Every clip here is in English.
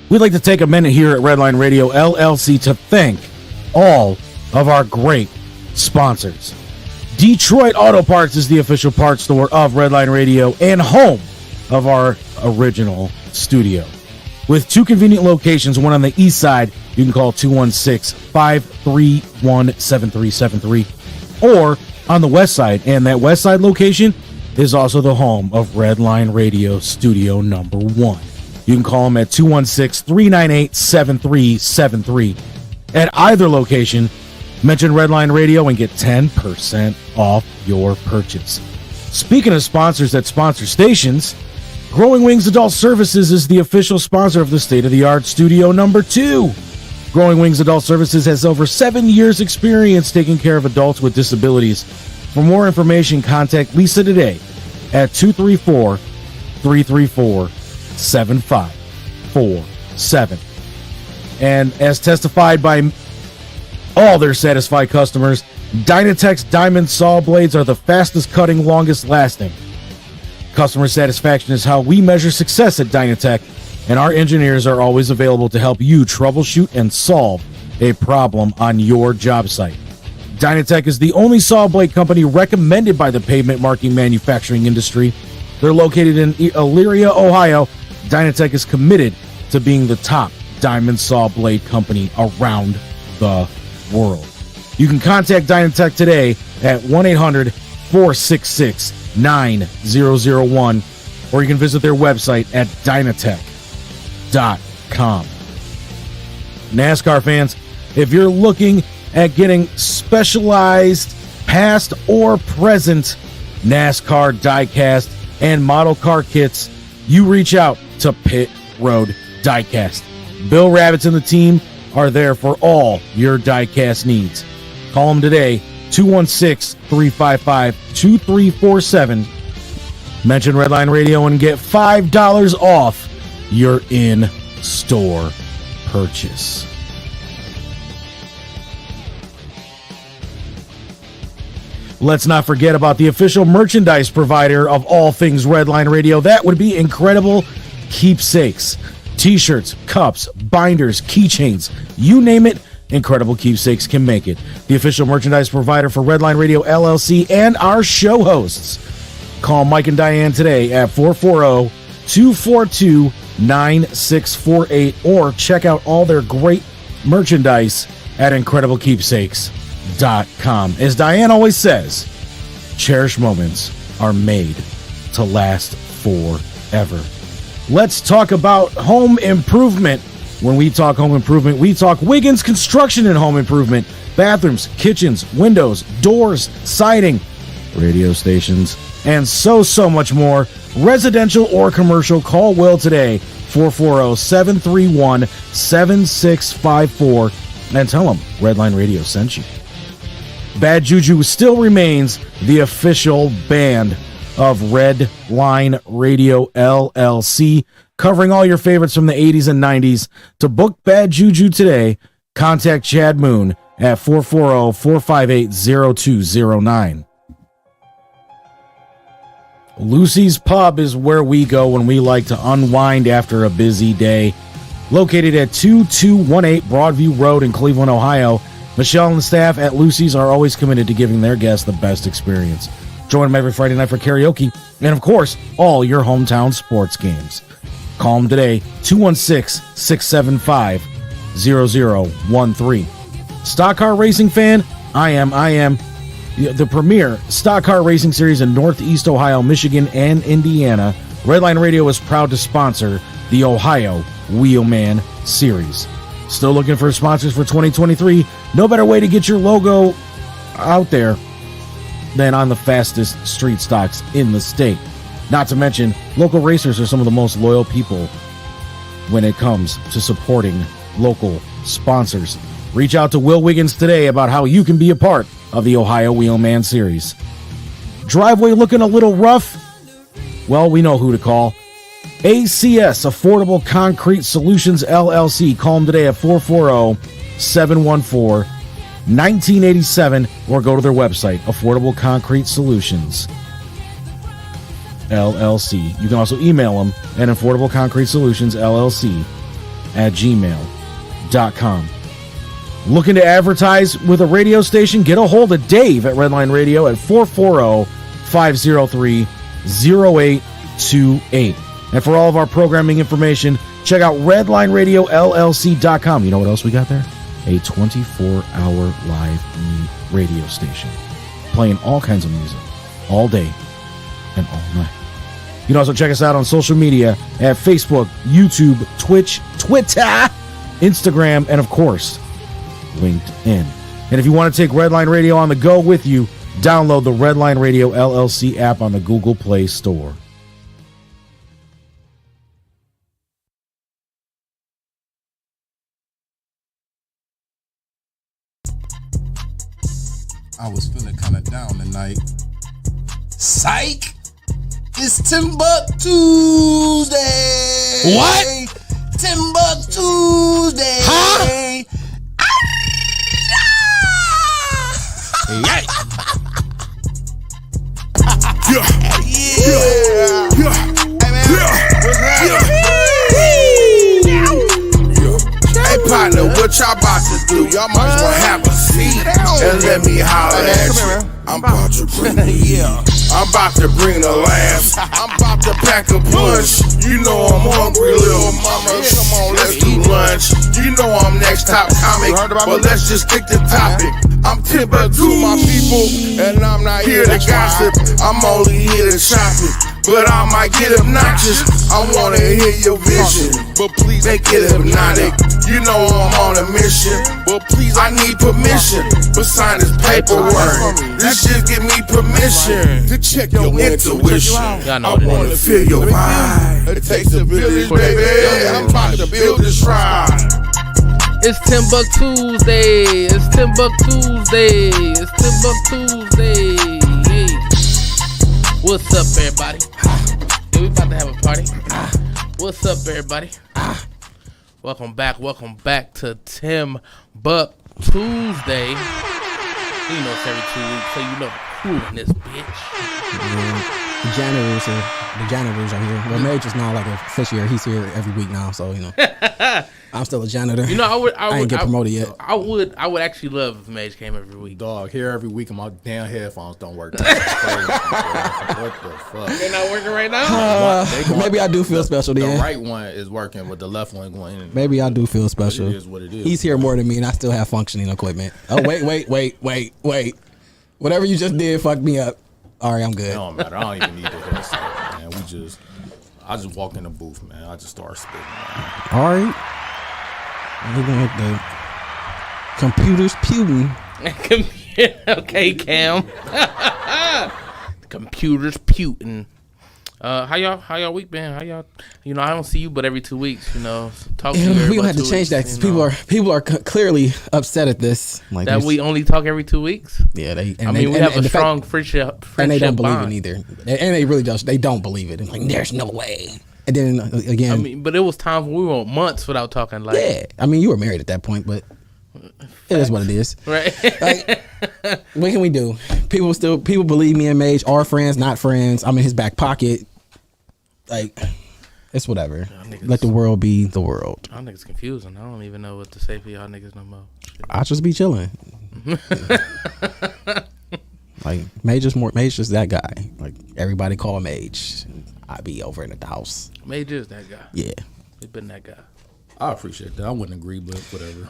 We'd like to take a minute here at Redline Radio LLC to thank all of our great sponsors. Detroit Auto Parts is the official parts store of Redline Radio and home of our original studio. With two convenient locations, one on the east side, you can call 216-531-7373, or on the west side, and that west side location is also the home of Redline Radio Studio number 1. You can call them at 216-398-7373. At either location, mention Redline Radio and get 10% off your purchase. Speaking of sponsors that sponsor stations, Growing Wings Adult Services is the official sponsor of the state-of-the-art Studio number 2. Growing Wings Adult Services has over 7 years experience taking care of adults with disabilities. For more information, contact Lisa today at 234-334-7547. And as testified by all their satisfied customers, Dynatech's diamond saw blades are the fastest cutting, longest lasting. Customer satisfaction is how we measure success at Dynatech, and our engineers are always available to help you troubleshoot and solve a problem on your job site. Dynatech is the only saw blade company recommended by the pavement marking manufacturing industry. They're located in Elyria, Ohio. Dynatech is committed to being the top diamond saw blade company around the world. You can contact Dynatech today at 1-800-466-9001, or you can visit their website at dynatech.com. NASCAR fans, if you're looking at getting specialized past or present NASCAR diecast and model car kits, you reach out to Pit Road Diecast. Bill Rabbits and the team are there for all your diecast needs. Call them today, 216-355-2347. Mention Redline Radio and get $5 off your in-store purchase. Let's not forget about the official merchandise provider of all things Redline Radio. That would be Incredible Keepsakes. T-shirts, cups, binders, keychains, you name it, Incredible Keepsakes can make it. The official merchandise provider for Redline Radio LLC and our show hosts. Call Mike and Diane today at 440-242-9648 or check out all their great merchandise at IncredibleKeepsakes.com. As Diane always says, cherished moments are made to last forever. Let's talk about home improvement. When we talk home improvement, we talk Wiggins Construction and Home Improvement. Bathrooms, kitchens, windows, doors, siding, radio stations, and so much more. Residential or commercial, call Will today, 440-731-7654, and tell them Redline Radio sent you. Bad Juju still remains the official band of Red Line Radio LLC, covering all your favorites from the 80s and 90s. To book Bad Juju today, contact Chad Moon at 440-458-0209. Lucy's Pub is where we go when we like to unwind after a busy day. Located at 2218 Broadview Road in Cleveland, Ohio, Michelle and the staff at Lucy's are always committed to giving their guests the best experience. Join them every Friday night for karaoke and, of course, all your hometown sports games. Call them today, 216-675-0013. Stock car racing fan? I am. The premier stock car racing series in Northeast Ohio, Michigan, and Indiana. Redline Radio is proud to sponsor the Ohio Wheelman Series. Still looking for sponsors for 2023? No better way to get your logo out there than on the fastest street stocks in the state. Not to mention, local racers are some of the most loyal people when it comes to supporting local sponsors. Reach out to Will Wiggins today about how you can be a part of the Ohio Wheelman Series. Driveway looking a little rough? Well, we know who to call. ACS, Affordable Concrete Solutions, LLC. Call them today at 440-714-1987 or go to their website, Affordable Concrete Solutions, LLC. You can also email them at Affordable Concrete Solutions, LLC redlineradiollc@gmail.com. Looking to advertise with a radio station? Get a hold of Dave at Redline Radio at 440-503-0828. And for all of our programming information, check out redlineradiollc.com. You know what else we got there? A 24-hour live radio station playing all kinds of music all day and all night. You can also check us out on social media at Facebook, YouTube, Twitch, Twitter, Instagram, and of course, LinkedIn. And if you want to take Redline Radio on the go with you, download the Redline Radio LLC app on the Google Play Store. I was feeling kind of down tonight. Psych! It's TimbukTuesday! What? TimbukTuesday! Huh? Yeah. Hey partner, what y'all about to do? Y'all might as well have a seat and let me holler at you. I'm about to bring the heat. I'm about to bring the laughs. I'm about to pack a punch. You know I'm hungry, little mama. Come on, let's do lunch. You know I'm next top comic, but let's just stick to topic. I'm Timbuktu, my people, and I'm not here to gossip. I'm only here to shop it, but I might get obnoxious. I wanna hear your vision, but please make it hypnotic. You know I'm on a mission, but please I need permission. But sign this paperwork. This shit give me permission to check your intuition. I wanna feel your vibe. It takes a village, baby. I'm about to build this ride. It's TimbukTuesday. It's TimbukTuesday. It's TimbukTuesday. Hey. What's up, everybody? Yeah, we about to have a party. What's up, everybody? Welcome back to TimbukTuesday. You know it's every 2 weeks, so you know who in this bitch. The janitors are here. Well, Mage is now like a officiator. He's here every week now, so you know. I'm still a janitor. You know, I ain't get promoted yet. I would actually love if Mage came every week. Dog, here every week and my damn headphones don't work. That's crazy, what the fuck? They're not working right now? Maybe I do feel special then. The right one is working, but the left one going in. Maybe I do feel special. It is what it is. He's here more than me, and I still have functioning equipment. Oh, wait. Whatever you just did fucked me up. All right, I'm good. It don't matter. I don't even need the headset, man. I just walk in the booth, man. I just start spitting, man. All right. We're going to hit the computers putin'. Okay, Cam. Computers putin'. How y'all week been? How y'all? You know, I don't see you but every 2 weeks. You know, talk to you. We gonna have to change that because people are clearly upset at this. Like that we only talk every 2 weeks. Yeah, we have a strong friendship, and they don't believe bond. it either. And they really don't. They don't believe it. Like, there's no way. And then again, I mean, but it was times when we went months without talking. Like, yeah, I mean, you were married at that point, but it is what it is. Right. Like, what can we do? People believe me and Mage are friends, not friends. I'm in his back pocket. Like, it's whatever. Let the world be the world. Y'all niggas confusing. I don't even know what to say for y'all niggas no more. I'll just be chilling. Like, Mage is that guy. Like, everybody call Mage. I be over in the house. Mage is that guy. Yeah. He's been that guy. I appreciate that. I wouldn't agree, but whatever.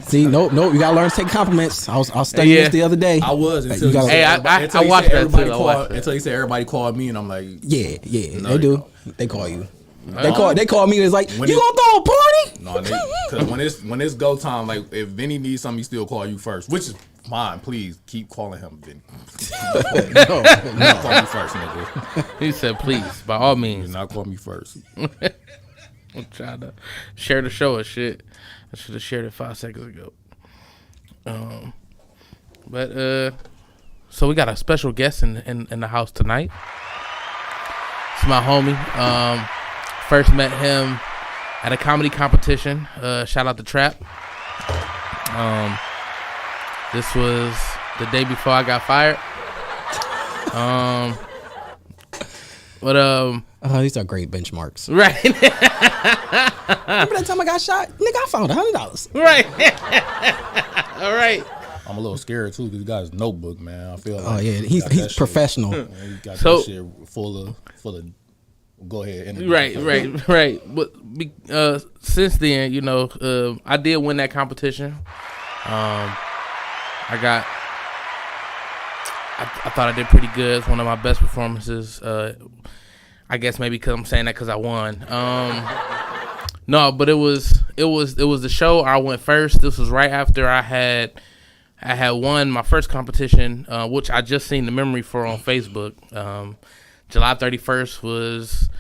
See, no, you gotta learn to take compliments. I was studying this the other day. I was until I watched that too. Until you said everybody called me, and I'm like, yeah, no, they do. They call you. They call me. And it's like, you gonna throw a party? No, because when it's go time, like if Vinny needs something, he still call you first, which is fine. Please keep calling him Vinny. No. Call me first, nigga. He said, please, by all means, Do not call me first. I'm trying to share the show and shit. I should have shared it 5 seconds ago. So we got a special guest in the house tonight. It's my homie. First met him at a comedy competition. Shout out to Trap. This was the day before I got fired. These are great benchmarks. Right. Remember that time I got shot? Nigga, I found $100. Right. All right. I'm a little scared too because he got his notebook, man. I feel like Oh yeah, he's professional. He got So- that shit full of. Go ahead. Right. But since then, you know, I did win that competition. I thought I did pretty good. It's one of my best performances. I guess maybe because I'm saying that because I won. No, but it was the show. I went first. This was right after I had won my first competition, which I just seen the memory for on Facebook. July 31st was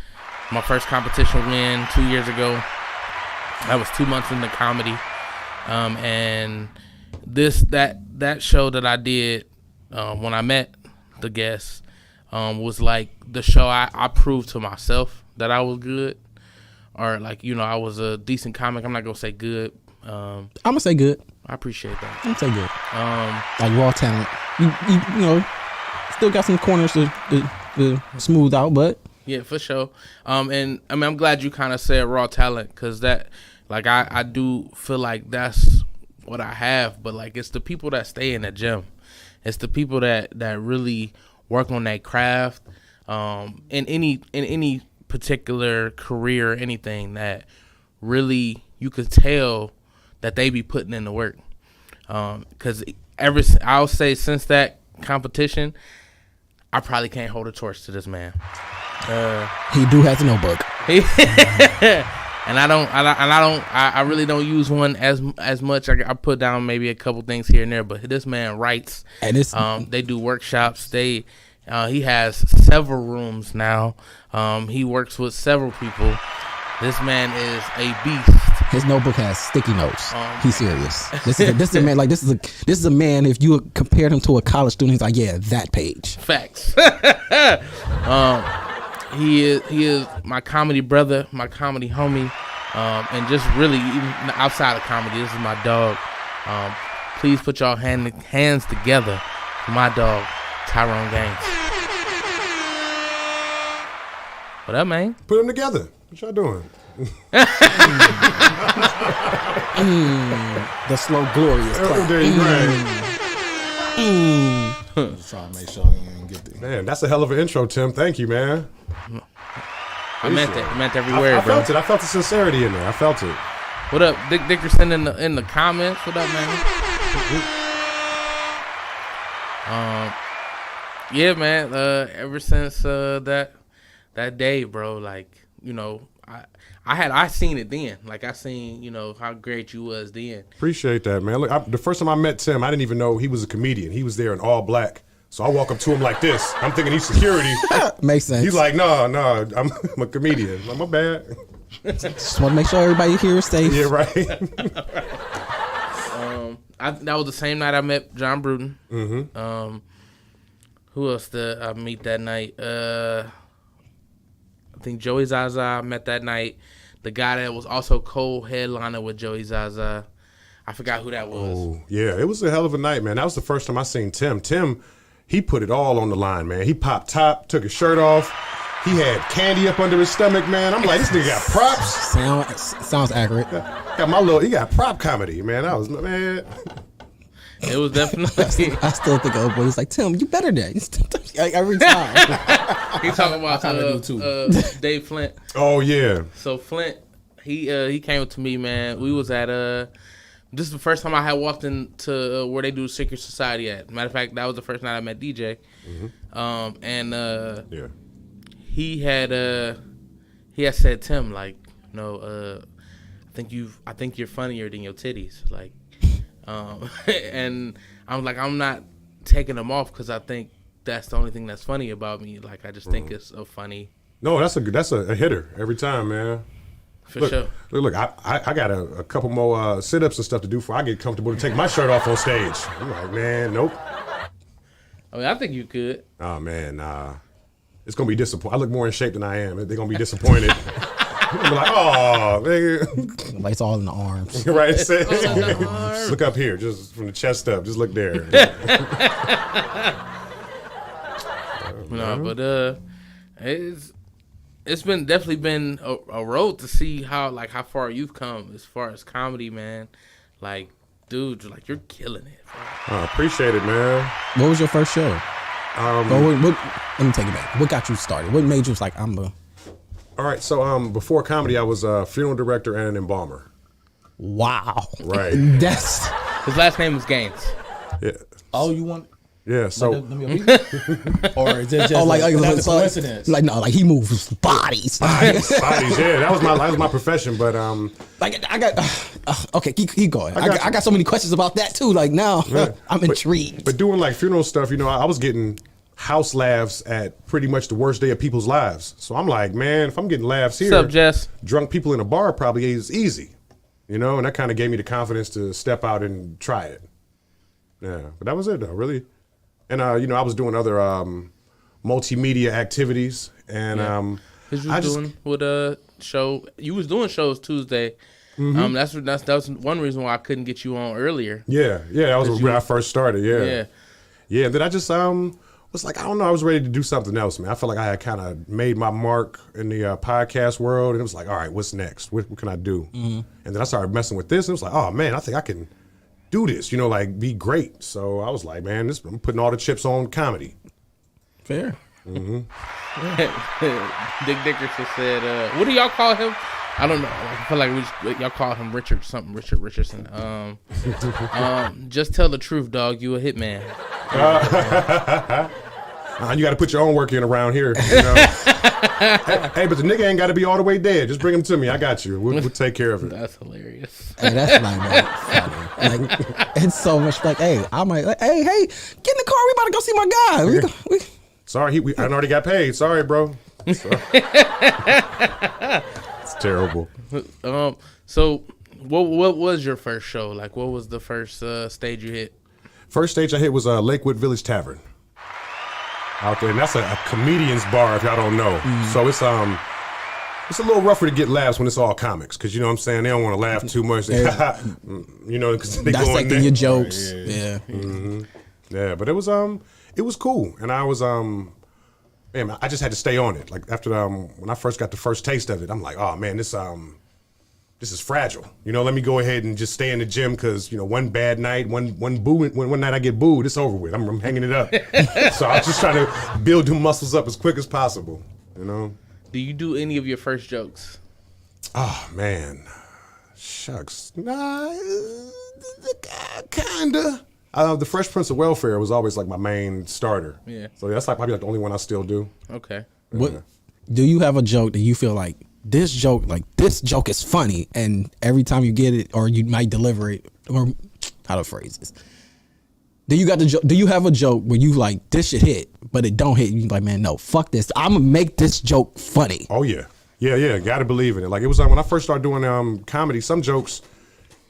my first competition win 2 years ago. I was 2 months into comedy, and that show that I did when I met the guests was like the show I proved to myself that I was good, or like, you know, I was a decent comic. I'm not gonna say good. I'm gonna say good. I appreciate that. I'm gonna say good. Like raw talent. You know, still got some corners to smooth out, but Yeah, for sure. And I mean, I'm glad you kind of said raw talent, because that, like, I do feel like that's what I have. But like, it's the people that stay in the gym. It's the people that really work on that craft. In any particular career or anything, that really you could tell that they be putting in the work. Because I'll say since that competition, I probably can't hold a torch to this man. he do has a notebook. And I really don't use one as much. I put down maybe a couple things here and there, but this man writes. And it's They do workshops. He has several rooms now. He works with several people. This man is a beast. his notebook has sticky notes. He's serious. This is a man. Like this is a man. If you compared him to a college student, he's like, yeah, that page. Facts. He is my comedy brother, my comedy homie, and just really even outside of comedy, this is my dog. Please put y'all hands together for my dog, Tyrone Gaines. What up, man? Put them together. What y'all doing? The slow, glorious clap. There you go. Just trying to make sure you didn't get the. Man, that's a hell of an intro, Tim. Thank you, man. I meant that. I meant every word, I bro. felt it. I felt the sincerity in there. I felt it. What up, Dick Dickerson in the comments? What up, man? Yeah, man. Ever since that day, bro, like, you know, I seen it then. Like, I seen, you know, how great you was then. Appreciate that, man. Look, the first time I met Tim, I didn't even know he was a comedian. He was there in all black. So I walk up to him like this. I'm thinking he's security. Makes sense. He's like, no, I'm a comedian. I'm like, my bad. Just want to make sure everybody here is safe. Yeah, right. That was the same night I met John Bruton. Mm-hmm. Who else did I meet that night? I think Joey Zaza I met that night. The guy that was also co-headliner with Joey Zaza. I forgot who that was. Oh, yeah, it was a hell of a night, man. That was the first time I seen Tim. Tim, he put it all on the line, man. He popped top, took his shirt off. He had candy up under his stomach, man. I'm like, this nigga got props. Sounds accurate. He got prop comedy, man. That was, man. It was definitely. I still think of boy. He's like, Tim, you better than like every time. He talking about kinda do too. Dave Flint. Oh, yeah. So Flint, he came up to me, man. We was at this is the first time I had walked into where they do Secret Society at. Matter of fact, that was the first night I met DJ. Mm-hmm. Yeah. He had said, Tim, like, no, I think you're funnier than your titties, like, and I'm like, I'm not taking them off because I think that's the only thing that's funny about me. Like, I just think it's so funny. No, that's a hitter every time, man. For sure. Look, I got a couple more sit-ups and stuff to do before I get comfortable to take my shirt off on stage. I'm like, man, nope. I mean, I think you could. Oh, man, it's going to be disappointing. I look more in shape than I am. They're going to be disappointed. I'm be like, oh, nigga. Like it's all in the arms. Right? Just look up here, just from the chest up. Just look there. No, but it's been definitely been a road to see how far you've come as far as comedy, man. Like, dude, like you're killing it. Bro. I appreciate it, man. What was your first show? Let me take it back. What got you started? What made you like I'm a? All right, so before comedy, I was a funeral director and an embalmer. Wow. Right. That's His last name was Gaines. Yeah. Oh, you want? Yeah. So Or is it just that's a coincidence? Like no, like he moves bodies. bodies, yeah, that was my profession. But Like I got okay, keep going. I got so many questions about that too. Like now, I'm intrigued. But doing like funeral stuff, I was getting house laughs at pretty much the worst day of people's lives. So I'm like, man, if I'm getting laughs here, What's up, Jess? drunk people in a bar probably is easy, and that kind of gave me the confidence to step out and try it. Yeah, but that was it though, really. And I was doing other multimedia activities, and Cause you was doing with a show. You was doing shows Tuesday. Mm-hmm. That was one reason why I couldn't get you on earlier. Yeah, that was when I first started. Yeah. And then I just was like, I don't know, I was ready to do something else, man. I felt like I had kind of made my mark in the podcast world, and it was like, all right, what's next? What can I do? Mm-hmm. And then I started messing with this, and it was like, oh man, I think I can do this, like be great. So I was like, man, I'm putting all the chips on comedy. Fair. Mm-hmm. Dick Dickerson said, what do y'all call him? I don't know. I feel like y'all call him Richard Richardson. Just tell the truth, dog. You a hitman. You got to put your own work in around here. Hey, but the nigga ain't got to be all the way dead. Just bring him to me. I got you. We'll take care of it. That's hilarious. Hey, that's like funny. Like it's so much like, hey, I might like, hey, get in the car. We about to go see my guy. Sorry, I already got paid. Sorry, bro. It's terrible. So what was your first show? Like, what was the first stage you hit? First stage I hit was Lakewood Village Tavern out there, and that's a comedian's bar if y'all don't know. So it's a little rougher to get laughs when it's all comics, because you know what I'm saying, they don't want to laugh too much. Because they dissecting your jokes. Yeah. Yeah, but it was cool, and I was man, I just had to stay on it. Like after when I first got the first taste of it, I'm like, oh man, this is fragile. Let me go ahead and just stay in the gym, because one bad night, one night I get booed, it's over with. I'm hanging it up. So I was just trying to build the muscles up as quick as possible. Do you do any of your first jokes? Oh man, shucks, nah, kinda. The Fresh Prince of Welfare was always like my main starter. Yeah. So that's like probably like the only one I still do. Okay. What do you have a joke that you feel like this joke is funny, and every time you get it, or you might deliver it, or how to phrase this? Do you have a joke where you like this should hit, but it don't hit? You like, man, no, fuck this. I'm gonna make this joke funny. Oh yeah. Gotta believe in it. Like it was when I first started doing comedy. Some jokes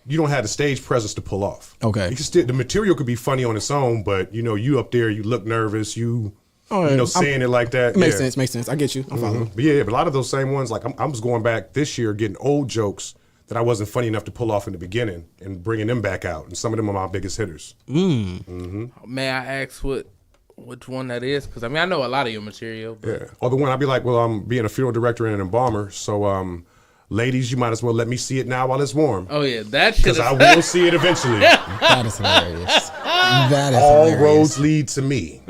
you don't have the stage presence to pull off. Okay. You can still, the material could be funny on its own, but you up there, you look nervous, saying it like that. It makes sense. I get you. I'm following. But but a lot of those same ones, like I was going back this year getting old jokes that I wasn't funny enough to pull off in the beginning and bringing them back out, and some of them are my biggest hitters. May I ask which one that is? Because I know a lot of your material. But. Yeah. Or the one I'd be like, well, I'm being a funeral director and an embalmer, so ladies, you might as well let me see it now while it's warm. Oh yeah, that shit. Because I will see it eventually. That is hilarious. That is all hilarious. roads lead to me.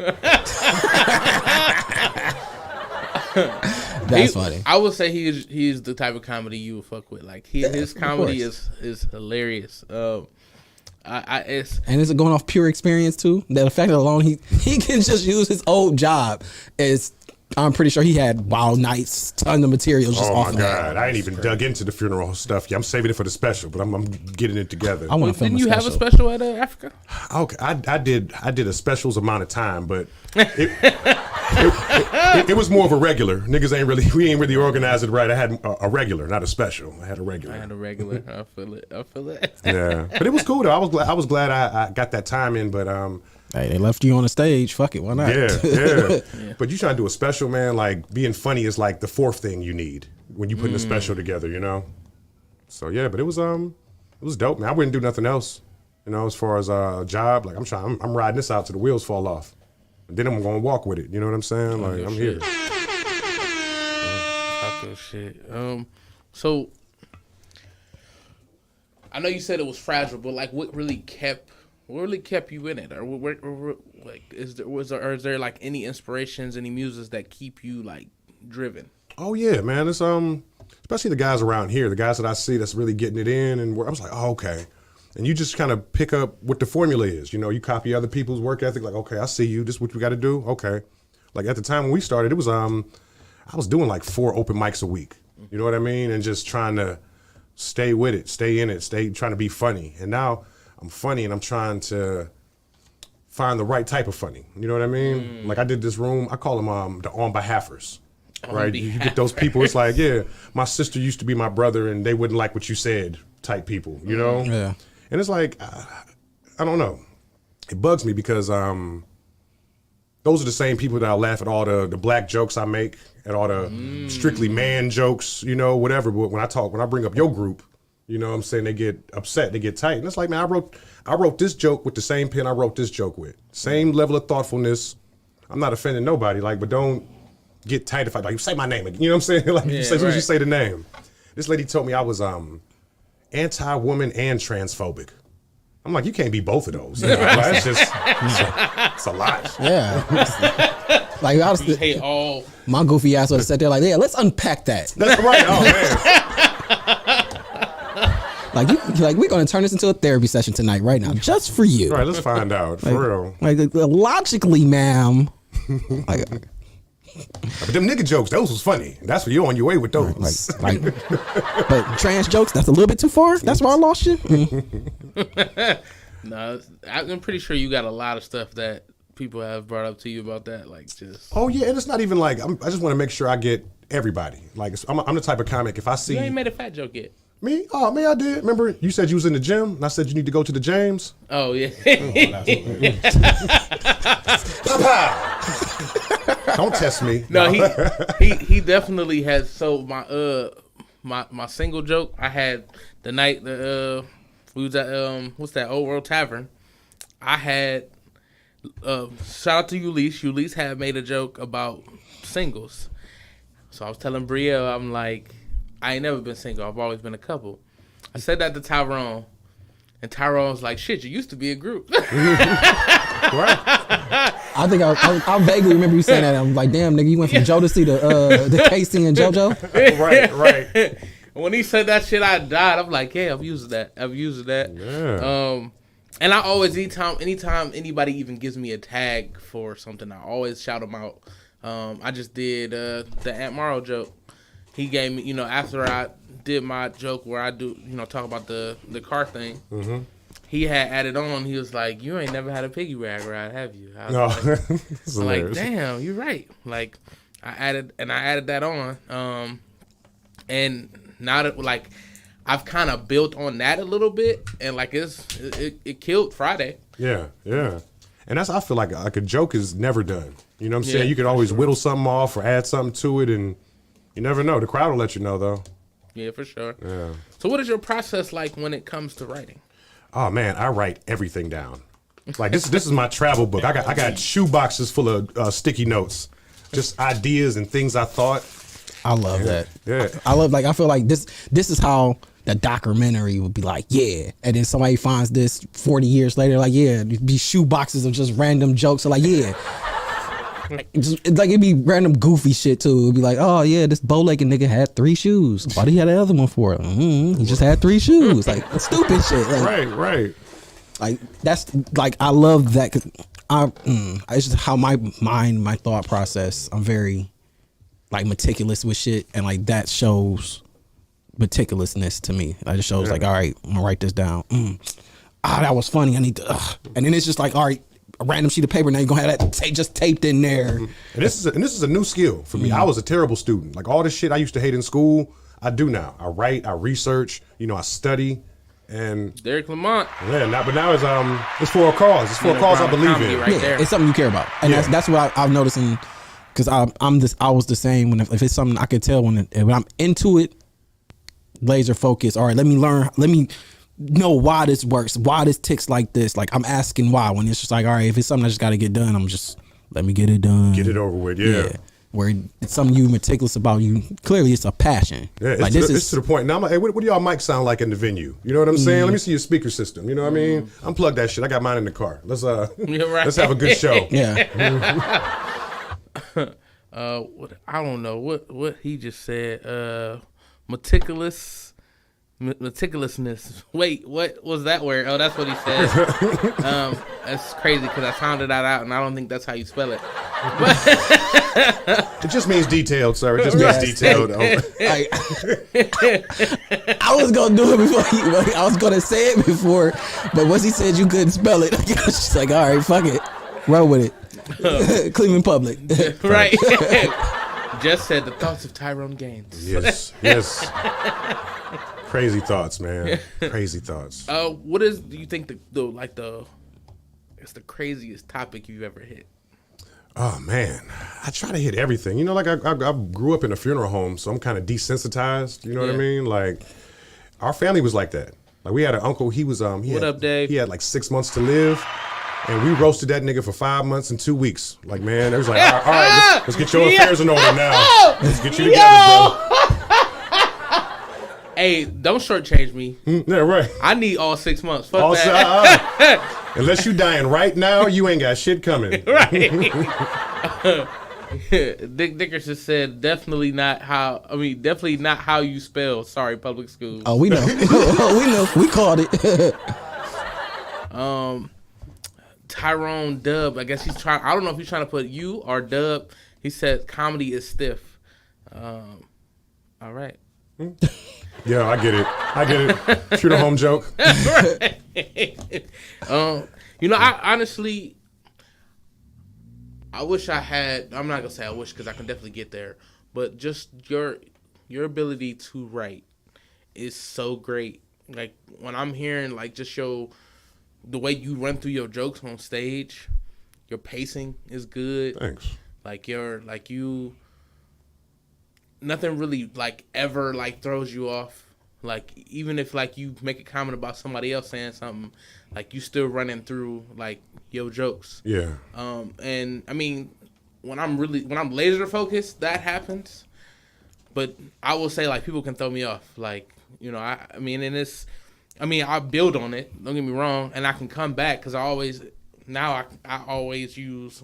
That's funny. I would say he's the type of comedy you would fuck with. Like his comedy is hilarious. And is it going off pure experience too? That the fact that alone he can just use his old job is. I'm pretty sure he had wild nights, ton of materials just off of that. Oh my God, I ain't even dug into the funeral stuff yet. I'm saving it for the special, but I'm getting it together. I want to film Didn't you have a special at Africa? Okay, I did a specials amount of time, but it was more of a regular. We ain't really organized it right. I had a regular, not a special. I had a regular. I feel it. Yeah, but it was cool though. I was glad I got that time in, but hey, they left you on the stage. Fuck it, why not? Yeah. But you trying to do a special, man, like being funny is like the fourth thing you need when you putting a special together, So yeah, but it was dope, man. I wouldn't do nothing else, as far as a job. Like I'm riding this out till the wheels fall off. And then I'm gonna walk with it. You know what I'm saying? Like I'm here. Oh shit. So I know you said it was fragile, but like, what really kept you in it, or like, is there like any inspirations, any muses that keep you like driven? Oh yeah, man. It's especially the guys around here, the guys that I see that's really getting it in, and I was like, oh, okay. And you just kind of pick up what the formula is. You know, you copy other people's work ethic. Like, okay, I see you. This is what we got to do. Okay. Like at the time when we started, it was I was doing like 4 open mics a week. You know what I mean? And just trying to stay with it, stay in it, trying to be funny. And now I'm funny and I'm trying to find the right type of funny. You know what I mean? Like I did this room, I call them the on behalfers. Right? You get those people, it's like, yeah, my sister used to be my brother and they wouldn't like what you said type people, you know? Yeah. And it's like, I don't know. It bugs me because those are the same people that I laugh at all the black jokes I make, at all the strictly man jokes, you know, whatever. But when I bring up your group, you know what I'm saying, they get upset, they get tight. And it's like, man, I wrote this joke with the same pen I wrote this joke with. Same level of thoughtfulness. I'm not offending nobody, like, but don't get tight if I like say my name again. You know what I'm saying? Like as soon as you say the name. This lady told me I was anti-woman and transphobic. I'm like, you can't be both of those. You know? Right? It's just, it's a lot. Yeah. Like, I was Hate all. my goofy ass would have sat there like, yeah, let's unpack that. That's right. Oh man. Like we're gonna turn this into a therapy session tonight, right now, just for you. All right, let's find out. For real. Like logically, ma'am. Like, but them nigga jokes, those was funny. That's where you're on your way with those. like, but trans jokes, that's a little bit too far. That's where I lost you. No, I'm pretty sure you got a lot of stuff that people have brought up to you about that. Like, just. Oh yeah, and it's not even like I just want to make sure I get everybody. Like I'm the type of comic. If I see You ain't made a fat joke yet. me, oh man, I did. Remember you said you was in the gym, and I said you need to go to the James. Oh yeah. Don't test me. No, he definitely has. So my single joke I had the night we was at what's that, Old World Tavern. I had shout out to Ulysses. Ulysses had made a joke about singles. So I was telling Brielle, I'm like, I ain't never been single. I've always been a couple. I said that to Tyrone, and Tyrone was like, shit, you used to be a group. Right. I think I vaguely remember you saying that. I'm like, damn, nigga, you went from Jodeci to Casey and JoJo. Right. When he said that shit, I died. I'm like, yeah, I've used that. Yeah. And I always, anytime anybody even gives me a tag for something, I always shout them out. I just did the Aunt Morrow joke. He gave me, after I did my joke where I do, talk about the car thing. Mm-hmm. He had added on. He was like, "You ain't never had a piggyback ride, have you?" I was like, "Damn, you're right." Like, I added that on. And now that like I've kind of built on that a little bit, and like it killed Friday. Yeah. And I feel like a joke is never done. You know what I'm saying? You can always whittle something off or add something to it, and you never know. The crowd will let you know, though. Yeah, for sure. Yeah. So what is your process like when it comes to writing? Oh man, I write everything down. Like this is my travel book. I got shoe boxes full of sticky notes, just ideas and things I thought. I love that. Yeah. I feel like this is how the documentary would be like, yeah. And then somebody finds this 40 years later, like, yeah, these shoe boxes of just random jokes. So like, yeah. It'd be random goofy shit too. It'd be like, oh yeah, this bow-legged nigga had 3 shoes. Why do he have the other one for? He just had 3 shoes. Like stupid shit. Like, Right. Like that's like I love that. 'Cause it's just how my mind, my thought process. I'm very like meticulous with shit, and like that shows meticulousness to me. It just shows like, all right, I'm gonna write this down. That was funny. I need to, and then it's just like, all right. A random sheet of paper. Now you're gonna have that just taped in there. And this is a new skill for me. I was a terrible student. Like all this shit I used to hate in school, I do now. I write, I research, I study, and Derek Lamont. Yeah, but now it's for a cause. It's for a cause I believe in. Right there. It's something you care about, and that's what I've noticed. Because I was the same when if it's something I could tell when I'm into it, laser focus. All right, let me learn. Let me know why this works, why this ticks like this. Like I'm asking why when it's just like, all right, if it's something I just got to get done, I'm just let me get it done, get it over with. Yeah. where it's something you meticulous about. You clearly it's a passion. Yeah, it's to the point. Now, hey, what do y'all mics sound like in the venue? You know what I'm saying? Let me see your speaker system. You know what I mean? Unplug that shit. I got mine in the car. Let's let's have a good show. Yeah. I don't know what he just said. Meticulousness. Wait, what was that word? Oh, that's what he said. That's crazy because I sounded that out, and I don't think that's how you spell it. It just means detailed, sir. It just means detailed. I was gonna do it before. I was gonna say it before, but once he said you couldn't spell it, I was just like, all right, fuck it, roll with it. Cleveland Public, right? Just said the thoughts of Tyrone Gaines. Yes. Crazy thoughts, man. Crazy thoughts. What do you think it's the craziest topic you've ever hit? Oh man, I try to hit everything. You know, like I grew up in a funeral home, so I'm kind of desensitized. You know what I mean? Like our family was like that. Like we had an uncle. He was What up, Dave? He had like 6 months to live, and we roasted that nigga for 5 months and 2 weeks. Like man, it was like all right, let's get your affairs in order now. Let's get you together, bro. Hey, don't shortchange me. Yeah, right. I need all 6 months. Fuck that. Unless you dying right now, you ain't got shit coming. Right. Dick Dickerson said, definitely not how you spell. Sorry, public schools. Oh, we know. We know. We called it. Tyrone Dub, I guess he's trying. I don't know if he's trying to put you or Dub. He said comedy is stiff. All right. Yeah, I get it. Shoot a home joke. I honestly, I wish I had. I'm not gonna say I wish because I can definitely get there. But just your ability to write is so great. Like when I'm hearing like just the way you run through your jokes on stage, your pacing is good. Thanks. Nothing really like ever like throws you off. Like even if like you make a comment about somebody else saying something, like you still running through like your jokes. Yeah. And I mean, when I'm laser focused, that happens. But I will say like people can throw me off. Like I build on it. Don't get me wrong, and I can come back because I always use.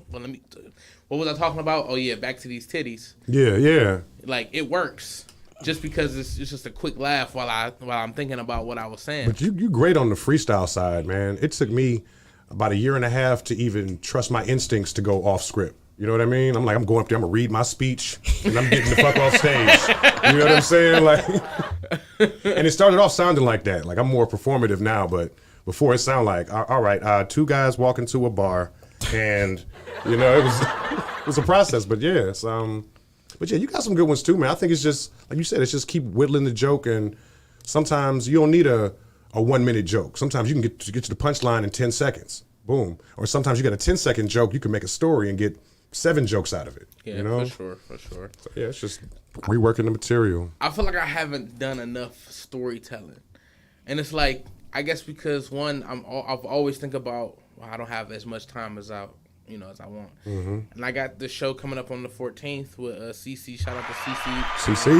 What was I talking about? Oh yeah, back to these titties. Yeah. Like it works, just because it's just a quick laugh while I'm thinking about what I was saying. But you great on the freestyle side, man. It took me about 1.5 years to even trust my instincts to go off script. You know what I mean? I'm going up there, I'm gonna read my speech, and I'm getting the fuck off stage. You know what I'm saying? Like, and it started off sounding like that. Like I'm more performative now, but before it sounded like, all right, 2 guys walk into a bar, and it was a process. But yeah, but yeah, you got some good ones too, man. I think it's just like you said, it's just keep whittling the joke, and sometimes you don't need a 1 minute joke. Sometimes you can get to the punchline in 10 seconds. Boom. Or sometimes you got a 10-second joke, you can make a story and get 7 jokes out of it. Yeah, for sure. So, yeah, it's just reworking the material. I feel like I haven't done enough storytelling, and it's like I guess because one, I've always think about I don't have as much time as I want, and I got this show coming up on the 14th with CC. Shout out to CC. CC.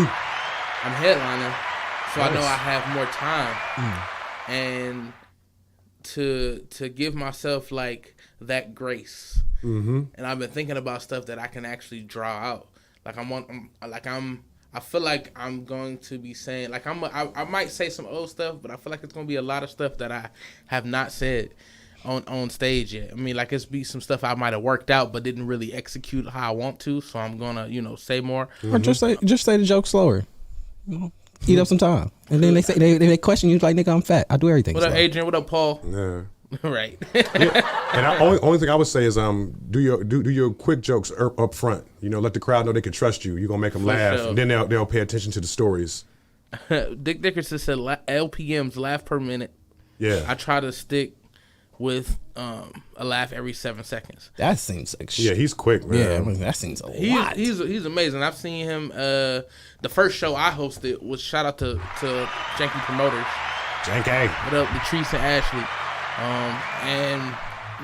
I'm headliner, so nice. I know I have more time, and to give myself like that grace. And I've been thinking about stuff that I can actually draw out. Like I feel like I'm going to be saying like I might say some old stuff, but I feel like it's gonna be a lot of stuff that I have not said on stage yet. I mean, like it's be some stuff I might have worked out but didn't really execute how I want to. So I'm gonna say more. Or just say the joke slower. Eat up some time, and then they question you like, nigga, I'm fat. I do everything. What up, Adrian? What up, Paul? Yeah. Right. Yeah. And only thing I would say is do your quick jokes up front. Let the crowd know they can trust you. You're gonna make them laugh, and then they'll pay attention to the stories. Dick Dickerson said LPMs, laugh per minute. Yeah. I try to stick with a laugh every 7 seconds. That seems like shit. Yeah, he's quick, man. Yeah, I mean, that seems a lot. He's amazing. I've seen him. The first show I hosted was shout out to Janky Promoters. Janky. What up, Latrice and Ashley? And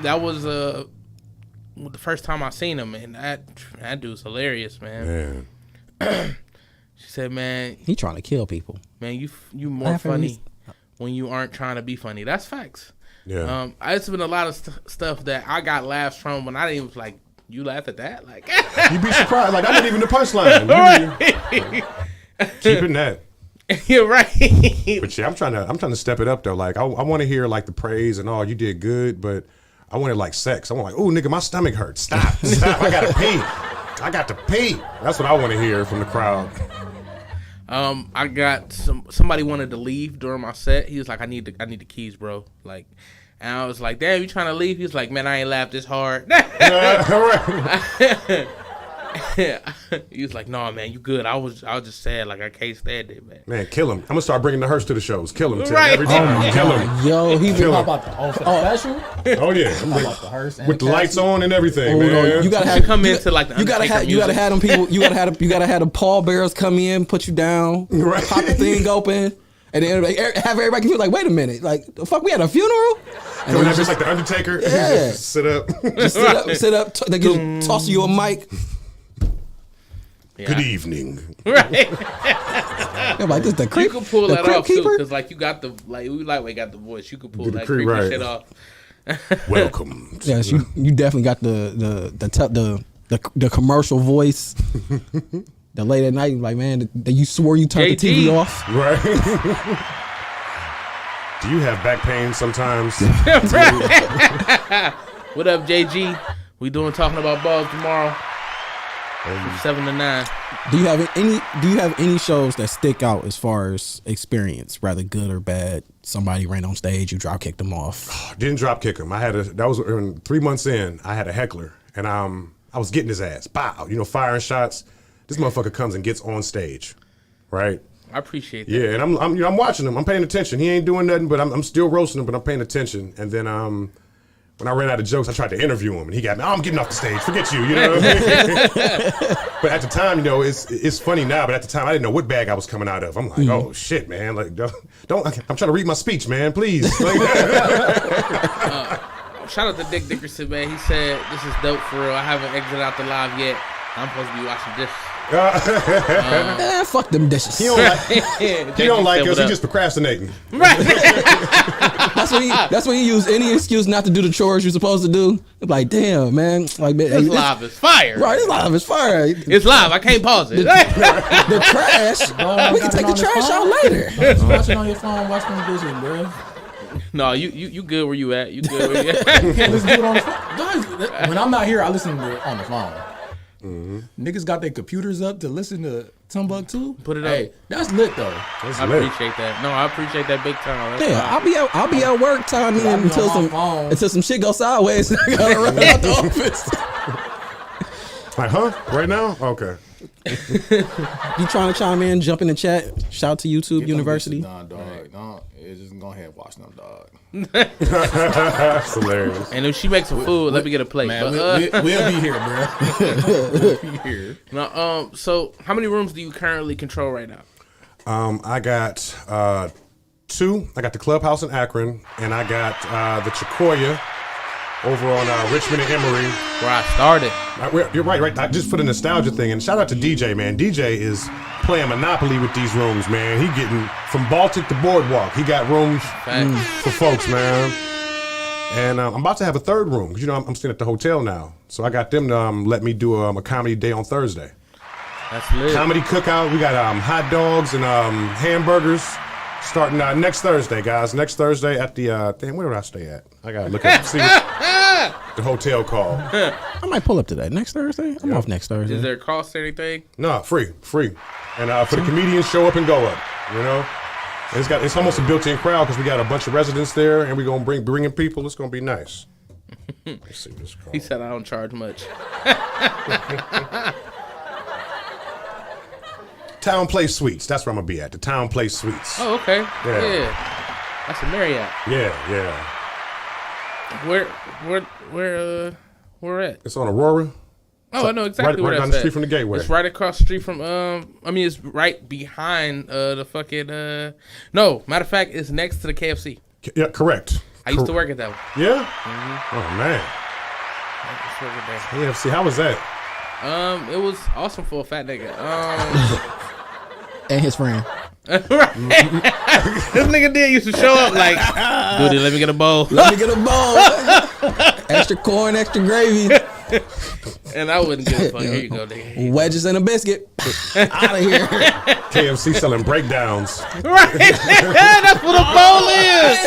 that was the first time I seen him, and that dude's hilarious, man. She said, man, he trying to kill people. Man, you more funny when you aren't trying to be funny. That's facts. Yeah. It's been a lot of stuff that I got laughs from when I didn't even like. You laugh at that? Like you'd be surprised. Like I'm not even the punchline. Keeping that. You're right. But yeah, I'm trying to step it up though. Like I want to hear like the praise and you did good, but I wanted like sex. I want like, oh nigga, my stomach hurts. Stop. I gotta pee. I got to pee. That's what I want to hear from the crowd. I got somebody wanted to leave during my set. He was like, I need the keys, bro. Like, and I was like, damn, you trying to leave? He was like, man, I ain't laughed this hard. He was like, no, man, you good. I was just sad, like I can't stand it, man. Man, kill him. I'm gonna start bringing the hearse to the shows. Kill him, Right. every time. Kill him. Yo, he Kill How him. about the special? Oh yeah, How about the hearse and with the lights casket? on and everything, Oh, man. no, you gotta You have should come into like the you gotta have them people. You gotta have the pallbearers come in, put you down, Right. pop the thing open, and then have everybody feel like, wait a minute, like the fuck, we had a funeral. And Coming then out just like the Undertaker. Yeah. Just sit up. just sit up. They toss you a mic. Good evening. Right. I'm like, this the creep. You can pull the that crypt off too, keeper? because like you got the we got the voice. You can pull Do the that creep, creepy right. shit off. Welcome. Yes, you definitely got the commercial voice. The late at night, like, man, you swore you turned the JG. TV off. Right. Do you have back pain sometimes? What up, JG? We talking about balls tomorrow from 7 to 9. Do you have any shows that stick out as far as experience, rather good or bad? Somebody ran on stage, you drop kicked them off. Didn't drop kick him. That was 3 months in. I had a heckler, and I was getting his ass. Bow, firing shots. This motherfucker comes and gets on stage, right? I appreciate that. Yeah, and I'm watching him. I'm paying attention. He ain't doing nothing, but I'm still roasting him. But I'm paying attention. And then when I ran out of jokes, I tried to interview him, and he got me. Oh, I'm getting off the stage. Forget you. You know what I mean? But at the time, it's funny now. But at the time, I didn't know what bag I was coming out of. I'm like, oh shit, man. Like, don't. I'm trying to read my speech, man. Please. Shout out to Dick Dickerson, man. He said this is dope for real. I haven't exited out the live yet. I'm supposed to be watching this. Fuck them dishes. He don't like us. He just procrastinating. Right. That's when you use any excuse not to do the chores you're supposed to do. It's like, damn, man. Like, man, This live is fire. Right, it's live. It's fire. It's live. I can't pause it. The trash. We can take the trash out later. Watch it on your phone. Watch them dishes, bro. No, you good where you at. You good where you at. Can't listen to it on the phone. When I'm not here, I listen to it on the phone. Niggas got their computers up to listen to Timbuktu. Put it Hey, up. that's lit though. That's I lit. appreciate that. No, I appreciate that big time. That's Yeah, fine. I'll be at work time be until on my phone. some shit goes sideways. I gotta run out the office. Like, huh? Right now? Okay. You trying to chime in? Jump in the chat. Shout out to YouTube University. Nah, dog. No, it's just go ahead and watch them, dog. That's hilarious. And if she makes some food, let me get a plate. Man, But, we'll be here, bro. We'll be here. no, so how many rooms do you currently control right now? I got 2. I got the Clubhouse in Akron, and I got the Chicoya over on Richmond and Emory. Where I started. You're right. Just for the nostalgia thing, and shout out to DJ, man. DJ is playing Monopoly with these rooms, man. He getting from Baltic to Boardwalk. He got rooms for folks, man. And I'm about to have a third room because I'm staying at the hotel now, so I got them to let me do a comedy day on Thursday. That's lit. Comedy cookout. We got hot dogs and hamburgers starting next Thursday, guys. Next Thursday at the where did I stay at? I gotta look at see what the hotel called. I might pull up to that next Thursday. I'm off next Thursday. Is there a cost or anything? No, free. And for the comedians, show up and go up. And it's almost a built-in crowd because we got a bunch of residents there, and we're gonna bring in people. It's gonna be nice. Let's see what it's called. He said I don't charge much. Town Place Suites. That's where I'm gonna be at. The Town Place Suites. Oh, okay. Yeah. Yeah. That's a Marriott. Yeah. Where at? It's on Aurora. Oh, I know exactly where right that's down the at. street from the Gateway. It's right across the street from it's right behind the fucking no, matter of fact, it's next to the KFC. Yeah, correct. I used to work at that one. Yeah. Oh man. Let's work it there. KFC, how was that? It was awesome for a fat nigga. And his friend. Right. This nigga did used to show up like, dude, let me get a bowl. Let me get a bowl. Extra corn, extra gravy. And I wouldn't give a fuck. Here you go, nigga. Wedges and a biscuit. Out of here. KFC selling breakdowns. Right. That's what a bowl is.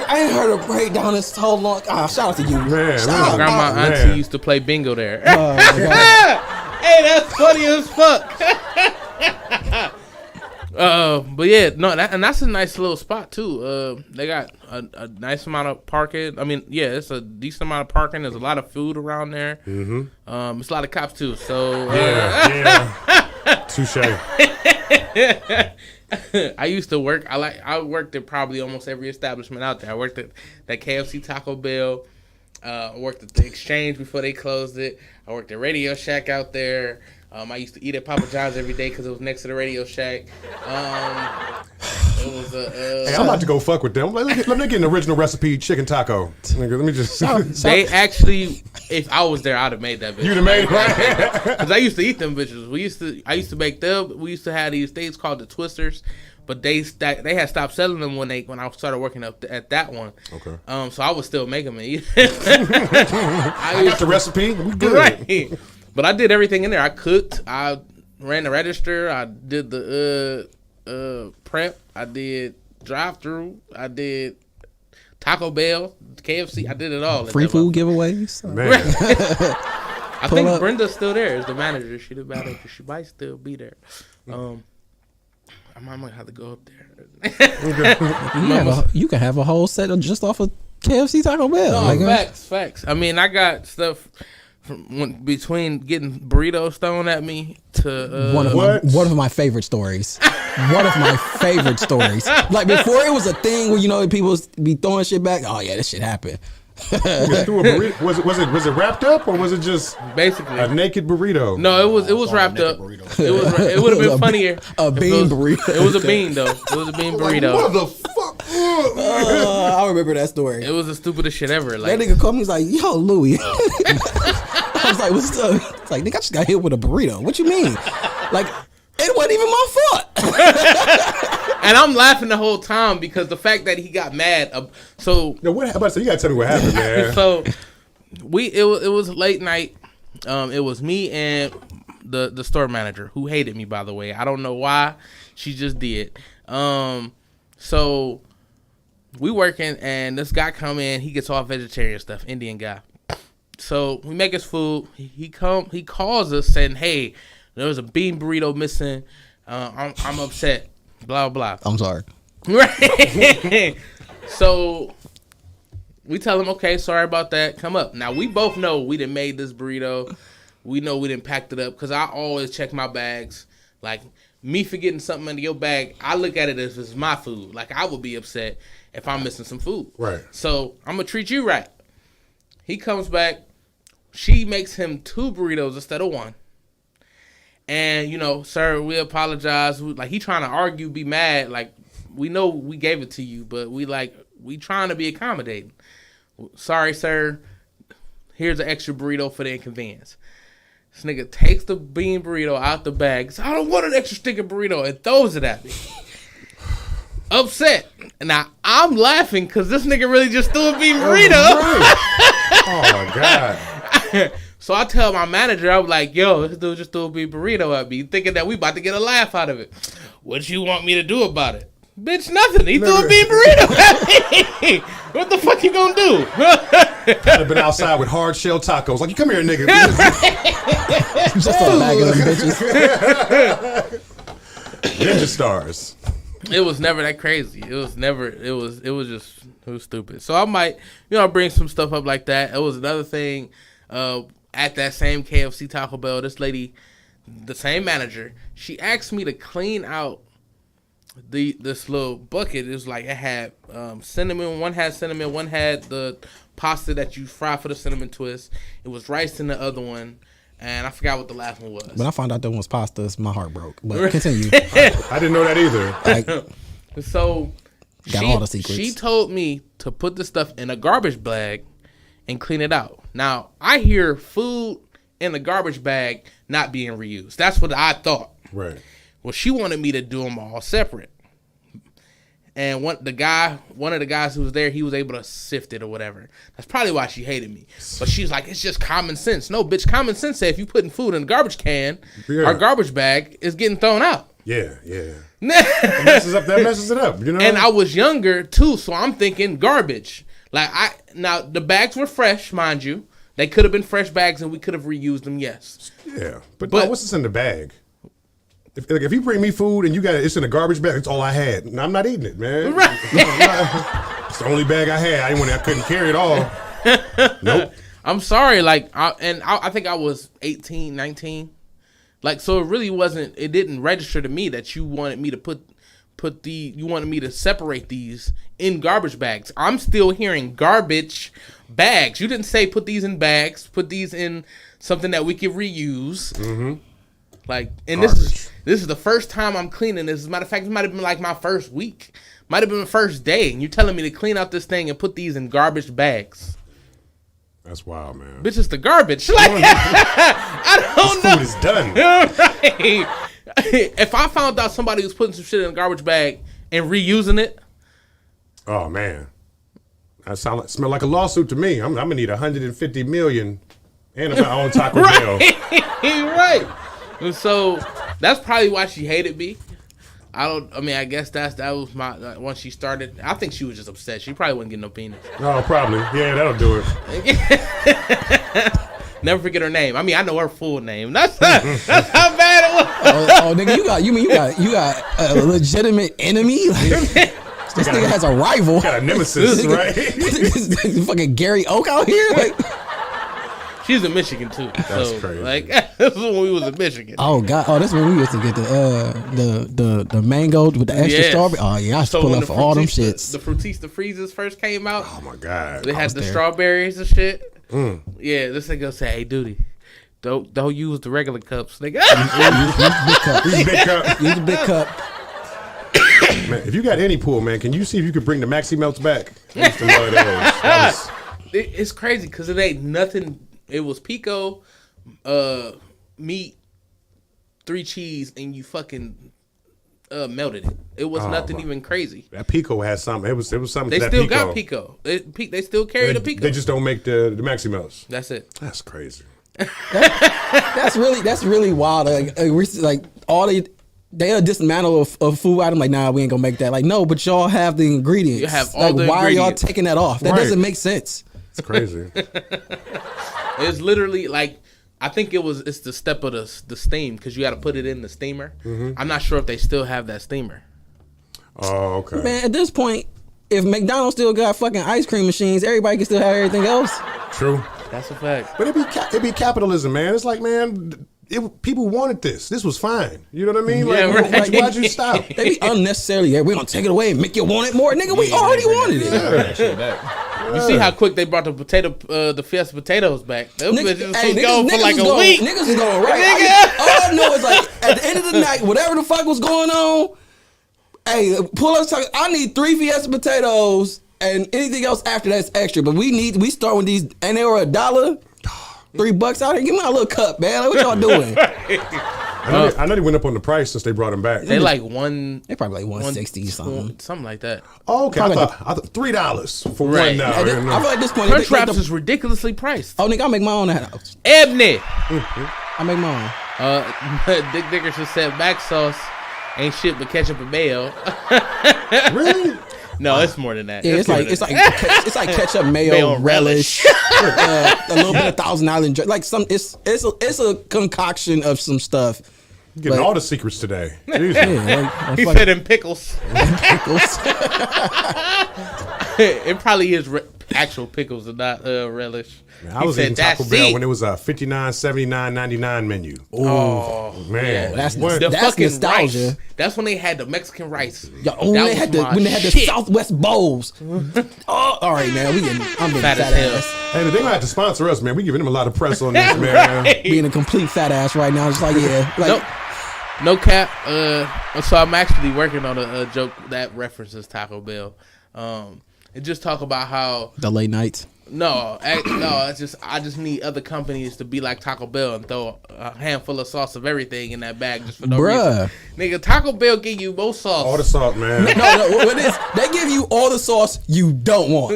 I ain't heard a breakdown in so long. Shout out to you. Man, My grandma man. auntie used to play bingo there. Oh, my God. Hey, that's funny as fuck. But yeah, no, and that's a nice little spot too. They got a nice amount of parking. I mean, yeah, it's a decent amount of parking. There's a lot of food around there. Mm-hmm. It's a lot of cops too. So Yeah. Touche. I used to work. I worked at probably almost every establishment out there. I worked at that KFC, Taco Bell. I worked at the Exchange before they closed it. I worked at Radio Shack out there. I used to eat at Papa John's every day because it was next to the Radio Shack. It was Hey, I'm about to go fuck with them. Let me get an original recipe chicken taco. Nigga, let me just. They actually, if I was there, I'd have made that bitch. You'd have made it, right? Because I used to eat them bitches. I used to make them. We used to have these things called the Twisters, but they had stopped selling them when I started working up at that one. Okay. So I was still making them. I got the recipe. We good. Right. But I did everything in there. I cooked. I ran the register. I did the prep. I did drive-through. I did Taco Bell, KFC. I did it all. Free food giveaways. Man. I think Brenda's still there as the manager. She the manager. She might still be there. I might have to go up there. You can have a whole set of just off of KFC Taco Bell. No, facts. I mean, I got stuff between getting burritos thrown at me to one of my favorite stories. One of my favorite stories. Like before it was a thing where people be throwing shit back. Oh yeah, this shit happened. You threw a burrito. Was it wrapped up or was it just basically a naked burrito? No, it was wrapped up. It would have been funnier. A bean burrito. It was a bean though. It was a bean burrito. What the fuck? I remember that story. It was the stupidest shit ever. Like, that nigga called me. He's like, "Yo, Louis." I was like, "What's up?" It's like, "Nigga, I just got hit with a burrito." What you mean? Like, it wasn't even my fault. And I'm laughing the whole time because the fact that he got mad. So no, what? You gotta tell me what happened, man. So it was late night. It was me and the store manager who hated me, by the way. I don't know why. She just did. So we working and this guy come in. He gets all vegetarian stuff. Indian guy. So we make his food. He calls us saying, "Hey, there was a bean burrito missing. I'm upset." Blah blah. I'm sorry. Right. So we tell him, "Okay, sorry about that. Come up." Now we both know we done made this burrito. We know we done packed it up because I always check my bags. Like me forgetting something in your bag, I look at it as if it's my food. Like I would be upset if I'm missing some food. Right. So I'm gonna treat you right. He comes back. She makes him 2 burritos instead of 1. And, sir, we apologize. Like, he trying to argue, be mad. Like, we know we gave it to you, but we trying to be accommodating. Sorry, sir. Here's an extra burrito for the inconvenience. This nigga takes the bean burrito out the bag. Says, "I don't want an extra stick of burrito," and throws it at me. Upset. Now, I'm laughing because this nigga really just threw a bean burrito. Oh, my God. So I tell my manager, I was like, "Yo, this dude just threw a bean burrito at me, thinking that we about to get a laugh out of it. What you want me to do about it?" Bitch, nothing. He threw a bean burrito at me. What the fuck you gonna do? I'd have been outside with hard shell tacos. Like, you come here, nigga. Just a bag of them bitches. Ninja stars. It was never that crazy. It was stupid. So I might, bring some stuff up like that. It was another thing. At that same KFC Taco Bell, this lady, the same manager, she asked me to clean out this little bucket. It was like it had cinnamon. One had cinnamon. One had the pasta that you fry for the cinnamon twist. It was rice in the other one, and I forgot what the last one was. When I found out that one was pasta, my heart broke. But continue. I didn't know that either. So got all the secrets. She told me to put the stuff in a garbage bag and clean it out. Now, I hear food in the garbage bag not being reused. That's what I thought. Right. Well, she wanted me to do them all separate. And one of the guys who was there, he was able to sift it or whatever. That's probably why she hated me. But she's like, it's just common sense. No, bitch, common sense says if you putting food in a garbage can or garbage bag, it's getting thrown out. Yeah. That messes it up, you know? And I was younger too, so I'm thinking garbage. Now the bags were fresh, mind you. They could have been fresh bags and we could have reused them, yes. Yeah. But what's this in the bag? If you bring me food and it's in a garbage bag, it's all I had. And I'm not eating it, man. Right. It's the only bag I had. I couldn't carry it all. Nope. I'm sorry, I think I was 18, 19. So it really wasn't, it didn't register to me that you wanted me to you wanted me to separate these in garbage bags. I'm still hearing garbage bags. You didn't say put these in bags, put these in something that we could reuse. Mm-hmm. This is the first time I'm cleaning this. As a matter of fact, it might have been my first week. Might have been the first day. And you're telling me to clean out this thing and put these in garbage bags. That's wild, man. Bitch, it's the garbage. I don't know. This food is done. Right. If I found out somebody was putting some shit in a garbage bag and reusing it. Oh, man. That smell like a lawsuit to me. I'm going to need $150 million and my own Taco Bell. Right. And so that's probably why she hated me. I guess that was my once she started. I think she was just upset. She probably wasn't getting no penis. Oh, probably. Yeah, that'll do it. Never forget her name. I know her full name. That's how bad it was. Oh, nigga, you got a legitimate enemy. This nigga has a rival. Got a nemesis, right? Fucking Gary Oak out here. She's in Michigan too. That's crazy. This is when we was in Michigan. Oh God! Oh, that's when we used to get the mango with the extra strawberry. Oh yeah, I used to pull up for all them shits. The Fruitista freezes first came out. Oh my God! They had the strawberries and shit. Yeah, this nigga say, "Hey, duty, don't use the regular cups, nigga." Use the big cup. Man, if you got any pool, man, can you see if you could bring the Maxi Melts back? I used to love those. It's crazy because it ain't nothing. It was pico, meat, 3 cheese, and you fucking melted it. It was nothing even crazy. That pico had something. It was something. They to that still pico. got pico. They still carry the pico. They just don't make the Maxi Melts. That's it. That's crazy. That's really wild. They'll dismantle a food item. Nah, we ain't gonna make that. No, but y'all have the ingredients. You have all the why ingredients. are y'all taking that off? That doesn't make sense. It's crazy. It's literally I think it's the step of the steam because you got to put it in the steamer. Mm-hmm. I'm not sure if they still have that steamer. Oh, okay. Man, at this point, if McDonald's still got fucking ice cream machines, everybody can still have everything else. True. That's a fact. But it be capitalism, man. It's man, people wanted this. This was fine. You know what I mean? Why'd you stop? They be unnecessarily. We're gonna take it away and make you want it more, nigga. We already wanted it. You see how quick they brought the Fiesta potatoes back? Those bitches was going for a week. Niggas was going right. All I know is at the end of the night, whatever the fuck was going on, hey, pull us. I need 3 Fiesta potatoes and anything else after that's extra. But we start with these, and they were $1. $3 out here. Give me a little cup, man. What y'all doing? I know they went up on the price since they brought them back. They one. They probably 160 something like that. Oh, okay. I thought $3 for one now. I feel like this point, Crunch Wraps is ridiculously priced. Oh, nigga, I make my own at house. Ebony. I make my own. Dick Dickerson said back sauce ain't shit but ketchup and mayo. Really? No, it's more than that. Yeah, it's like ketchup, mayo, relish, a little bit of Thousand Island. It's a concoction of some stuff. Getting all the secrets today. Yeah, he said in pickles. Pickles. It probably is actual pickles and not relish. Man, I was eating Taco Bell when it was a $59, $79, $99 menu. Oh man, that's fucking nostalgia. Rice. That's when they had the Mexican rice. When they had the Southwest bowls. Oh, all right, man. I'm being fat ass. Hey, they're gonna have to sponsor us, man. We giving them a lot of press on this, man. Being a complete fat ass right now. It's no cap. So I'm actually working on a joke that references Taco Bell. And just talk about how the late nights. No, it's just I just need other companies to be like Taco Bell and throw a handful of sauce of everything in that bag just for no reason. Nigga, Taco Bell give you most sauce. All the salt, man. No, what is? They give you all the sauce you don't want.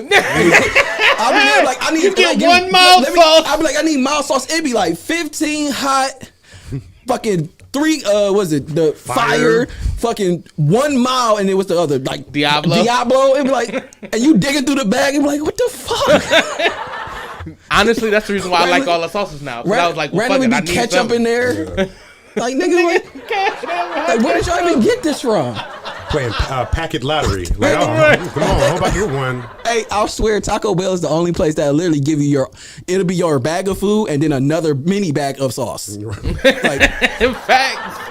I'll be there like I need. You get like, one mild sauce. I'll be like I need mild sauce. It'd be like 15 hot, fucking 3. Was it the fire? Fucking 1 mile, and it was the other like Diablo. It'd be like, and you digging through the bag and be like, what the fuck? Honestly, that's the reason why I like all the sauces now. I was like, well, fuck randomly it, I be need ketchup something. in there. Like nigga, like where did y'all even get this from? Playing packet lottery. Like, oh, come on, how about you one? Hey, I'll swear Taco Bell is the only place that'll literally give you it'll be your bag of food and then another mini bag of sauce. Like, In fact,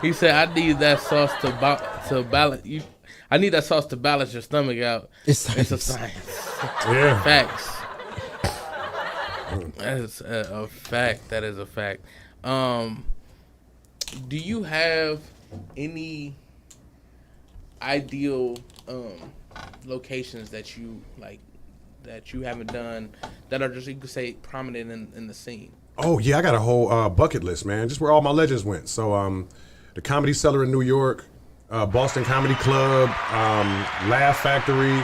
he said, I need that sauce to balance you. I need that sauce to balance your stomach out. It's a science. Yeah. Facts. That is a fact. That is a fact. Do you have any ideal locations that you like that you haven't done that are just, you could say, prominent in the scene? Oh yeah, I got a whole bucket list, man. Just where all my legends went. So the Comedy Cellar in New York, Boston Comedy Club, Laugh Factory,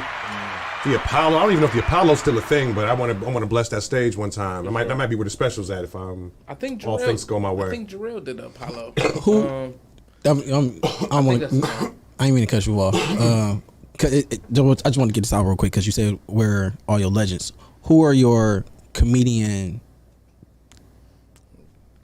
the Apollo. I don't even know if the Apollo's still a thing, but I want to bless that stage one time. That might be where the special's at if I think all things go my way. I think Jarrell did the Apollo. who? I ain't mean to cut you off. I just want to get this out real quick because you said where all your legends. Who are your comedian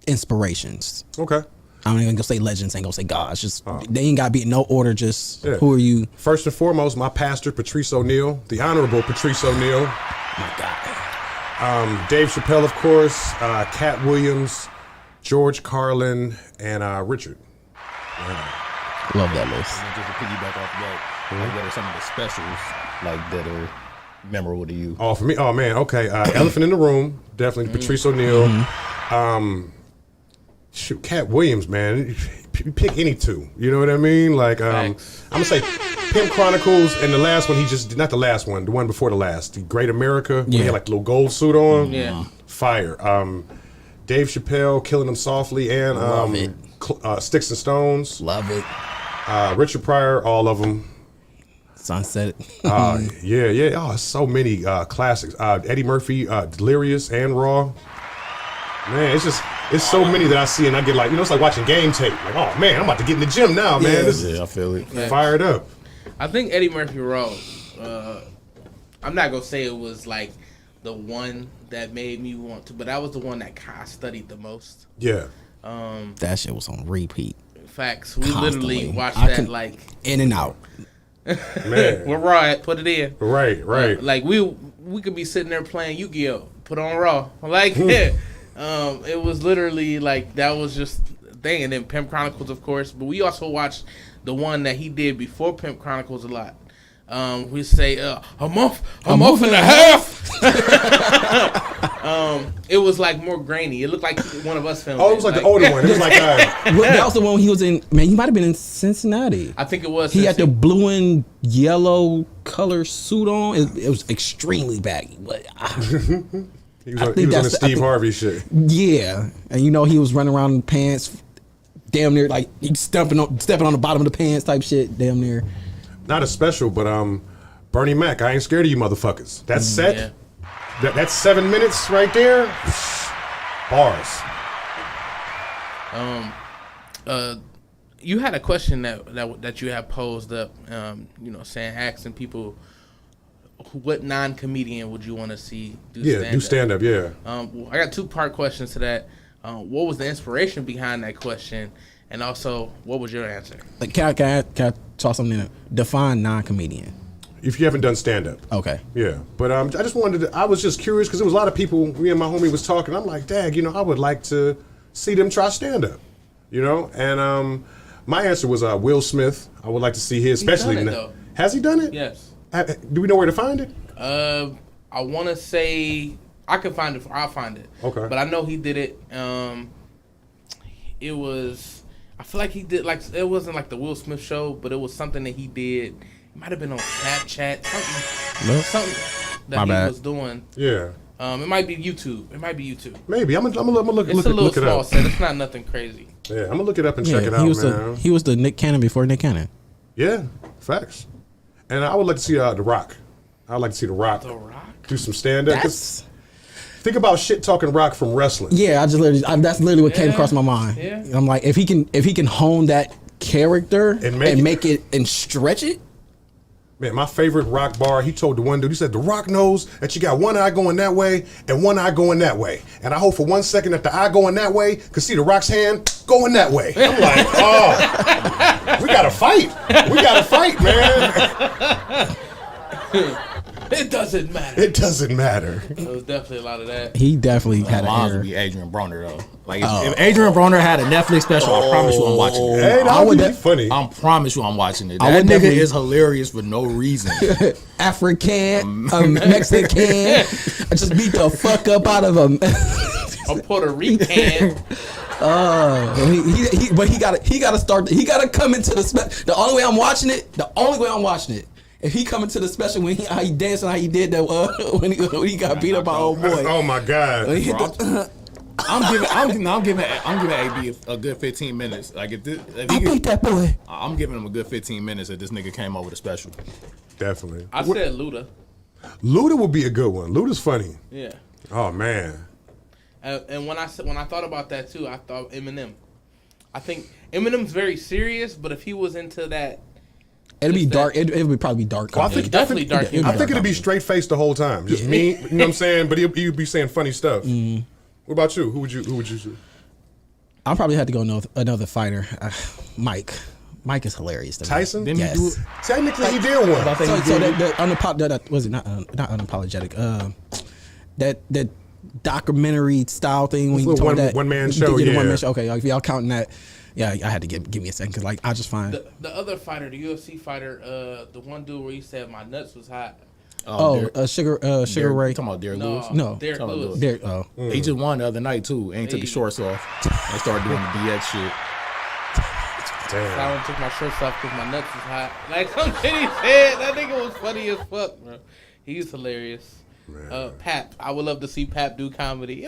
inspirations? Okay. I'm not even gonna say legends, ain't gonna say gods. Just they ain't gotta be in no order. Just who are you? First and foremost, my pastor, Patrice O'Neal, the Honorable Patrice O'Neal. My God. Dave Chappelle, of course, Cat Williams, George Carlin, and Richard. Love that list. And just to piggyback off that, like what are some of the specials like that are memorable to you? Oh, for me, oh man, okay. Elephant in the Room, definitely Patrice O'Neal. Shoot, Cat Williams, man. You pick any two. You know what I mean? Like, I'm gonna say Pimp Chronicles, and the last one not the last one, the one before the last, the Great America. When he had like the little gold suit on. Yeah. Fire. Dave Chappelle, Killing Them Softly, and Love it. Sticks and Stones. Love it. Richard Pryor, all of them. Sunset. Yeah. Oh, so many classics. Eddie Murphy, Delirious and Raw. Man, it's so many that I see and I get like, it's like watching game tape. Like, oh man, I'm about to get in the gym now, man. I feel it. Fired up. I think Eddie Murphy Raw. I'm not gonna say it was like the one that made me want to, but that was the one that I studied the most. Yeah. That shit was on repeat. Facts. We Constantly. literally watched that like in and out. Man. we're Raw at, put it in. Right. Like we could be sitting there playing Yu-Gi-Oh! Put on Raw. Like it was literally like that was just a thing. And then Pimp Chronicles, of course, but we also watched the one that he did before Pimp Chronicles a lot. We say a month and a half. It was like more grainy. It looked like one of us filmed. Oh, it was like the older one. It was like That was the one he was in. Man, he might have been in Cincinnati. I think it was. He had the blue and yellow color suit on. It was extremely baggy, but he was on the Steve Harvey shit. Yeah, and he was running around in pants, damn near like he stepping on the bottom of the pants type shit, damn near. Not a special, but Bernie Mac, I ain't scared of you motherfuckers. That set, that's 7 minutes right there. Bars. You had a question that you had posed up, saying asking people what non-comedian would you want to see do stand-up? Do stand-up, yeah. I got 2-part questions to that. What was the inspiration behind that question? And also, what was your answer? Like, can I toss something in there? Define non-comedian. If you haven't done stand-up. Okay. Yeah. But I just I was just curious because there was a lot of people, me and my homie was talking. I'm like, Dag, I would like to see them try stand-up. And my answer was Will Smith. I would like to see his, especially. He's done it, though. Has he done it? Yes. Do we know where to find it? I want to say I can find it. I'll find it. Okay. But I know he did it. It was. I feel like he did it wasn't like the Will Smith show, but it was something that he did. It might have been on Snapchat. Something. that My he bad. was doing. Yeah. It might be YouTube. Maybe I'm gonna look It's a little look it small up. set. It's not nothing crazy. Yeah, I'm gonna look it up and Yeah, check it out, man. he was the Nick Cannon before Nick Cannon. Yeah, facts. And I would like to see The Rock. I'd like to see The Rock, The Rock? do some stand up. That's Think about shit talking Rock from wrestling. yeah. That's literally what came Yeah, across my mind. yeah. I'm like, if he can hone that character And and make make it and stretch it. Man, my favorite Rock bar, he told the one dude, he said, The Rock knows that you got one eye going that way and one eye going that way. And I hope for 1 second that the eye going that way could see The Rock's hand going that way. I'm like, oh, we got to fight. We got to fight, man. It doesn't matter. It doesn't matter. There was definitely a lot of that. He definitely had an Mine error. would be Adrian Broner though. Like if Adrian Broner had a Netflix special, I promise you I'm watching it. Hey, that would be funny. I promise you I'm watching it. I That would nigga definitely- is hilarious for no reason. African, Mexican. I just beat the fuck up out of him. A Puerto Rican. But he gotta start. He gotta come into the special. The only way I'm watching it. If he come into the special when how he danced and how he did that when he got beat up by old boy. Oh, my God. When he hit the- I'm giving AB a good 15 minutes. Like if I beat that boy. I'm giving him a good 15 minutes if this nigga came over the special. Definitely. I said Luda. Luda would be a good one. Luda's funny. Yeah. Oh, man. And when I thought about that too, I thought Eminem. I think Eminem's very serious, but if he was into that, It'd be Just dark. It would probably dark. Well, I it's think- definitely dark humor. I think it'd be straight faced the whole time. Just me, you know what I'm saying? But he'd be saying funny stuff. What about you? Who would you choose? I'll probably have to go another fighter. Mike. Mike is hilarious. To me. Tyson? Didn't Yes. he do it? Technically, he did one. So that was it not unapologetic. That documentary style thing when you Little talk that one-man show, the yeah. one man show. Okay, if y'all counting that, yeah, I had to give me a second because like I just find the other fighter, the UFC fighter, the one dude where he said my nuts was hot. Sugar Derek- Ray. You talking about Derek Lewis? No. Derek Talking about Lewis. There, He just won the other night too, and he took his shorts off and started doing the DX shit. I don't took my shirts off because my nuts was hot. Like some shit he said. That nigga was funny as fuck, bro. He's hilarious. Pap. I would love to see Pap do comedy.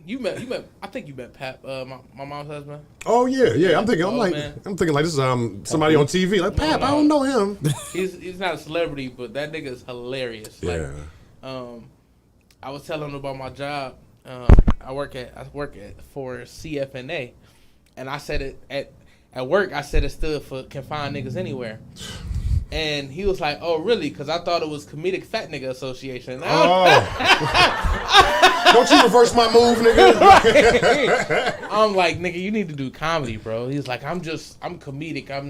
You met. I think you met Pap, my mom's husband. Oh yeah. I'm thinking man. like this is somebody on TV. Like Pap, I don't know him. He's not a celebrity, but that nigga is hilarious. Like, I was telling him about my job. I work for CFNA, and I said it at work. I said it stood for Can Find Niggas Anywhere. And he was like, "Oh, really?" Because I thought it was Comedic Fat Nigga Association. Oh. Don't you reverse my move, nigga. I'm like, "Nigga, you need to do comedy, bro." He's like, I'm comedic. I'm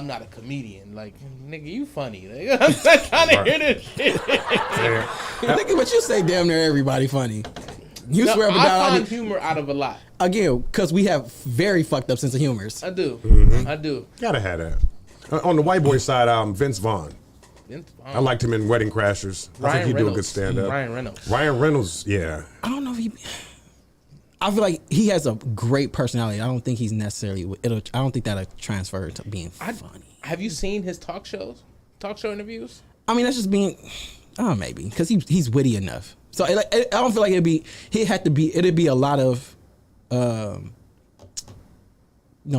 not a comedian. Like, nigga, you funny. Nigga. I'm not trying to hear this shit. Nigga, but you say damn near everybody funny. You No, swear up and I down. find humor out of a lot. Again, because we have very fucked up sense of humors. I do. Mm-hmm. I do. Gotta have that. On the white boy side, Vince Vaughn. I liked him in Wedding Crashers. I think he'd do a good stand up. Ryan Reynolds, yeah. I don't know if he. I feel like he has a great personality. I don't think he's necessarily. I don't think that'll transfer to being funny. Have you seen his talk show interviews? I mean, that's just being. Oh, maybe because he's witty enough. So I don't feel like it'd be. It'd be a lot of.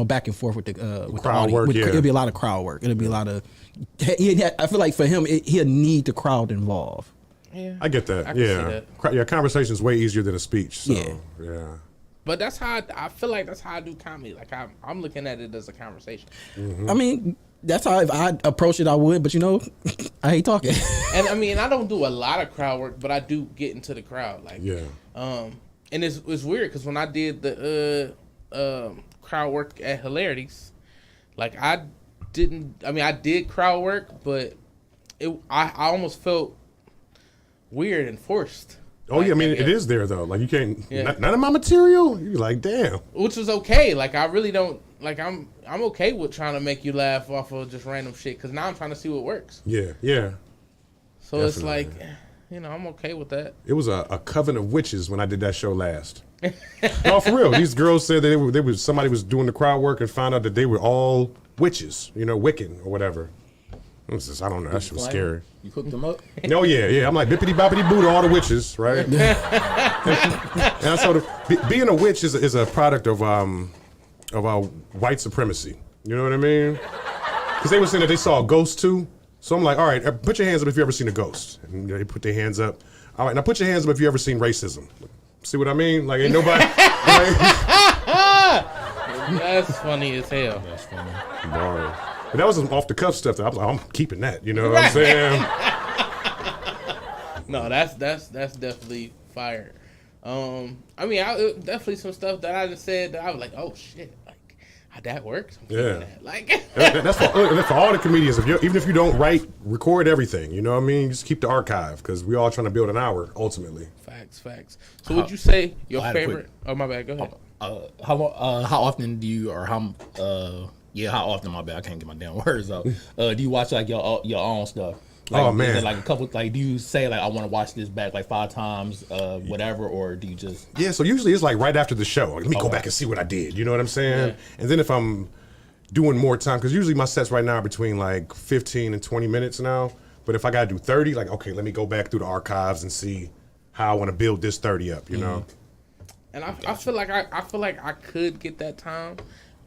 Back and forth with the crowd the work. Yeah. It'd be a lot of crowd work. It'd be a lot of. I feel like for him, he'll need the crowd involved. Yeah, I get that. I can see Yeah. that. Yeah, conversation is way easier than a speech. So, Yeah. yeah. But that's how I feel like that's how I do comedy. Like I'm looking at it as a conversation. Mm-hmm. I mean, that's how if I approach it, I would. But I hate talking. And I mean, I don't do a lot of crowd work, but I do get into the crowd. Like, Yeah. And it's weird because when I did the crowd work at Hilarities, like I did crowd work, but I almost felt weird and forced. Oh, yeah. I mean, Like, it is there, though. Like, you can't. Yeah. None of my material? You're like, damn. Which was okay. Like I really don't like. I'm okay with trying to make you laugh off of just random shit because now I'm trying to see what works. Yeah. Yeah. So it's Definitely. like, I'm okay with that. It was a coven of witches when I did that show last. No, for real. These girls said that somebody was doing the crowd work and found out that they were all witches, Wiccan or whatever. I don't know. That shit was scary. You cooked them up? Oh yeah. I'm like bippity boppity boo to all the witches, right? And so being a witch is a product of white supremacy. You know what I mean? Because they were saying that they saw a ghost too. So I'm like, all right, put your hands up if you ever seen a ghost. And they put their hands up. All right, now put your hands up if you ever seen racism. See what I mean? Like ain't nobody. That's funny as hell. That's funny. Bars. But that was some off the cuff stuff. That I was like, I'm keeping that. You know what I'm saying? No, that's definitely fire. I mean, definitely some stuff that I just said that I was like, oh shit, like how that works. I'm keeping that. Like that's for all the comedians. Even if you don't record everything. You know what I mean? Just keep the archive because we all trying to build an hour ultimately. Facts. So would you say your favorite? Oh my bad. Go ahead. How often do you how often, my bad, I can't get my damn words out. Do you watch like your own stuff? Like, oh man, is it like a couple? Like, do you say like I want to watch this back like 5 times, whatever, or do you just? Yeah, so usually it's like right after the show. Like, let me go back and see what I did. You know what I'm saying? Yeah. And then if I'm doing more time, because usually my sets right now are between like 15 and 20 minutes now. But if I gotta do 30, like okay, let me go back through the archives and see how I want to build this 30 up. You know. And I feel like I could get that time.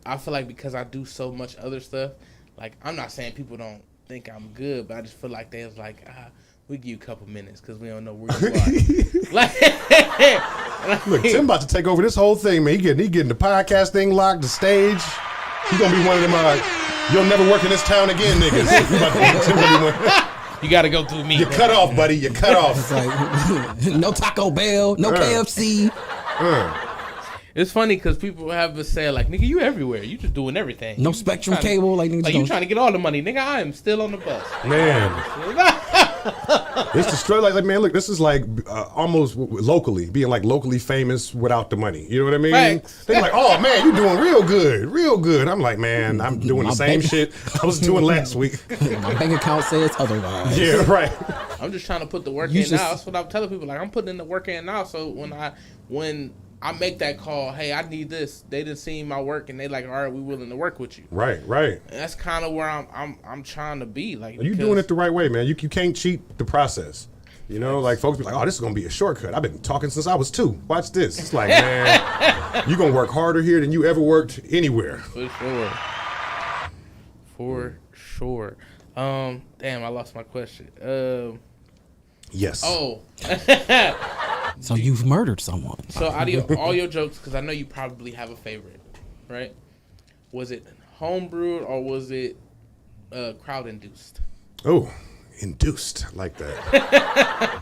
I feel like because I do so much other stuff, like I'm not saying people don't think I'm good, but I just feel like they was like, we give you a couple minutes because we don't know where you are. Look, Tim about to take over this whole thing, man. He getting the podcast thing locked, the stage. He's gonna be one of them. You'll never work in this town again, niggas. You got to go through me. You're cut off, buddy. You're cut off. It's like no Taco Bell, no KFC. It's funny because people have us say like, nigga, you everywhere. You just doing everything. No Spectrum cable. Like you trying to get all the money. Nigga, I am still on the bus. Man. It's the struggle. Like, man, look, this is like almost being like locally famous without the money. You know what I mean? Thanks. They're like, oh, man, you doing real good. I'm like, man, I'm doing the same shit I was doing last week. My bank account says otherwise. Yeah, right. I'm just trying to put the work in now. That's what I'm telling people. Like, I'm putting in the work in now. So when I make that call, hey, I need this. They didn't see my work, and they like, all right, we willing to work with you. Right. And that's kind of where I'm trying to be. Like, you doing it the right way, man. You can't cheat the process. You know, like folks be like, oh, this is gonna be a shortcut. I've been talking since I was 2. Watch this. It's like, man, you gonna work harder here than you ever worked anywhere. For sure. Damn, I lost my question. Yes. Oh. So you've murdered someone. So out of all your jokes, because I know you probably have a favorite, right? Was it homebrewed or was it crowd induced? Oh, induced. I like that.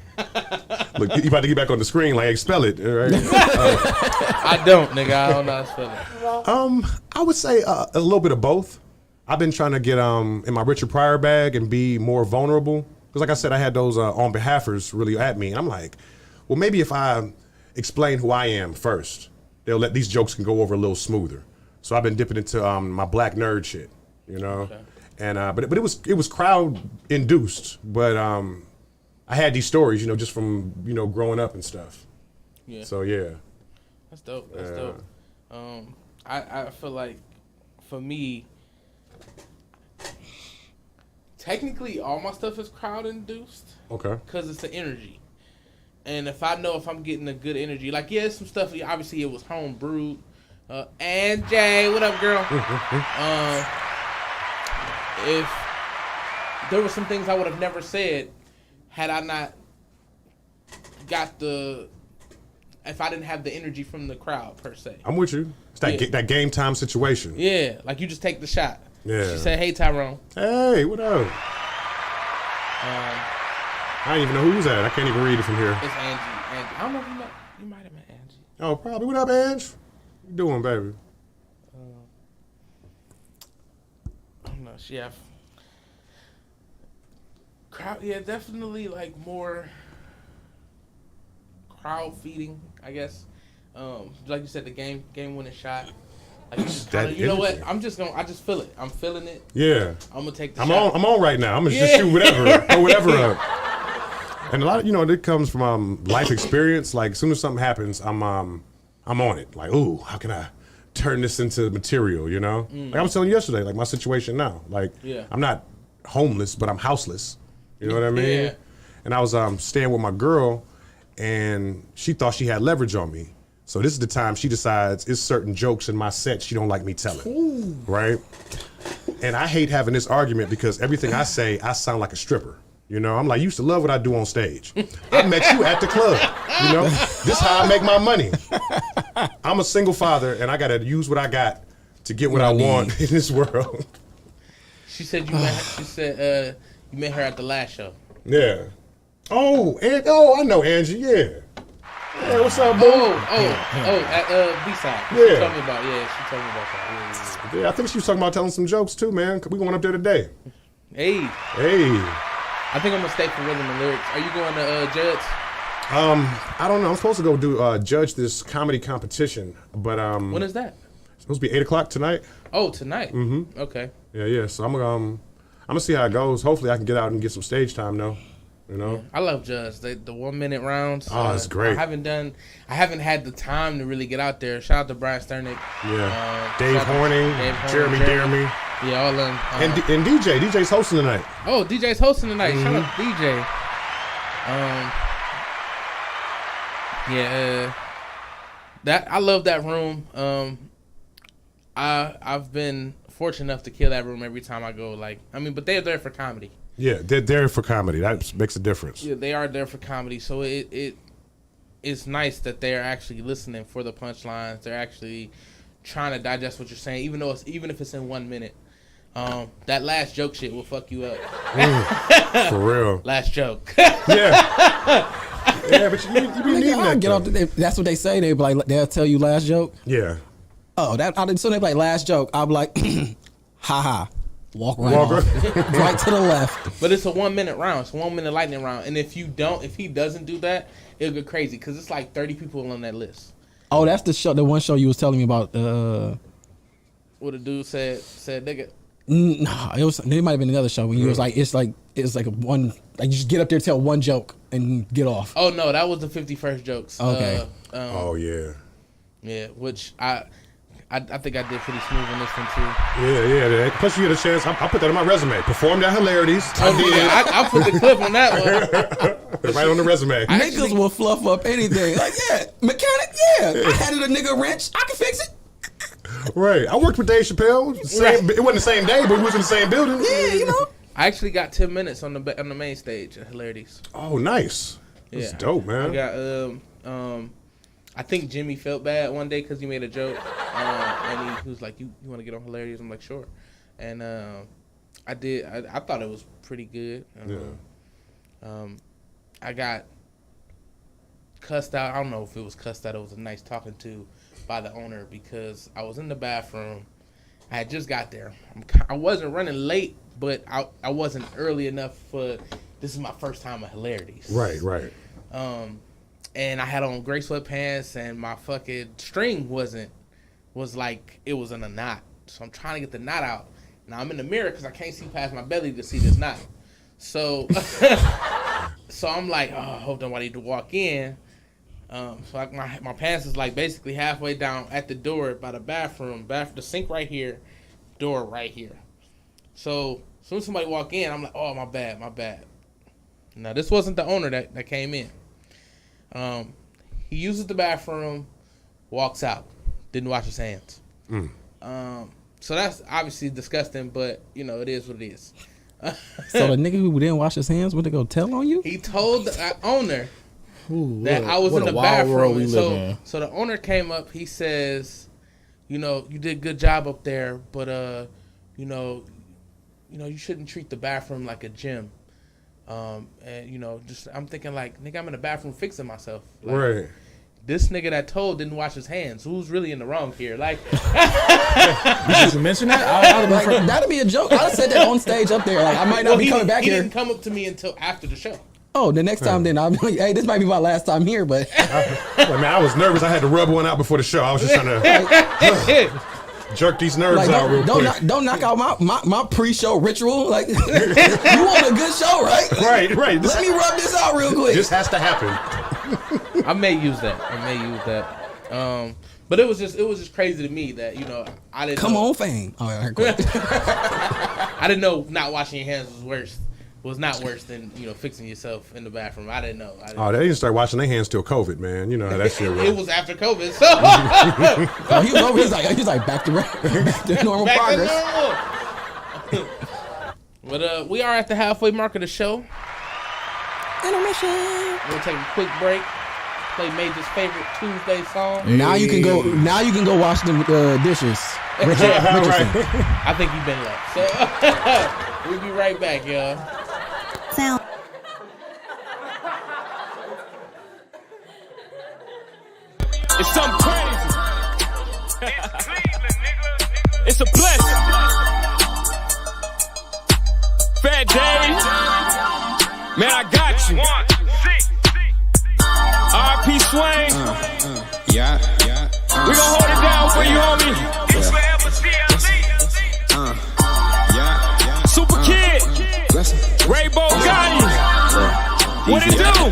Look, you about to get back on the screen, like, spell it, right? I don't, nigga. I don't know how to spell it. I would say a little bit of both. I've been trying to get in my Richard Pryor bag and be more vulnerable. Because like I said, I had those on behalfers really at me. And I'm like, well, maybe if I explain who I am first, they'll let these jokes can go over a little smoother. So I've been dipping into my black nerd shit, you know? Okay. And but it was crowd induced, but I had these stories, you know, just from, you know, growing up and stuff. Yeah. So yeah. That's dope. That's dope. I feel like for me, technically all my stuff is crowd induced. Okay. Because it's the energy. And if I know if I'm getting a good energy, like, yeah, some stuff, obviously it was home brewed. And Jay, what up, girl? If there were some things I would have never said had I not if I didn't have the energy from the crowd, per se. I'm with you. It's that game time situation. Yeah, like you just take the shot. Yeah. She said, hey, Tyrone. Hey, what up? I didn't even know who was that. I can't even read it from here. It's Angie. I don't know if you might have met Angie. Oh, probably. What up, Ange? What you doing, baby? I don't know. She have crowd. Yeah, definitely like more crowd feeding, I guess. Like you said, the game winning shot. Like, you know what? I just feel it. I'm feeling it. Yeah. I'm gonna take the shot. I'm on right now. I'm gonna just shoot whatever, throw whatever up. And a lot of, you know, it comes from life experience. Like, as soon as something happens, I'm on it. Like, ooh, how can I turn this into material? You know, like I was telling you yesterday, like my situation now. Like, I'm not homeless, but I'm houseless. You know what I mean? Yeah. And I was staying with my girl, and she thought she had leverage on me. So this is the time she decides it's certain jokes in my set she don't like me telling. Ooh. Right? And I hate having this argument because everything I say, I sound like a stripper. You know, I'm like, you used to love what I do on stage. I met you at the club. You know, this is how I make my money. I'm a single father, and I got to use what I got to get what I want in this world. She said you met her at the last show. Yeah. Oh, I know Angie. Yeah. Hey, what's up, boo? At B-side. Yeah. She told me about that. Yeah, I think she was talking about telling some jokes too, man. We going up there today. Hey. I think I'm gonna stay for rhythm and lyrics. Are you going to judge? I don't know. I'm supposed to go do judge this comedy competition, but when is that? It's supposed to be 8:00 tonight. Oh, tonight. Mm-hmm. Okay. Yeah. So I'm gonna see how it goes. Hopefully, I can get out and get some stage time though. You know. Yeah. I love judge the 1 minute rounds. Oh, it's great. I haven't had the time to really get out there. Shout out to Brian Sternick. Yeah. Dave Horning, Jeremy. Yeah, all of them. And DJ's hosting tonight. Oh, DJ's hosting tonight. Mm-hmm. Shout out to DJ. That I love that room. I've been fortunate enough to kill that room every time I go. But they're there for comedy. Yeah, they're there for comedy. That makes a difference. Yeah, they are there for comedy. So it's nice that they're actually listening for the punchlines. They're actually trying to digest what you're saying, even if it's in 1 minute. That last joke shit will fuck you up. For real. Last joke. Yeah. Yeah, but you be needing that. Get off that's what they say. They be like, they'll tell you last joke. Yeah. Oh, so they be like last joke. I'll be like, ha ha. Walk right off. Right to the left. But it's a 1 minute round. It's a 1 minute lightning round. And if he doesn't do that, it'll go crazy because it's like 30 people on that list. Oh, that's the one show you was telling me about. What a dude said nigga. No, it might have been another show when you was like, it's like a one, like you just get up there, tell one joke and get off. Oh no, that was the 51st jokes. Okay. Oh yeah. Yeah, which I think I did pretty smooth in this one too. Yeah. Plus you get a chance. I put that on my resume. Performed at Hilarities. I put the clip on that one. Right on the resume. Niggas will fluff up anything. Like, yeah, mechanic, yeah. I handed a nigga a wrench. I can fix it. Right. I worked with Dave Chappelle. It wasn't the same day, but we was in the same building. Yeah, you know. I actually got 10 minutes on the main stage at Hilarities. Oh, nice. That's dope, man. I got I think Jimmy felt bad one day because he made a joke, and he was like, "You want to get on Hilarities?" I'm like, "Sure," and I did. I thought it was pretty good. I got cussed out. I don't know if it was cussed out. It was a nice talking to by the owner because I was in the bathroom. I had just got there. I wasn't running late, but I wasn't early enough for. This is my first time at Hilarities. Right. And I had on gray sweatpants, and my fucking string was like it was in a knot. So I'm trying to get the knot out. Now I'm in the mirror because I can't see past my belly to see this knot. So, so I'm like, oh, I hope nobody to walk in. So my pants is like basically halfway down at the door by the bathroom, the sink right here, door right here. So as soon as somebody walk in, I'm like, oh, my bad. Now this wasn't the owner that came in. He uses the bathroom, walks out, didn't wash his hands. So that's obviously disgusting, but it is what it is. So the nigga who didn't wash his hands, would they go tell on you? He told the owner that I was in the bathroom. So the owner came up. He says, you did a good job up there, but you shouldn't treat the bathroom like a gym. And I'm thinking like, nigga, I'm in the bathroom fixing myself. Like, right. This nigga that told didn't wash his hands. Who's really in the wrong here? Like, did you mention that? That'd be a joke. I said that on stage up there. Like, I might not be coming back here. He didn't come up to me until after the show. Oh, the next time then I'll be like, hey, this might be my last time here, but I was nervous. I had to rub one out before the show. I was just trying to jerk these nerves out real quick. Don't knock out my pre-show ritual. Like, you want a good show, right? Right. Let me rub this out real quick. This has to happen. I may use that. But it was just crazy to me that I didn't. Come on, fame. All right, great. I didn't know not washing your hands was not worse than fixing yourself in the bathroom. I didn't know. Oh, they didn't start washing their hands till COVID, man. You know how that shit was. It was after COVID, so He was over. He's like back to normal back progress. to normal. But we are at the halfway mark of the show. Intermission. We'll take a quick break. Play Major's favorite Tuesday song. Now you can go. Now you can go wash the dishes. Richardson. I think you've been left. So we'll be right back, y'all. Sound. It's something crazy. It's a blessing. Fat days. Man, I got you. R.P. Swain. Yeah. We gon' hold it down for you, homie. Super Kid. Rainbow Gotti. What it do?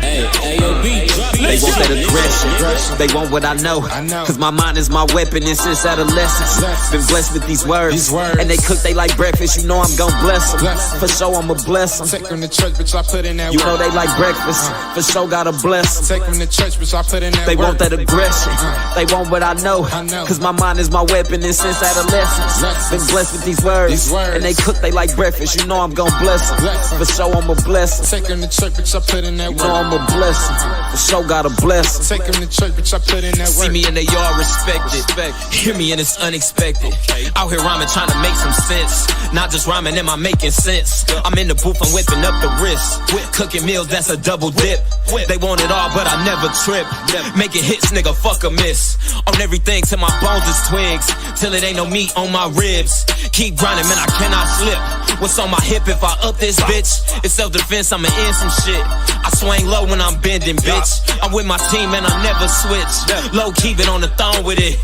They want that aggression. They want what I know. Cause my mind is my weapon and since adolescence been blessed with these words. And they cook they like breakfast, you know I'm gon' bless them. For sure I'ma bless them. Take them to church, bitch, I put in that You work. know they like breakfast, for sure gotta bless them. Take them to church, bitch, I put in that They work. want that aggression. They want what I know. Cause my mind is my weapon and since adolescence been blessed with these words. And they cook they like breakfast, you know I'm gon' bless them. For sure I'ma bless them. Take them to church, bitch, I put in that You work. know I'ma bless them. For sure gotta bless them. Take them to church, bitch, I put in that work. See me in the yard, respect it. Hear me and it's unexpected. Out here rhyming, trying to make some sense. Not just rhyming, am I making sense? I'm in the booth, I'm whipping up the wrist. Cooking meals, that's a double dip. They want it all, but I never trip. Making hits, nigga, fuck a miss. On everything till my bones is twigs. Till it ain't no meat on my ribs. Keep grinding, man, I cannot slip. What's on my hip if I up this bitch? It's self-defense, I'ma end some shit. I swing low when I'm bending, bitch. I'm with my team and I never switch. Low key, been on the throne with it.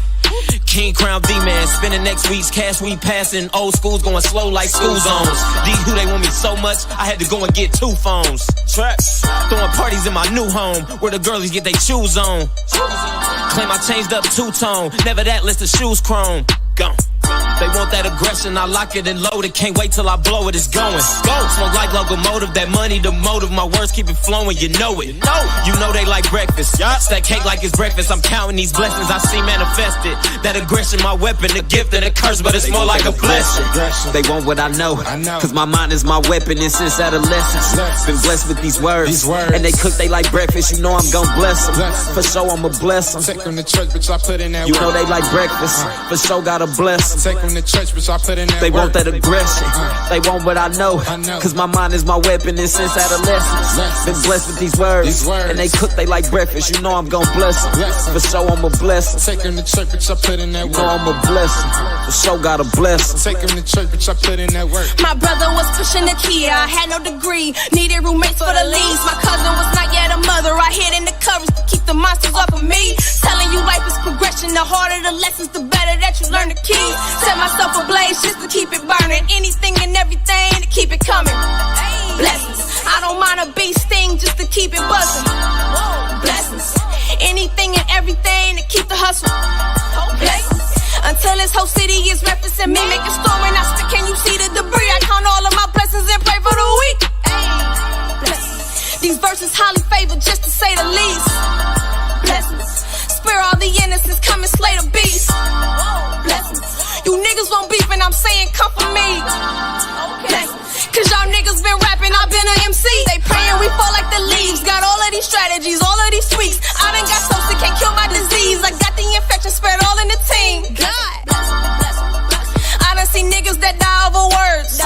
King Crown D-Man, spending next week's cash we passing. Old school's going slow like school zones. These who they want me so much, I had to go and get 2 phones. Traps, throwing parties in my new home, where the girlies get their shoes on. Claim I changed up 2-tone, never that list of shoes chrome. Gone. They want that aggression, I lock it and load it. Can't wait till I blow it, it's going. Go, smoke like locomotive, that money the motive. My words keep it flowing, you know it. You know they like breakfast. Stack cake like it's breakfast. I'm counting these blessings I see manifested. That aggression, my weapon, the gift and the curse, but it's more like a blessing. They want what I know, cause my mind is my weapon and since adolescence been blessed with these words. And they cook they like breakfast, you know I'm gon' bless them. For sure I'ma bless them. Take them to church, bitch, I put in that You work. know they like breakfast, for sure gotta bless them. Take them to church, bitch, I put in that They work. want that aggression. They want what I know. Cause my mind is my weapon and since adolescence been blessed with these words. And they cook they like breakfast, you know I'm gon' bless them. For sure I'ma bless them. Take them to church, bitch, I put in that You work. know I'ma bless them. For sure gotta bless them. Take them to church, bitch, I put in that work. My brother was pushing the key, I had no degree. Needed roommates for the leads. My cousin was not yet a mother. I hid in the covers to keep the monsters off of me. Telling you life is progression. The harder the lessons, the better that you learn the key. Set myself ablaze just to keep it burning. Anything and everything to keep it coming. Blessings. I don't mind a bee sting just to keep it buzzing. Blessings. Anything and everything to keep the hustle. Blessings. Until this whole city is referencing me. Make a storm and I still can you see the debris? I count all of my blessings and pray for the weak. Blessings. These verses highly favored just to say the least. Blessings. Spare all the innocents, come and slay the beast. Blessings. You niggas won't beef and I'm saying come for me. Blessings. Cause y'all niggas been rapping, I've been an MC. They praying we fall like the leaves. Got all of these strategies, all of these tweaks. I done got toast that can't kill my disease. I got the infection spread all in the team. God. I done seen niggas that die over words.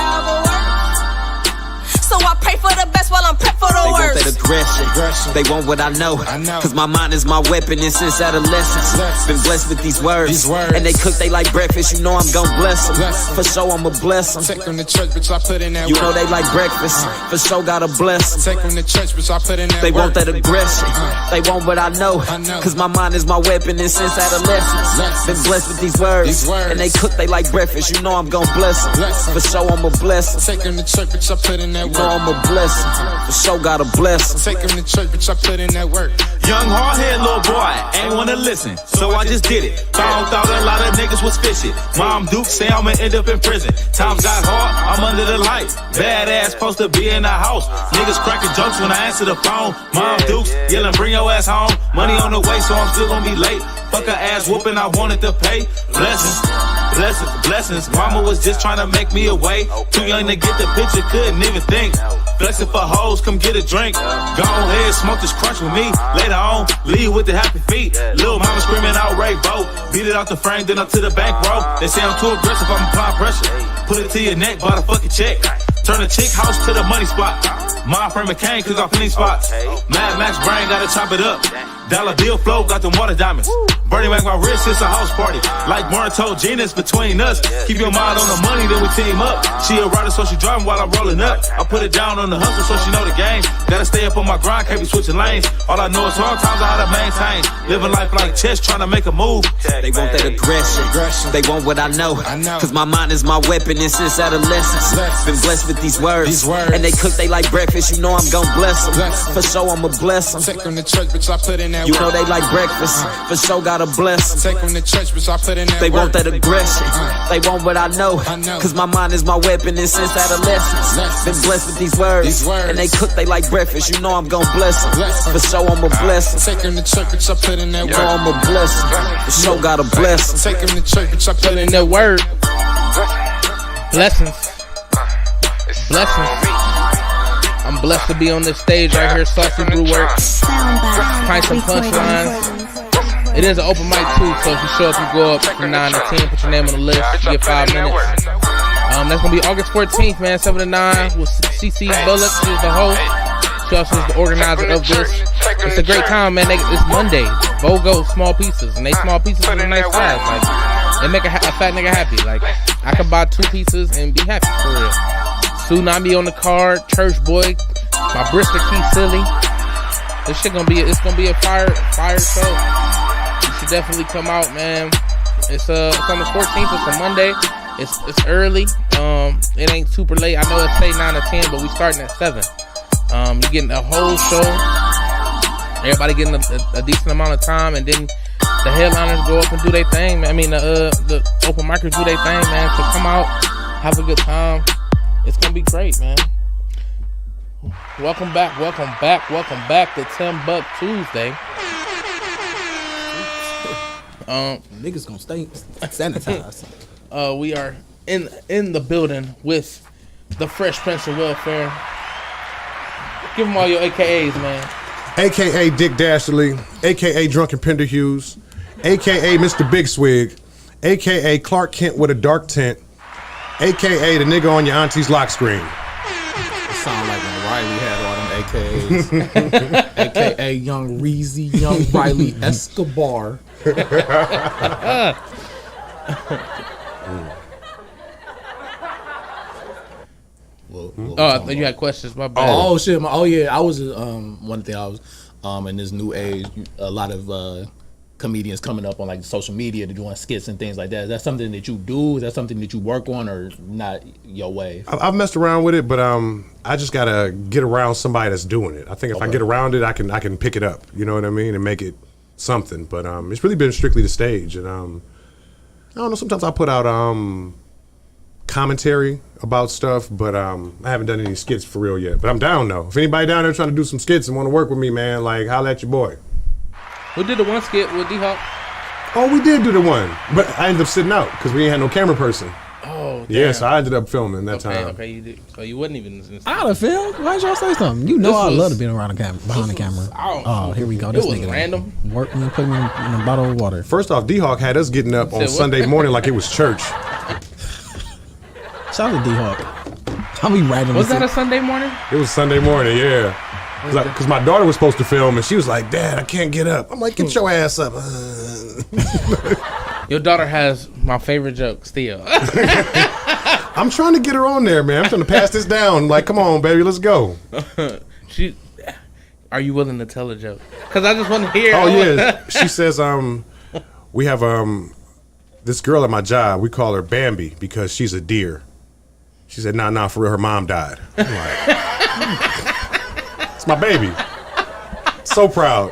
So I pray for the best while I'm prepped for the They worst. want that aggression. They want what I know. Cause my mind is my weapon and since adolescence been blessed with these words. And they cook they like breakfast, you know I'm gon' bless them. For sure I'ma bless them. Take them to church, bitch, I put in that You work. know they like breakfast, for sure gotta bless them. Take them to church, bitch, I put in that They work. want that aggression. They want what I know. Cause my mind is my weapon and since adolescence been blessed with these words. And they cook they like breakfast, you know I'm gon' bless them. For sure I'ma bless them. Take them to church, bitch, I put in that You work. know I'ma bless them. For sure gotta bless them. Take them to church, bitch, I put in that work. Young hard-head little boy, ain't wanna listen, so I just did it. Thought a lot of niggas was fishy. Mom Duke say I'ma end up in prison. Times got hard, I'm under the lights. Badass supposed to be in the house. Niggas cracking jokes when I answer the phone. Mom Dukes yelling, bring your ass home. Money on the way, so I'm still gonna be late. Fuck a ass whooping, I wanted to pay. Blessings, blessings, blessings. Mama was just trying to make me away. Too young to get the picture, couldn't even think. Flexing for hoes, come get a drink. Go ahead, smoke this crunch with me. Later on, leave with the happy feet. Lil' mama screaming out Ray-Bo. Beat it out the frame, then up to the bank, bro. They say I'm too aggressive, I'm applying pressure. Put it to your neck, buy the fucking check. Turn the chick house to the money spot. My frame McCain, cause I'm plenty spots. Mad Max brain, gotta chop it up. Dollar bill flow, got them water diamonds. Bernie Mac, my wrist, it's a house party. Like Warren told Gina, it's between us. Keep your mind on the money, then we team up. She a rider, so she driving while I'm rolling up. I put it down on the hustle, so she know the game. Gotta stay up on my grind, can't be switching lanes. All I know is hard times, I how to maintain. Living life like chess, trying to make a move. They want that aggression. They want what I know. Cause my mind is my weapon, and since adolescence, been blessed with these words. And they cook they like breakfast, you know I'm gon' bless them. For sure I'ma bless them. Take them to church, bitch, I put in that You work. know they like breakfast, for sure gotta bless them. Take them to church, bitch, I put in that They work. want that aggression. They want what I know. Cause my mind is my weapon, and since adolescence, been blessed with these words. And they cook they like breakfast, you know I'm gon' bless them. For sure I'ma bless them. Take them to church, bitch, I put in that You work. know I'ma bless them. For sure gotta bless them. Take them to church, bitch, I put in that word. Blessings. Blessings. I'm blessed to be on this stage right here, Saucy Brew Works. Pints and punchlines. It is an open mic too, so if you show up, you go up from 9 to 10, put your name on the list, you get 5 minutes. That's gonna be August 14th, man, 7 to 9 with CC Bullock, who's the host. She also is the organizer of this. It's a great time, man. It's Monday. BOGO small pieces, and they small pieces in a nice size. Like, they make a fat nigga happy. Like, I could buy 2 pieces and be happy for real. Tsunami on the card, Church Boy, my Brister Key Silly. This shit gonna be a fire show. You should definitely come out, man. It's on the 14th. It's a Monday. It's early. It ain't super late. I know it's say 9 to 10, but we starting at 7. You getting a whole show. Everybody getting a decent amount of time, and then the headliners go up and do their thing. I mean, the open micers do their thing, man. So come out, have a good time. It's gonna be great, man. Welcome back to TimbukTuesday. Niggas gonna stay sanitized. We are in the building with the Fresh Prince of Welfare. Give them all your AKAs, man. AKA Dick Dastardly, AKA Drunken Pender Hughes, AKA Mr. Big Swig, AKA Clark Kent with a dark tint, AKA the nigga on your auntie's lock screen. It sound like when Riley had all them AKAs. AKA Young Reezy, Young Riley Escobar. I thought you had questions. My bad. Oh shit! I was one thing I was in this new age. A lot of comedians coming up on like social media to doing skits and things like that. Is that something that you do? Is that something that you work on, or not your way? I've messed around with it, but I just gotta get around somebody that's doing it. I think if I get around it, I can pick it up. You know what I mean, and make it something. But it's really been strictly the stage, and I don't know. Sometimes I put out commentary about stuff, but I haven't done any skits for real yet. But I'm down though. If anybody down there trying to do some skits and want to work with me, man, like holla at your boy. We did the one skit with D-Hawk. Oh, we did do the one, but I ended up sitting out because we ain't had no camera person. Oh, damn. Yeah, so I ended up filming that time. Okay, you did. So you wasn't even. Out of film? Why did y'all say something? You know I love to be around the camera, behind the camera. Oh, here we go. This it was nigga random. Work me, put me in a bottle of water. First off, D-Hawk had us getting up on Sunday morning like it was church. Shout out to D-Hawk. I'll be riding. Was that a Sunday morning? It was Sunday morning, yeah. Because my daughter was supposed to film, and she was like, Dad, I can't get up. I'm like, get your ass up. Your daughter has my favorite joke still. I'm trying to get her on there, man. I'm trying to pass this down. Like, come on, baby, let's go. Are you willing to tell a joke? Because I just want to hear. Oh, yeah. She says, we have this girl at my job. We call her Bambi because she's a deer. She said, nah, for real, her mom died. I'm like, it's my baby. So proud.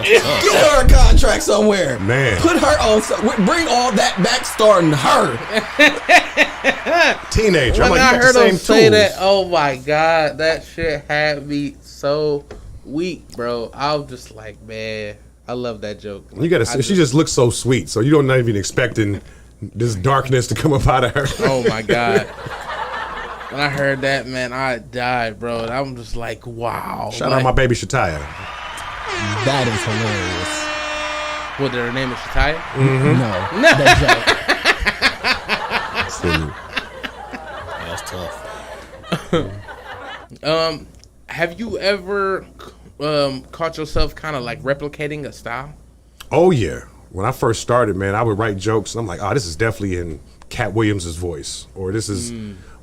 Get her a contract somewhere. Man. Put her on. Bring all that back starting her. Teenager. When I'm like, I you got heard the him same say tools. that, oh my God, that shit had me so weak, bro. I was just like, man, I love that joke. You gotta say, she just looks so sweet, so you don't not even expecting this darkness to come up out of her. Oh my God. When I heard that, man, I died, bro. And I'm just like, wow. Shout out my baby Shataya. That is hilarious. What, her name is Shataya? Mm-hmm. No. That joke. That's tough. Have you ever caught yourself kind of like replicating a style? Oh yeah. When I first started, man, I would write jokes, and I'm like, oh, this is definitely in Cat Williams' voice, or this is.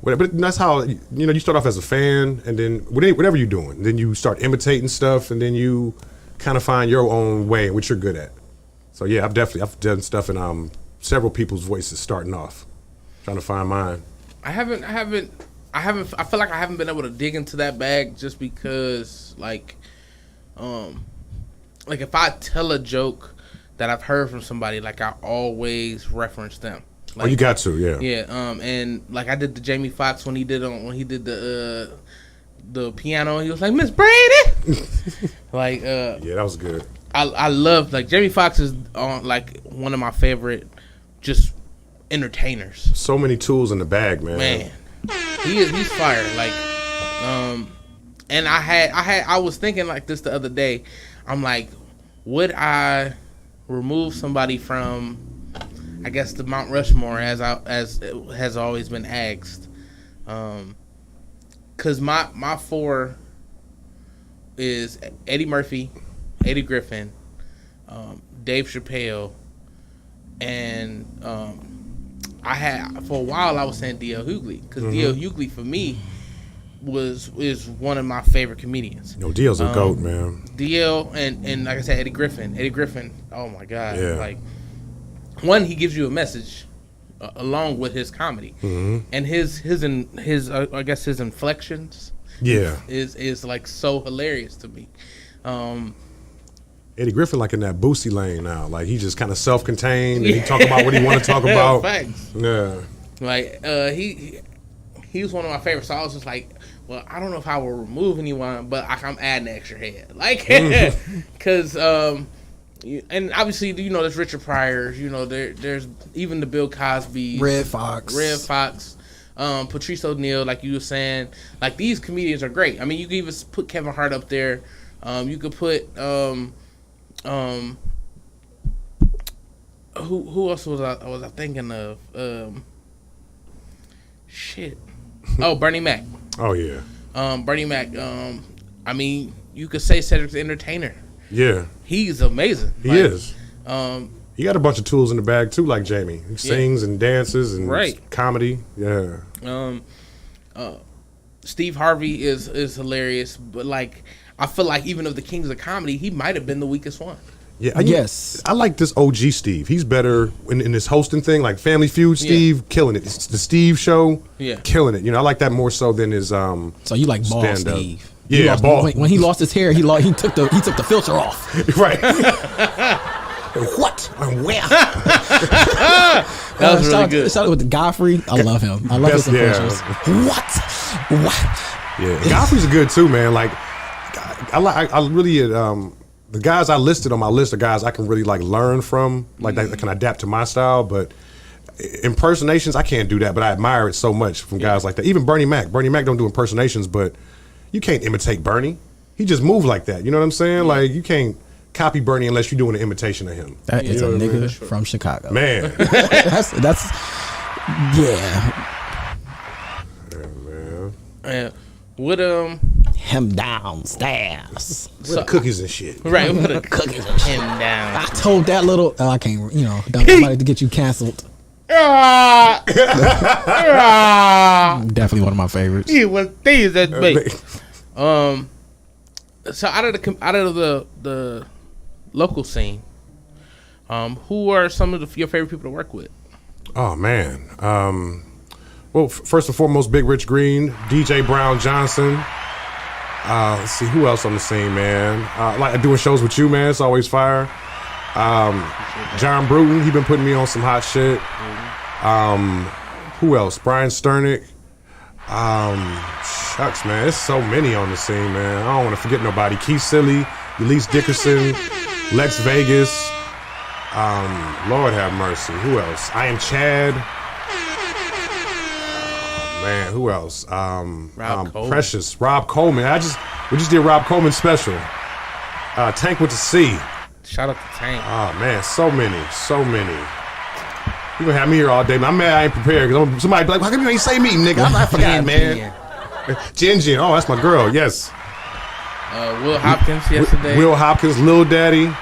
But that's how you start off as a fan, and then whatever you're doing, then you start imitating stuff, and then you kind of find your own way, which you're good at. So yeah, I've done stuff in several people's voices starting off, trying to find mine. I feel like I haven't been able to dig into that bag just because like if I tell a joke that I've heard from somebody, like I always reference them. Like, you got to, yeah. Yeah, and like I did the Jamie Foxx when he did the piano, he was like, Miss Brady. Like yeah, that was good. I love, like, Jamie Foxx is like one of my favorite just entertainers. So many tools in the bag, man. Man, he's fire. Like, and I was thinking like this the other day. I'm like, would I remove somebody from, I guess, the Mount Rushmore as it has always been asked? Cause my four is Eddie Murphy, Eddie Griffin, Dave Chappelle, and I had, for a while I was saying D.L. Hughley, because D.L. Hughley for me is one of my favorite comedians. No, D.L.'s a goat, man. D.L. and like I said, Eddie Griffin, oh my God. Yeah. Like, one, he gives you a message along with his comedy. And his I guess his inflections is like so hilarious to me. Eddie Griffin like in that Boosie lane now. Like he just kind of self-contained and he talk about what he want to talk about. Facts. Yeah. Like he was one of my favorites. So I was just like, well, I don't know if I will remove anyone, but I'm adding an extra head. Like, because and obviously, there's Richard Pryor. There's even the Bill Cosby, Red Fox, Patrice O'Neal. Like you were saying, like these comedians are great. I mean, you could even put Kevin Hart up there. You could put who else was I thinking of? Shit. Oh, Bernie Mac. Oh yeah. Bernie Mac. I mean, you could say Cedric the Entertainer. Yeah. He's amazing. He is. He got a bunch of tools in the bag too, like Jamie. He sings and dances and comedy. Yeah. Steve Harvey is hilarious, but like I feel like even of the kings of comedy, he might have been the weakest one. Yeah. I like this OG Steve. He's better in this hosting thing, like Family Feud. Steve killing it. It's the Steve Show. Yeah. Killing it. I like that more so than his So you like ball stand-up. Steve? Yeah, ball. When he lost his hair, he took the filter off. Right. What? And where? That was really good. Started with Godfrey. I love him. I love his impressions. What? Yeah, Godfrey's good too, man. Like, I really the guys I listed on my list are guys I can really like learn from, like that can adapt to my style. But impersonations, I can't do that. But I admire it so much from guys like that. Even Bernie Mac. Bernie Mac don't do impersonations, but you can't imitate Bernie. He just moved like that. You know what I'm saying? Like you can't copy Bernie unless you're doing an imitation of him. That is a nigga from Chicago. Man. that's Yeah. With him downstairs. With the cookies and shit. Right, with the cookies and shit. Him down. I told that little I can't don't to get you canceled. Definitely one of my favorites. He was thieves at bait. So out of the local scene, who are some of your favorite people to work with? Oh man. Well, first and foremost, Big Rich Green, DJ Brown Johnson. Let's see who else on the scene, man. Like doing shows with you, man. It's always fire. John Bruton, he been putting me on some hot shit. Who else? Brian Sternick. Shucks, man. There's so many on the scene, man. I don't want to forget nobody. Keith Silly, Elise Dickerson, Lex Vegas. Lord have mercy. Who else? I Am Chad. Man, who else? Rob Coleman. Precious. Rob Coleman. We just did Rob Coleman special. Tank with the C. Shout out to Tank. Oh man, so many. You gonna have me here all day, man. I'm mad I ain't prepared because somebody be like, how come you ain't say me, nigga? I forgot, man. Jin. Oh, that's my girl. Yes. Will Hopkins yesterday. Will Hopkins, Lil Daddy.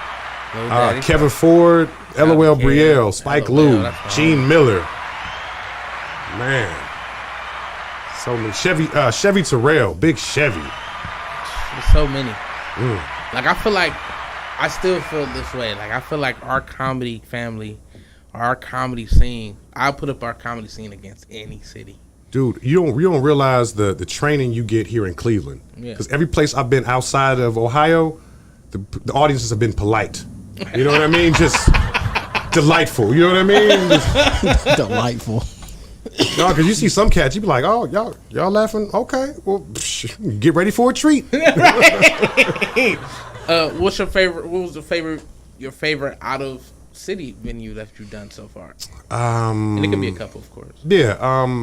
Kevin Ford, LOL Brielle, Spike Lee, Gene Miller. Man. So many. Chevy Terrell, Big Chevy. There's so many. Like, I feel like, I still feel this way. Like, I feel like our comedy family, our comedy scene, I put up our comedy scene against any city. Dude, you don't realize the training you get here in Cleveland. Because every place I've been outside of Ohio, the audiences have been polite. You know what I mean? Just delightful. You know what I mean? Just delightful. No, because you see some cats, you be like, oh, y'all laughing? Okay, well, get ready for a treat. What's your favorite? What was your favorite out of city venue that you've done so far? And it can be a couple, of course. Yeah,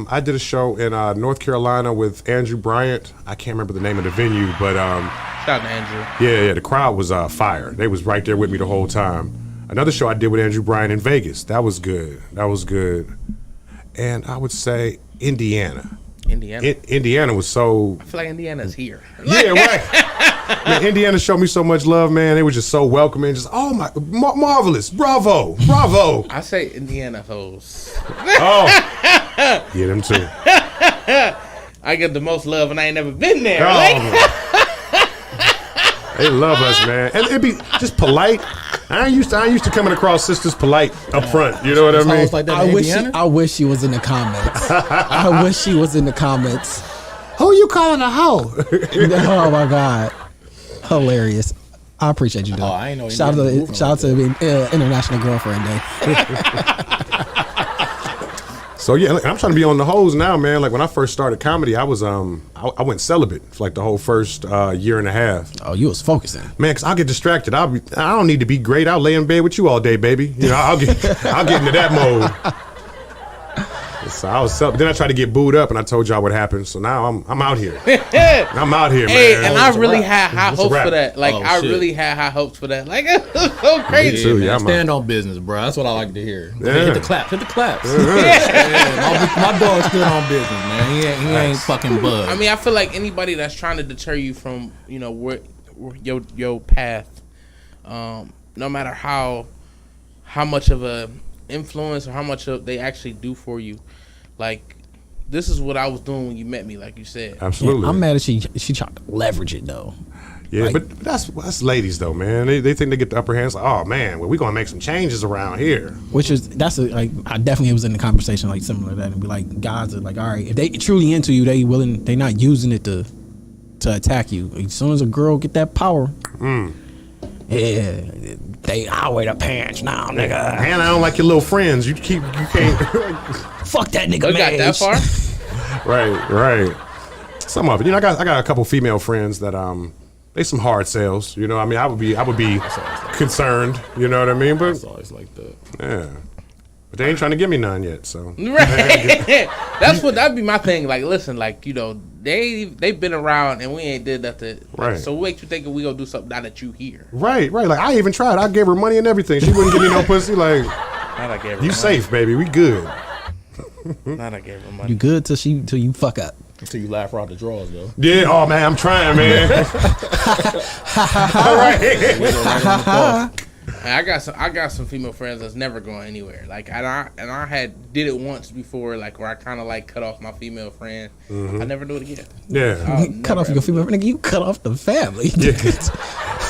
I did a show in North Carolina with Andrew Bryant. I can't remember the name of the venue, but shout out to Andrew. Yeah, the crowd was fire. They was right there with me the whole time. Another show I did with Andrew Bryant in Vegas. That was good. And I would say Indiana. Indiana was so... I feel like Indiana's here. Yeah, right. Man, Indiana showed me so much love, man. They were just so welcoming. Just, oh my, marvelous. Bravo. I say Indiana hoes. Oh. Yeah, them too. I get the most love and I ain't never been there. They love us, man. And it'd be just polite. I ain't used to coming across sisters polite up front. You know what I mean? Like that I wish she was in the comments. I wish she was in the comments. Who you calling a hoe? Oh my God, hilarious! I appreciate you, though. I ain't know. Shout out to International Girlfriend Day. So yeah, I'm trying to be on the hoes now, man. Like when I first started comedy, I was I went celibate for like the whole first year and a half. Oh, you was focusing, man. Cause I'll get distracted. I don't need to be great. I'll lay in bed with you all day, baby. You know, I'll get into that mode. So I was then I tried to get booed up, and I told y'all what happened. So now I'm out here. I'm out here, man. Hey, and I really had high hopes for that. Like really had high hopes for that. Like it was so crazy. Too, man. Stand on business, bro. That's what I like to hear. Yeah. Hit the claps. My dog stood on business, man. He ain't fucking buzzed. I mean, I feel like anybody that's trying to deter you from where your path, no matter how much of a influence or how much they actually do for you. Like, this is what I was doing when you met me, like you said. Absolutely. Yeah, I'm mad that she tried to leverage it, though. Yeah, but that's ladies, though, man. They think they get the upper hand. It's like, oh, man, well, we're going to make some changes around here. I definitely was in the conversation, like, similar to that. And be like, guys are like, all right, if they truly into you, they not using it to attack you. As soon as a girl get that power, yeah, I'll wear the pants now, nigga. And I don't like your little friends. You can't. Fuck that nigga, man. Got that far? Right. Some of it. I got a couple female friends that they some hard sales. You know, I mean, I would be concerned. You know what I mean? But it's always like that. Yeah. But they ain't trying to give me none yet. So right. That'd be my thing. Like, listen, like they've been around and we ain't did nothing. Right. So what makes you thinking we gonna do something now that you here? Right. Like I even tried. I gave her money and everything. She wouldn't give me no pussy. Like, not I gave her you money. Safe, baby. We good. Not I gave her money. You good till you fuck up. Until you laugh her out the drawers, though. Yeah. Oh man, I'm trying, man. All right. I got some female friends that's never going anywhere. Like and I did it once before, like where I kind of like cut off my female friend. Mm-hmm. I never do it again. Yeah, cut off your female friend. You cut off the family. Yeah.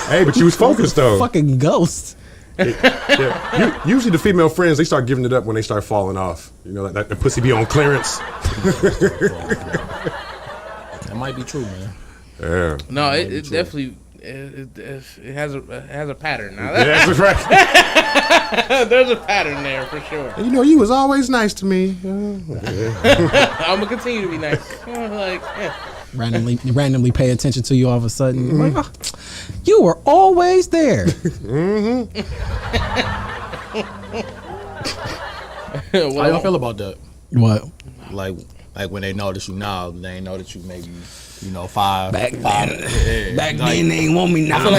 Hey, but you was focused though. Fucking ghost. Yeah. Usually the female friends, they start giving it up when they start falling off. You know, like the pussy be on clearance. That might be true, man. Yeah. No, it definitely it has a pattern. Now, Yeah, that's right. there's a pattern there for sure. You know, you was always nice to me. I'm gonna continue to be nice. Like, yeah. randomly pay attention to you all of a sudden. Like, oh, you were always there. How y'all feel about that? What? Like when they notice you now, they ain't know that you maybe, you know, five. Back five. then they ain't want me now. I feel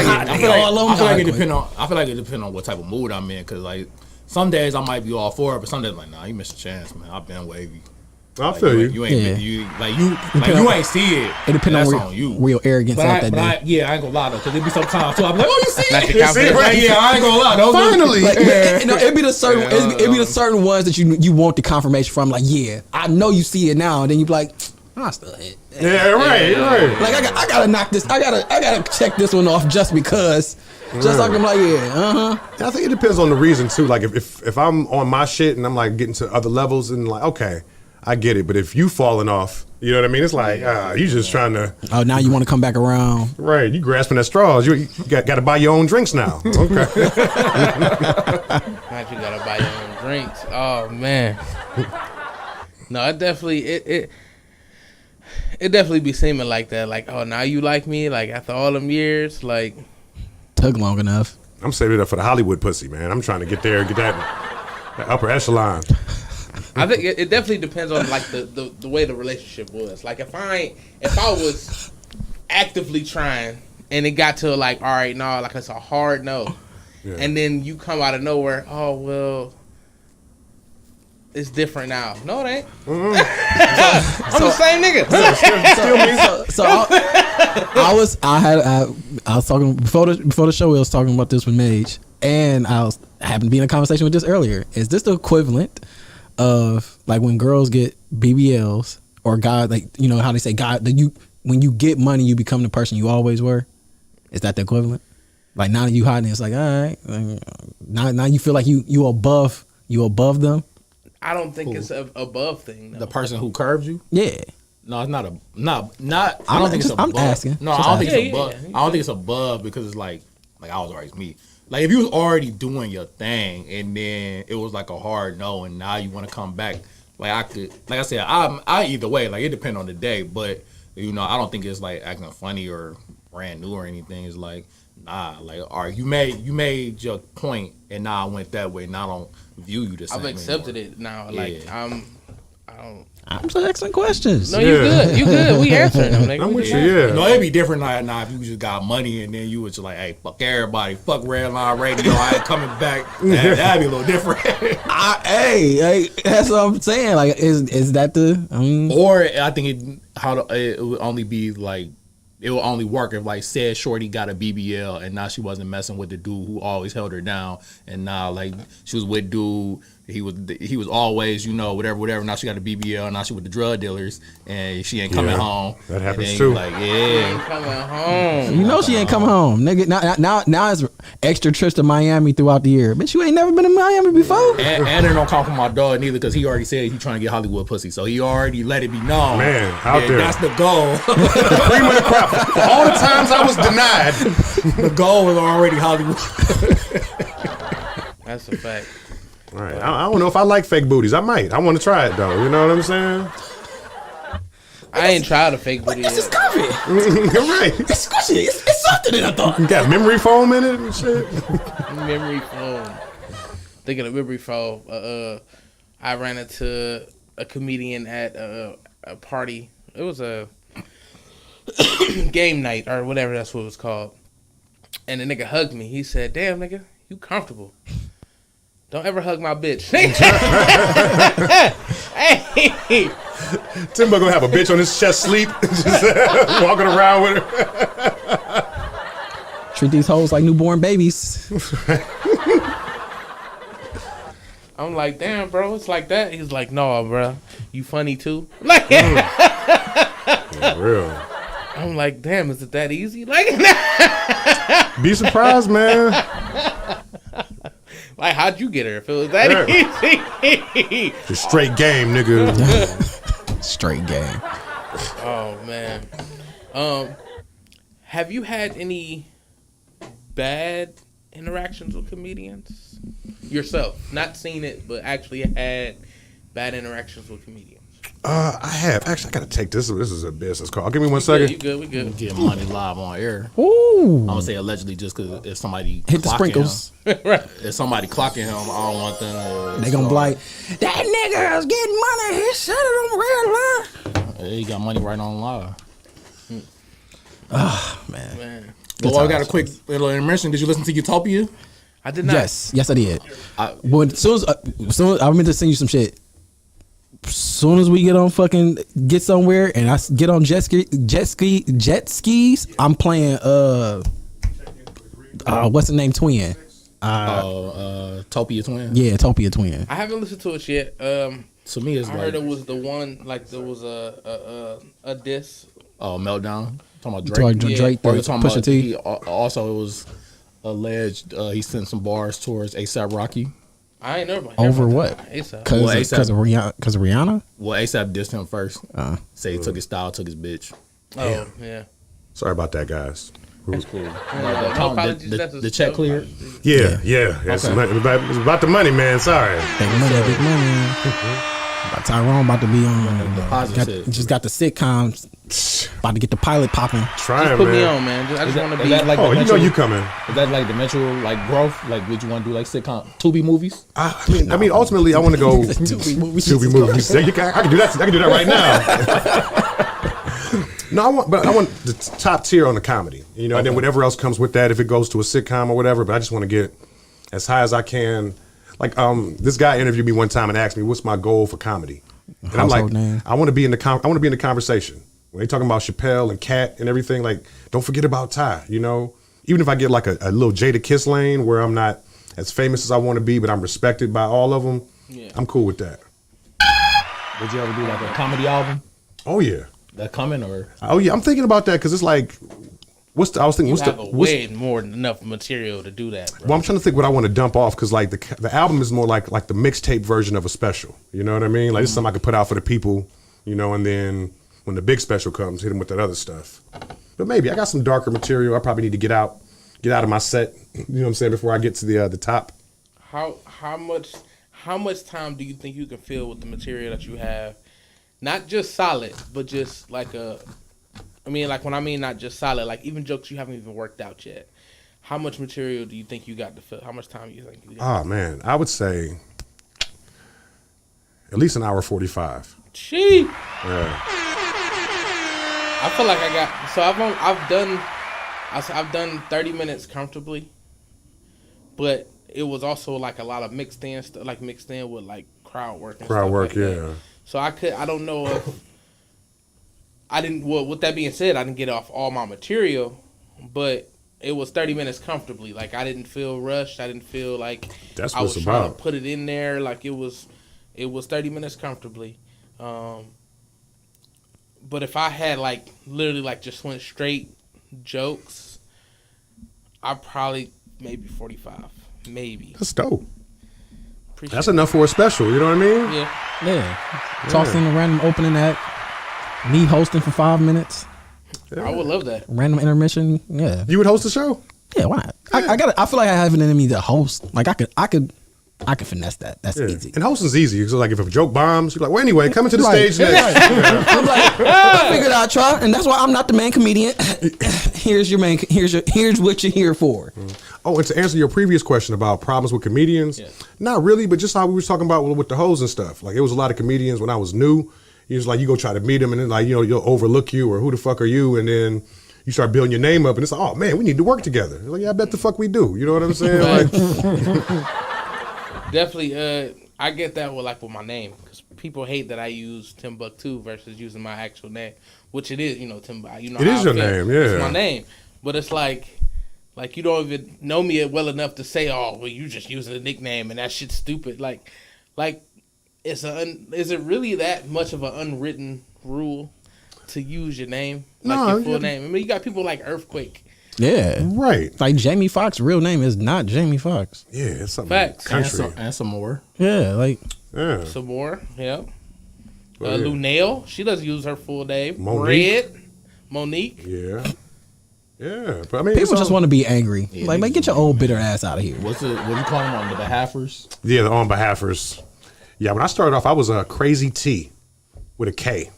like it depends on what type of mood I'm in, cause like some days I might be all for it, but some days like, nah, you missed a chance, man. I've been wavy. I feel you. You ain't you ain't see it. It depends on you. real arrogance out that day. I ain't gonna lie though, cause it be sometimes too. I'm like, oh, you see it? You see it, Like, yeah, I ain't gonna lie. Finally. Like, it be the certain it be the certain ones that you want the confirmation from. Like, yeah, I know you see it now, and then you be like, I still hit. Yeah, right. Like I gotta knock this. I gotta check this one off just because. Just like I'm like, yeah, I think it depends on the reason too. Like if I'm on my shit and I'm like getting to other levels and like, okay, I get it. But if you falling off, you know what I mean? It's like, you just trying to. Oh, now you want to come back around? Right, you grasping at straws. You got to buy your own drinks now. Okay. Now you gotta buy your own drinks. Oh man. No, it definitely be seeming like that. Like, oh, now you like me? Like after all them years, like. Took long enough. I'm saving it up for the Hollywood pussy, man. I'm trying to get there, get that upper echelon. I think it definitely depends on like the way the relationship was. Like if I was actively trying and it got to like, all right, no, like it's a hard no, and then you come out of nowhere, oh well, it's different now. No, it ain't. I'm the same nigga. I was talking before the show. We was talking about this with Mage, and I happened to be in a conversation with this earlier. Is this the equivalent of like when girls get BBLs or guys, like, you know how they say God, when you get money you become the person you always were? Is that the equivalent? Like now that you hiding, it's like, all right, now you feel like you above them. I don't think it's a above thing. Though. The person who curved you? Yeah. No, it's not. I don't think it's above. I'm asking. No, I don't think it's above. I don't think it's above because it's like I was always me. Like if you was already doing your thing and then it was like a hard no and now you want to come back, like I said, I either way. Like it depends on the day, but you know I don't think it's like acting funny or brand new or anything. It's like nah, like all right, you made your point and now I went that way. Now I don't view you the same. I've accepted anymore. it now. Like Yeah. I'm just asking questions. No, you good. You good. We answering them. Nigga. I'm with you, yeah. No, it'd be different now if you just got money and then you was just like, hey, fuck everybody, fuck Redline Radio, I ain't coming back. That'd be a little different. Hey, that's what I'm saying. Like, is that the? Or I think it would only be like. It will only work if like said shorty got a BBL and now she wasn't messing with the dude who always held her down and now like she was with dude. He was always, you know, whatever. Now she got a BBL. Now she with the drug dealers, and she ain't coming home. That happens too. Like, She ain't coming home. You know she ain't coming home, nigga. Now it's extra trips to Miami throughout the year. Bitch, you ain't never been to Miami before. And they don't come from my dog neither because he already said he trying to get Hollywood pussy, so he already let it be known. Man, out there. That's the goal. The cream of the crop. For all the times I was denied, the goal was already Hollywood. That's a fact. All right. I don't know if I like fake booties. I might. I want to try it though. You know what I'm saying? I ain't tried a fake booty yet. This is comfy. Right. It's squishy. It's softer than I thought. You got memory foam in it and shit. Memory foam. Thinking of memory foam. I ran into a comedian at a party. It was a game night or whatever that's what it was called. And the nigga hugged me. He said, "Damn, nigga, you comfortable. Don't ever hug my bitch." Hey. Timbo gonna have a bitch on his chest sleep, just walking around with her. Treat these hoes like newborn babies. I'm like, damn, bro, it's like that. He's like, no, bro, you funny too. Like, Yeah, real. I'm like, damn, is it that easy? Like, Be surprised, man. like, how'd you get her if it was that easy? Just straight game, nigga. Straight game. Oh man. Have you had any bad interactions with comedians yourself? Not seen it, but actually had bad interactions with comedians. I have. Actually, I gotta take this. This is a business call. Give me 1 second. You good? We good. Get money live on air. Ooh. I'm gonna say allegedly just because if somebody Hit the sprinkles. Right. If somebody clocking him, I don't want them to. They gonna be like, that nigga is getting money. He said it on red line. He got money right on live. Oh, man. Well, I got a quick little intermission. Did you listen to Utopia? I did not. Yes, I did. But as soon as I meant to send you some shit. As soon as we get somewhere and I get on jet skis, I'm playing what's the name? Twin. Topia Twin. Yeah, Topia Twin. I haven't listened to it yet. To me, it's I heard it was the one like there was a diss. Oh, Meltdown. Talking about Drake. Drake, Or you talking Pusha about T. Also, it was alleged he sent some bars towards ASAP Rocky. I ain't never Over what? ASAP. Because of Rihanna? Well, ASAP dissed him first. Say he took his style, took his bitch. Oh, yeah. Sorry about that, guys. That's cool. The check cleared? Yeah. It's about the money, man. Sorry. Big money. Tyrone about to be on. Just got the sitcoms. About to get the pilot popping. Trying, just put man. me on, man. I just want to be. Like you know you coming. Is that like the metro like growth? Like would you want to do like sitcom Tubi movies? I mean, ultimately, I want to go Tubi movies. Tubi movies. I can do that. I can do that right now. No, I want the top tier on the comedy. You know, and then whatever else comes with that, if it goes to a sitcom or whatever. But I just want to get as high as I can. Like this guy interviewed me one time and asked me, "What's my goal for comedy?" And I'm like, I want to be in the conversation. When they talking about Chappelle and Cat and everything, like, don't forget about Ty. You know, even if I get like a little Jada Kiss lane where I'm not as famous as I want to be, but I'm respected by all of them. Yeah. I'm cool with that. Would you ever do like a comedy album? Oh yeah, that coming or? Oh yeah, I'm thinking about that because it's like. Way more than enough material to do that, bro. Well, I'm trying to think what I want to dump off because like the album is more like the mixtape version of a special. You know what I mean? Like this is something I could put out for the people, you know, and then when the big special comes, hit them with that other stuff. But maybe I got some darker material. I probably need to get out of my set. You know what I'm saying? Before I get to the top. How much time do you think you can fill with the material that you have? Not just solid, but just like a. I mean, like when I mean not just solid, like even jokes you haven't even worked out yet. How much material do you think you got to fill? How much time do you think you got? Oh man, I would say at least an hour 45. Gee. Yeah. I feel like I got. So I've done 30 minutes comfortably, but it was also like a lot of mixed in with like crowd work. And crowd work, like yeah. That. So I don't know if. Well, with that being said, I didn't get off all my material, but it was 30 minutes comfortably. Like, I didn't feel rushed. I didn't feel like I was trying to put it in there. Like, it was 30 minutes comfortably. But if I had, like, literally, like, just went straight jokes, I probably maybe 45. Maybe. That's dope. That's enough for a special, you know what I mean? Yeah. Toss in a random opening act. Me hosting for 5 minutes. Yeah. I would love that. Random intermission. Yeah. You would host the show? Yeah, why not? Yeah. I feel like I have it in me to host. Like I could finesse that. That's easy. And hosting's easy because like if a joke bombs, you're like, well, anyway, coming to the stage next. I'm like, I figured I'd try, and that's why I'm not the main comedian. Here's what you're here for. Oh, and to answer your previous question about problems with comedians, not really, but just how we were talking about with the hoes and stuff. Like it was a lot of comedians when I was new. He was like, you go try to meet him, and then like, you know, you'll overlook you, or who the fuck are you? And then you start building your name up, and it's like, oh man, we need to work together. Like, yeah, I bet the fuck we do. You know what I'm saying? Like, definitely, I get that with my name because people hate that I use TimbukTuesday versus using my actual name, which it is. You know, Timbuk. You know, it is your name. Yeah, it's my name, but it's like you don't even know me well enough to say, oh, well, you just using a nickname, and that shit's stupid. Like. Is it really that much of an unwritten rule to use your name, your full name? I mean, you got people like Earthquake. Yeah, right. Like Jamie Foxx's real name is not Jamie Foxx. Yeah, it's something. Facts. Country and some more. Yeah, some more. Yeah. Lunale, she doesn't use her full name. Monique. Monique. Yeah. Yeah, but I mean, People just want to be angry. Yeah, like, man, get your old bitter ass out of here. What you call them on the behalfers? Yeah, the on behalfers. Yeah, when I started off, I was a Crazy T with a K.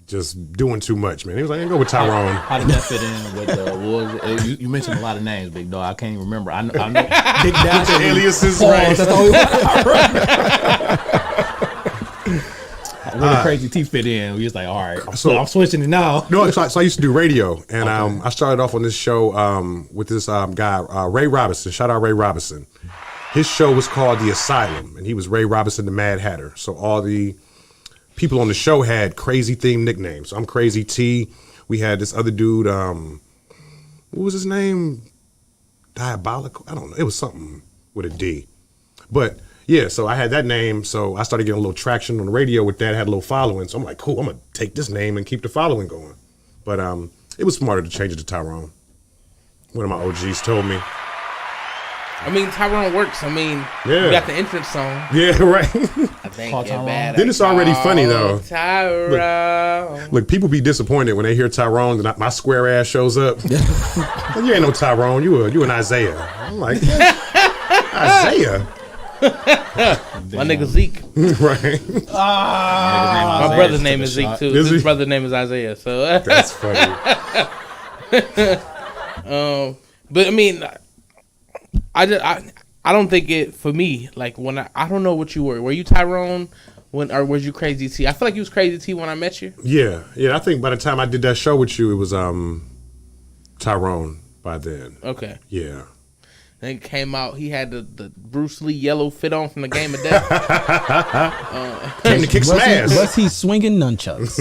Just doing too much, man. He was like, go with Tyrone. How did that fit in with you mentioned a lot of names, big dog. I can't even remember. I know Big Dash aliases, right? right? That's the only one I Where the Crazy T fit in? We was like, all right, so I'm switching it now. No, so I used to do radio, and I started off on this show with this guy, Ray Robinson. Shout out Ray Robinson. His show was called The Asylum, and he was Ray Robinson, the Mad Hatter. So all the people on the show had crazy themed nicknames. So I'm Crazy T. We had this other dude, what was his name? Diabolical? I don't know. It was something with a D. But yeah, so I had that name. So I started getting a little traction on the radio with that, had a little following. So I'm like, cool, I'm going to take this name and keep the following going. But it was smarter to change it to Tyrone. One of my OGs told me. I mean, Tyrone works. I mean, Yeah. you got the entrance song. Yeah, right. I think Call you're Tyrone. bad. Then it's already funny, though. Tyrone. Look, people be disappointed when they hear Tyrone and my square ass shows up. Like, you ain't no Tyrone, you an Isaiah. I'm like, Isaiah? My nigga Zeke. Right. My brother's name is Zeke, too. Is His he? brother's name is Isaiah. So That's funny. but I mean, I don't think it for me. Like when I don't know what you were. Were you Tyrone or was you Crazy T? I feel like you was Crazy T when I met you. Yeah. I think by the time I did that show with you, it was Tyrone by then. Okay. Yeah. Then he came out. He had the Bruce Lee yellow fit on from the Game of Death. Came to kick some ass. Was he swinging nunchucks?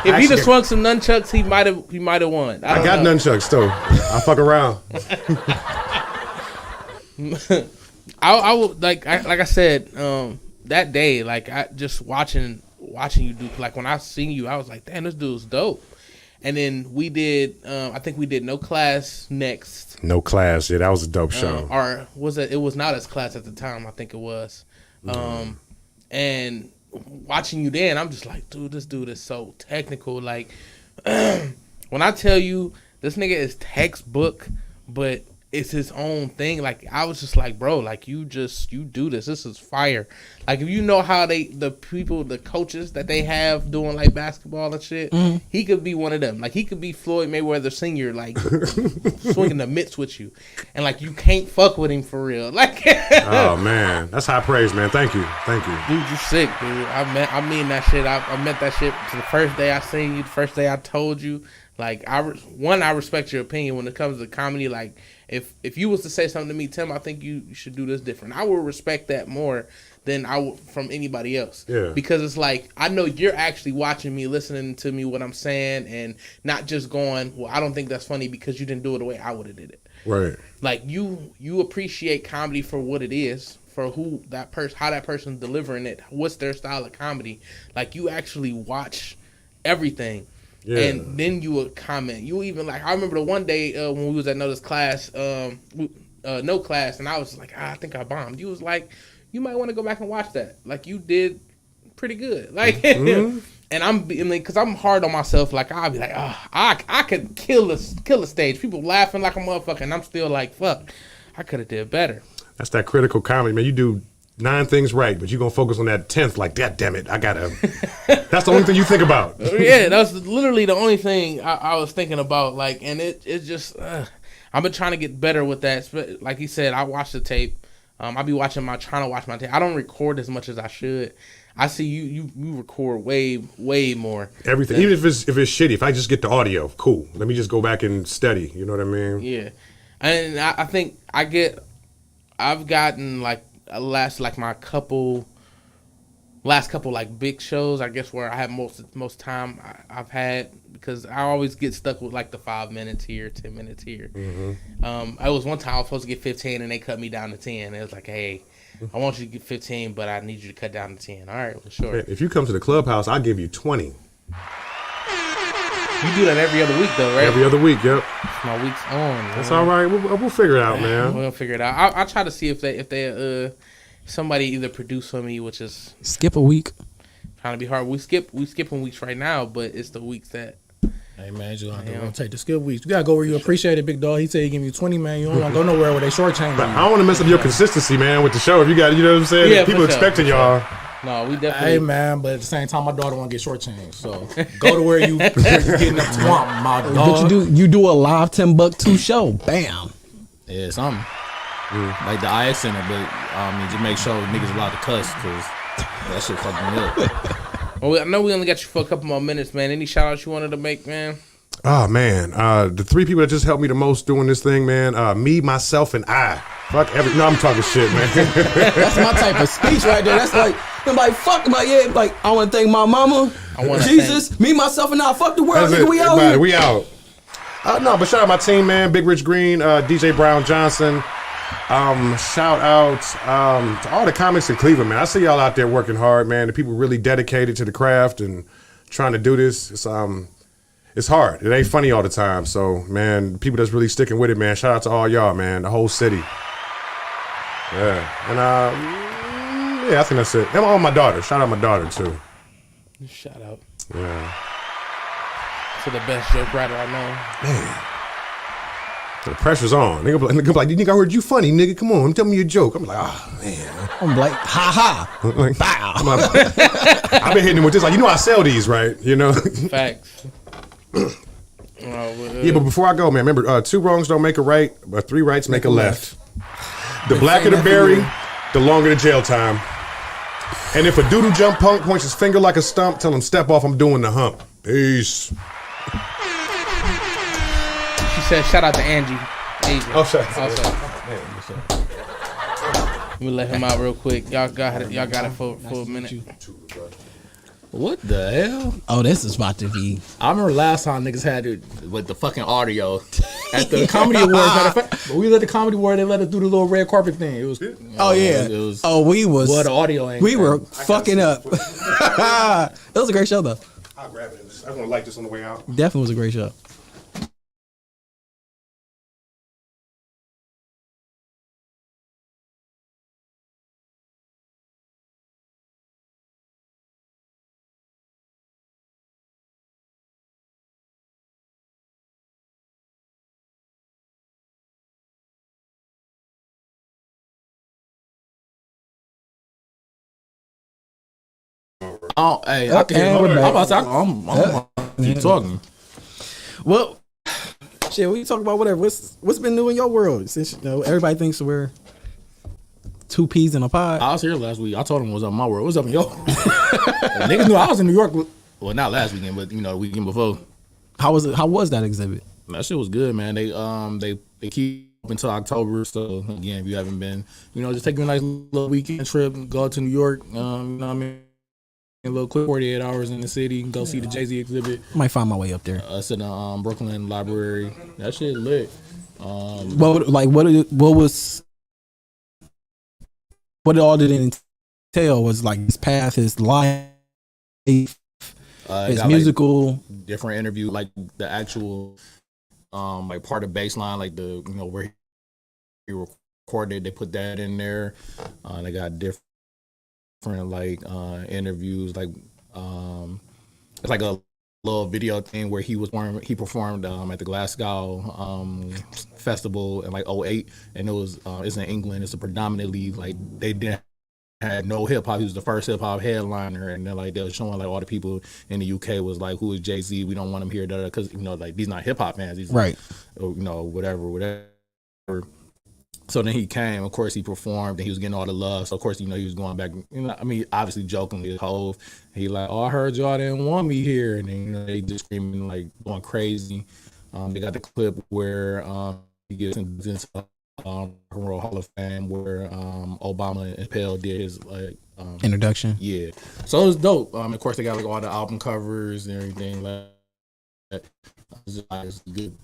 If he'd have swung some nunchucks, he might have won. I got nunchucks too. I fuck around. I would like I said that day, like I just watching you do, like when I seen you, I was like, damn, this dude's dope. And then we did I think we did No Class next. No Class, yeah, that was a dope show. Or was it was not as Class at the time, I think it was. And watching you then, I'm just like, dude, this dude is so technical. Like when I tell you this nigga is textbook, but it's his own thing. Like I was just like, bro, like you do this. This is fire. Like if you know how the coaches that they have doing like basketball and shit, he could be one of them. Like he could be Floyd Mayweather Sr. Like swinging the mitts with you, and like you can't fuck with him for real. Like oh man, that's high praise, man. Thank you. Dude, you sick, dude. I mean that shit. I meant that shit to the first day I seen you. The first day I told you. Like I respect your opinion when it comes to comedy. Like if you was to say something to me, Tim, I think you should do this different. I will respect that more than I would from anybody else. Yeah. Because it's like I know you're actually watching me, listening to me, what I'm saying, and not just going, well, I don't think that's funny because you didn't do it the way I would have did it. Right. Like you appreciate comedy for what it is, for who that person, how that person's delivering it, what's their style of comedy. Like you actually watch everything. Yeah. And then you would comment. You even like I remember the one day when we was at No Class, No Class, and I was like, I think I bombed. You was like, you might want to go back and watch that. Like you did pretty good. Like, and because I'm hard on myself. Like I'll be like, I could kill the stage. People laughing like a motherfucker, and I'm still like, fuck, I could have did better. That's that critical comedy, man. You do 9 things right, but you're gonna focus on that 10th. Like, God damn it, I gotta. That's the only thing you think about. Yeah, that's literally the only thing I was thinking about. Like, and it's just I've been trying to get better with that. Like he said, I watch the tape. I be trying to watch my tape. I don't record as much as I should. I see you record way more. Everything, even if it's shitty. If I just get the audio, cool. Let me just go back and study. You know what I mean? Yeah, and I think I've gotten like last couple like big shows, I guess, where I have most time I've had, because I always get stuck with like the 5 minutes here, 10 minutes here. I was one time I was supposed to get 15 and they cut me down to 10. It was like, hey, I want you to get 15, but I need you to cut down to 10. All right, well, sure. Man, if you come to the clubhouse, I'll give you 20. You do that every other week though, right? Every other week, yep. My week's on. That's all right. We'll figure it out, man. We'll figure it out. I'll try to see if they somebody either produce for me, which is skip a week. Trying to be hard. We skipping weeks right now, but it's the weeks that Hey man, you gonna have to rotate the skill weeks. You gotta go where you appreciate it, big dog. He said he give you 20, man. You don't want to go nowhere where they shortchange you. I don't want to mess up your consistency, man, with the show. If you got, you know what I'm saying? Yeah, People for sure, expecting for y'all. No, we definitely. Hey man, but at the same time, my daughter want to get shortchanged. So go to where you getting up to want, my dog. But you do a live Timbuktu show. Bam. Yeah, something. Like the IX Center, but just make sure niggas allowed to cuss, because that shit fucking me up. Well, I know we only got you for a couple more minutes, man. Any shout outs you wanted to make, man? Oh man, the 3 people that just helped me the most doing this thing, man. Me, myself, and I. Fuck every. No, I'm talking shit, man. That's my type of speech right there. That's like, I'm like, fuck, like, yeah, like, I want to thank my mama, Jesus, me, myself, and I. Fuck the world, nigga, we out here. We out. No, but shout out my team, man. Big Rich Green, DJ Brown Johnson. Shout out to all the comics in Cleveland, man. I see y'all out there working hard, man. The people really dedicated to the craft and trying to do this. It's hard. It ain't funny all the time. So, man, the people that's really sticking with it, man. Shout out to all y'all, man. The whole city. Yeah. And I think that's it. And all my daughter. Shout out my daughter too. Shout out. Yeah. To the best joke writer I know. Man. The pressure's on. Nigga be like, you think I heard you funny, nigga? Come on, tell me your joke. I'm like, oh man. I'm like, ha ha. Like, Bow. I've been hitting him with this. Like, you know I sell these, right? You know? Facts. Yeah, but before I go, man, remember, 2 wrongs don't make a right, but 3 rights make a left. The blacker the berry, the longer the jail time. And if a doodle jump punk points his finger like a stump, tell him step off, I'm doing the hump. Peace. She said shout out to Angie. Oh, shout out to Let me let him out real quick. Y'all got it for a minute. What the hell? Oh, this is about to be. I remember last time niggas had it with the fucking audio at the Comedy Awards. Matter of fact, when we let the Comedy Award, they let us do the little red carpet thing. It was. Oh yeah. It was. We was. Well, the audio ain't. We were fucking up. That was a great show though. I'll grab it. I'm gonna like this on the way out. Definitely was a great show. Oh, hey, I can hear. I'm keep talking. Well, shit, we talk about whatever. What's been new in your world? Since everybody thinks we're 2 peas in a pod. I was here last week. I told them what's up in my world. What's up in your? Niggas knew I was in New York. Well, not last weekend, but the weekend before. How was it? How was that exhibit? That shit was good, man. They keep up until October. So again, if you haven't been, just take a nice little weekend trip, go to New York. You know what I mean? A little quick 48 hours in the city, go see the Jay-Z exhibit. Might find my way up there. It's in the Brooklyn Library. That shit lit. What all did it entail? Was like his path, his life, his musical, like, different interview, like the actual, like part of baseline, like the where he recorded. They put that in there. They got different like interviews, like it's like a little video thing where he performed at the Glasgow festival in like 2008, and it's in England. It's a predominantly like they didn't had no hip hop. He was the first hip hop headliner, and then like they were showing like all the people in the UK was like, who is Jay-Z? We don't want him here, because like these not hip hop fans. These right, whatever. So then he came, of course he performed, and he was getting all the love. So of course, he was going back, obviously jokingly, Hove. He like, I heard y'all didn't want me here. And then, they just screaming, like, going crazy. They got the clip where he gets into Rock and Roll Hall of Fame, where Obama and Pell did his, like, introduction. Yeah. So it was dope. Of course, they got, like, all the album covers and everything like that. It's good.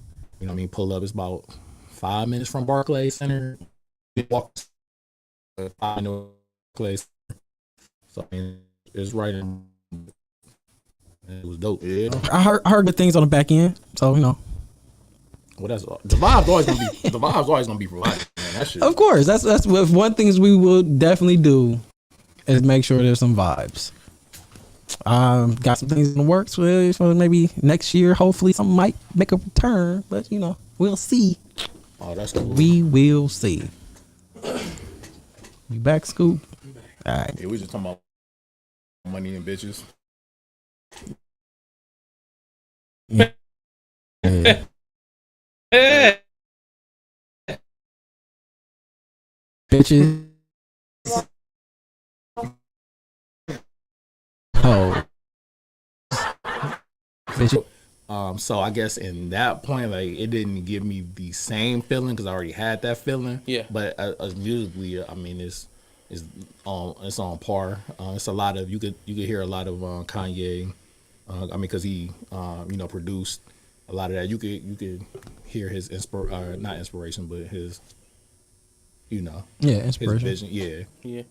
Pull up. It's about 5 minutes from Barclays Center. Walk 5 minutes place. So it's right in. It was dope. Yeah. I heard good things on the back end. So Well, that's the vibe's always gonna be provided. Man. That shit. Of course, that's one things we will definitely do is make sure there's some vibes. Got some things in the works. So maybe next year, hopefully, something might make a return. But we'll see. Oh, that's cool. We will see. You back, Scoop? All right. Yeah, we just talking about money and bitches. Yeah. Bitches. Oh. Bitches. So I guess in that point, like, it didn't give me the same feeling because I already had that feeling. Yeah. But musically, I mean, it's on par. It's a lot of you could hear a lot of Kanye. I mean, because he produced a lot of that. You could hear his not inspiration, but his inspiration. his vision. Yeah. Yeah.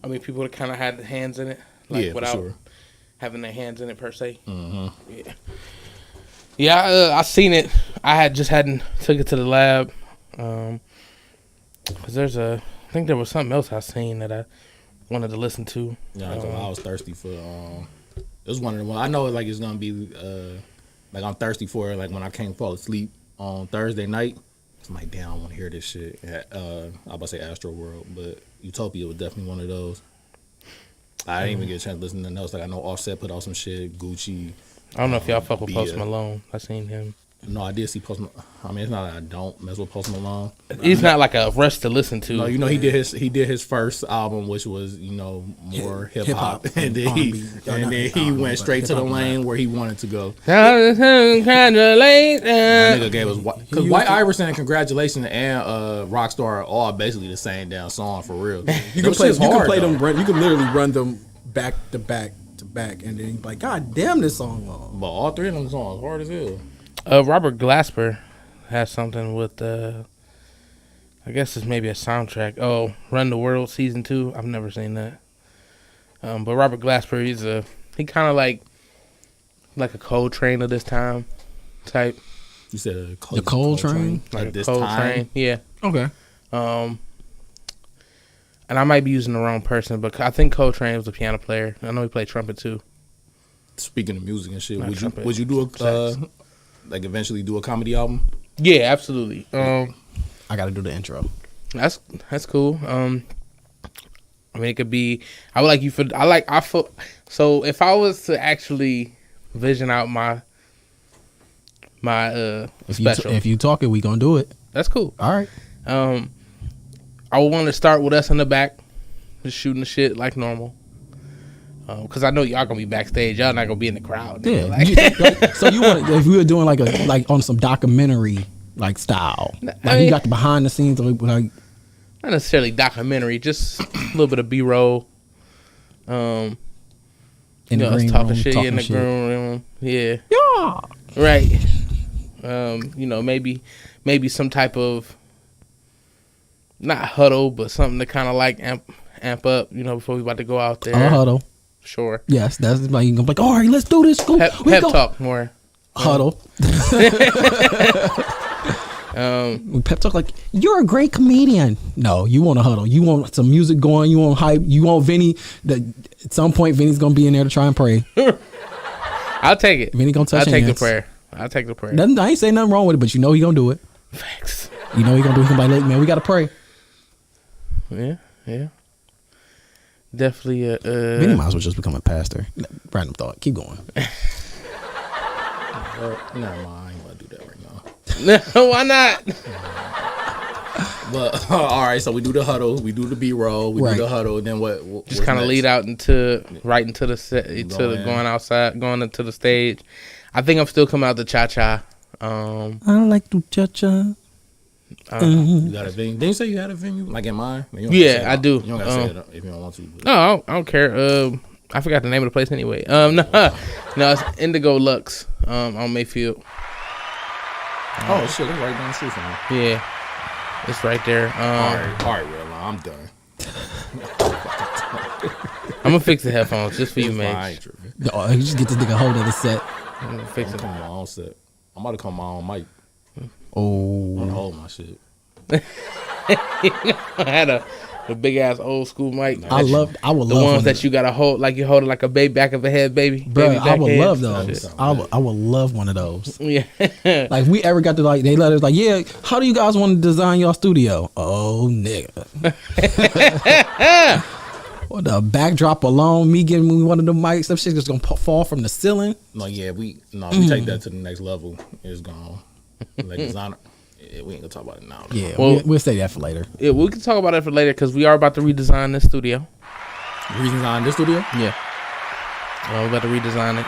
I mean, people that kind of had hands in it, like Yeah, without for sure. having their hands in it per se. Mm-hmm. Yeah. Yeah, I seen it. I hadn't took it to the lab. Cause I think there was something else I seen that I wanted to listen to. Yeah, I was thirsty for. It was one of the ones. I know like it's gonna be like I'm thirsty for it. Like when I can't fall asleep on Thursday night, I'm like, damn, I want to hear this shit. I was about to say Astro World, but Utopia was definitely one of those. I didn't even get a chance to listen to nothing else. Like I know Offset put out some shit. Gucci. I don't know if y'all fuck with Post Bia. Malone. I seen him. No, I did see Post Malone. I mean, it's not that I don't mess with Post Malone. He's not like a rush to listen to. No, he did his first album, which was more hip hop, and then he went straight to the lane where he wanted to go. That nigga gave us because White Iverson and Congratulations and Rockstar are all basically the same damn song for real. You can play them. You can literally run them back to back to back, and then you be like, God damn, this song long. But all three of them songs hard as hell. Robert Glasper has something with I guess it's maybe a soundtrack. Oh, Run the World Season 2. I've never seen that. But Robert Glasper, he kind of like a Cold Train of this time type. You said the Cold Train? Like this Cold time? Train, yeah. Okay. And I might be using the wrong person, but I think Cold Train was a piano player. I know he played trumpet too. Speaking of music and shit, Not would you do eventually do a comedy album? Yeah, absolutely. I got to do the intro. That's cool. I mean, it could be. I would like you for. So if I was to actually vision out my special, if you talk it, we gonna do it. That's cool. All right. I would want to start with us in the back, just shooting the shit like normal. Because I know y'all gonna be backstage. Y'all not gonna be in the crowd. Yeah. So you want if we were doing like on some documentary like style, you got the behind the scenes like not necessarily documentary, just a little bit of B-roll. In the us green talking room, shit in the shit. green room. Yeah. Yeah. Right. Maybe some type of not huddle, but something to kind of like amp up. Before we about to go out there. Huddle. Sure. Yes, that's like you gonna be like, all right, let's do this. Go. Pep talk more. Huddle. Pep talk like you're a great comedian. No, you want a huddle. You want some music going. You want hype. You want Vinny. At some point, Vinny's gonna be in there to try and pray. I'll take it. Vinny gonna touch I'll take hands. the prayer. I'll take the prayer. I ain't saying nothing wrong with it, but he gonna do it. Thanks. He gonna do it. He gonna be like, man, we gotta pray. Yeah. Definitely. Vinny might as well just become a pastor. Random thought. Keep going. Never mind. I ain't gonna do that right now. No, why not? But all right, so we do the huddle, we do the B-roll, we do the huddle, and then what just kind of lead out into the set, going outside, going into the stage. I think I'm still coming out the cha-cha. I like to cha-cha. You got a venue? Didn't you say you had a venue like in mind? Yeah, I do. You don't gotta say it if you don't want to. But. No, I don't care. I forgot the name of the place anyway. No, it's Indigo Lux on Mayfield. Oh shit, it's right down the street from me. Yeah, it's right there. All right, real line. I'm done. I'm gonna fix the headphones just for you, man. I ain't tripping. No, you just get this nigga hold of the set. I'm gonna fix it. Come on my own set. I'm about to come my own mic. Oh, I'm gonna hold my shit. I had a The big ass old school mic. I would love the ones that you gotta hold like you hold it like a baby back of a head, baby. Bro, baby I would head. love those. I would love one of those. Yeah. Like, if we ever got to, like, they let us, like, yeah, how do you guys want to design your studio? Oh, nigga. Or the backdrop alone, me giving me one of the mics, that shit just gonna fall from the ceiling. No, yeah, we take that to the next level. It's gone. Like designer. Yeah, we ain't gonna talk about it now. Yeah, Well, we'll say that for later. Yeah, we can talk about it for later because we are about to redesign this studio. Redesign this studio? Yeah. We're about to redesign it.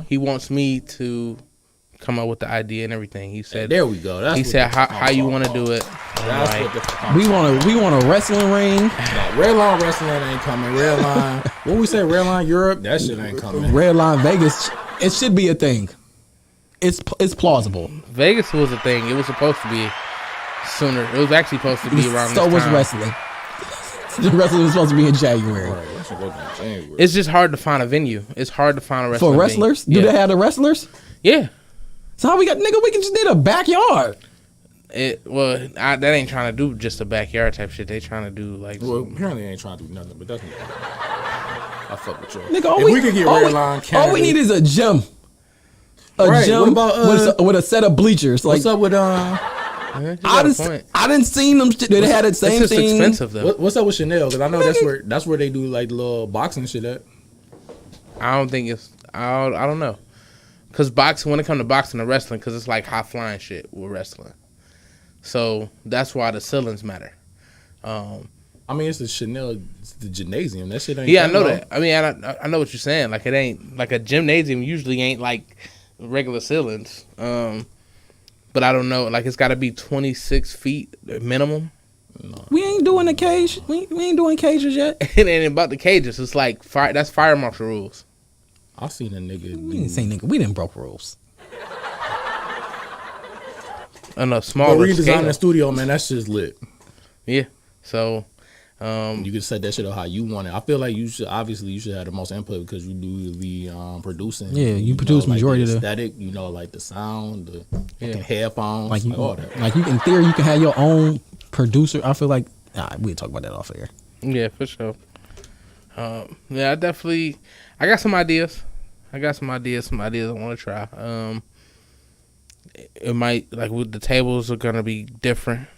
He wants me to come up with the idea and everything. He said, there we go. That's he said how you want to do it. We want a wrestling ring. No, Red Line Wrestling ain't coming. Red Line, what we say? Red Line Europe, that shit ain't coming. Red Line Vegas, it should be a thing. It's plausible. Vegas was a thing. It was supposed to be sooner. It was actually supposed to be around So this was time. wrestling. The wrestling was supposed to be in January. Right, that shit wasn't in January. It's just hard to find a venue. It's hard to find a wrestling For wrestlers? venue. Do they have the wrestlers? Yeah. So how we got, nigga, we can just need a backyard. That ain't trying to do just a backyard type shit. They trying to do like. Well, apparently they ain't trying to do nothing, but that's not. I fuck with you. Nigga, if we could get Red Line all we need is a gym. A gym what about, with a set of bleachers. Like, what's up with I didn't seen them. They had the same it's just thing. expensive though. What's up with Chanel? Because I know that's where they do like the little boxing shit at. I don't think it's. I don't know. Cause boxing, when it comes to boxing and wrestling, cause it's like high flying shit with wrestling. So that's why the ceilings matter. I mean, it's the Chanel, it's the gymnasium. That shit ain't. Yeah, I know that. I mean, I know what you're saying. Like, it ain't like a gymnasium. Usually ain't like regular ceilings. But I don't know. Like, it's got to be 26 feet minimum. No. We ain't doing the cage. We ain't doing cages yet. It ain't about the cages. It's like fire. That's fire marshal rules. I seen a nigga. We didn't say nigga. We didn't broke rules. On a smaller redesign scale. the studio, man. That's just lit. Yeah. So. You can set that shit up how you want it. I feel like you should have the most input because you do the producing. Yeah, you produce majority of the of the aesthetic. You know, like the sound, the fucking headphones, like all that. Like, you in theory, you can have your own producer. I feel like we'll talk about that off air. Yeah, for sure. Yeah, I got some ideas. I want to try. It might, like, with the tables are gonna be different.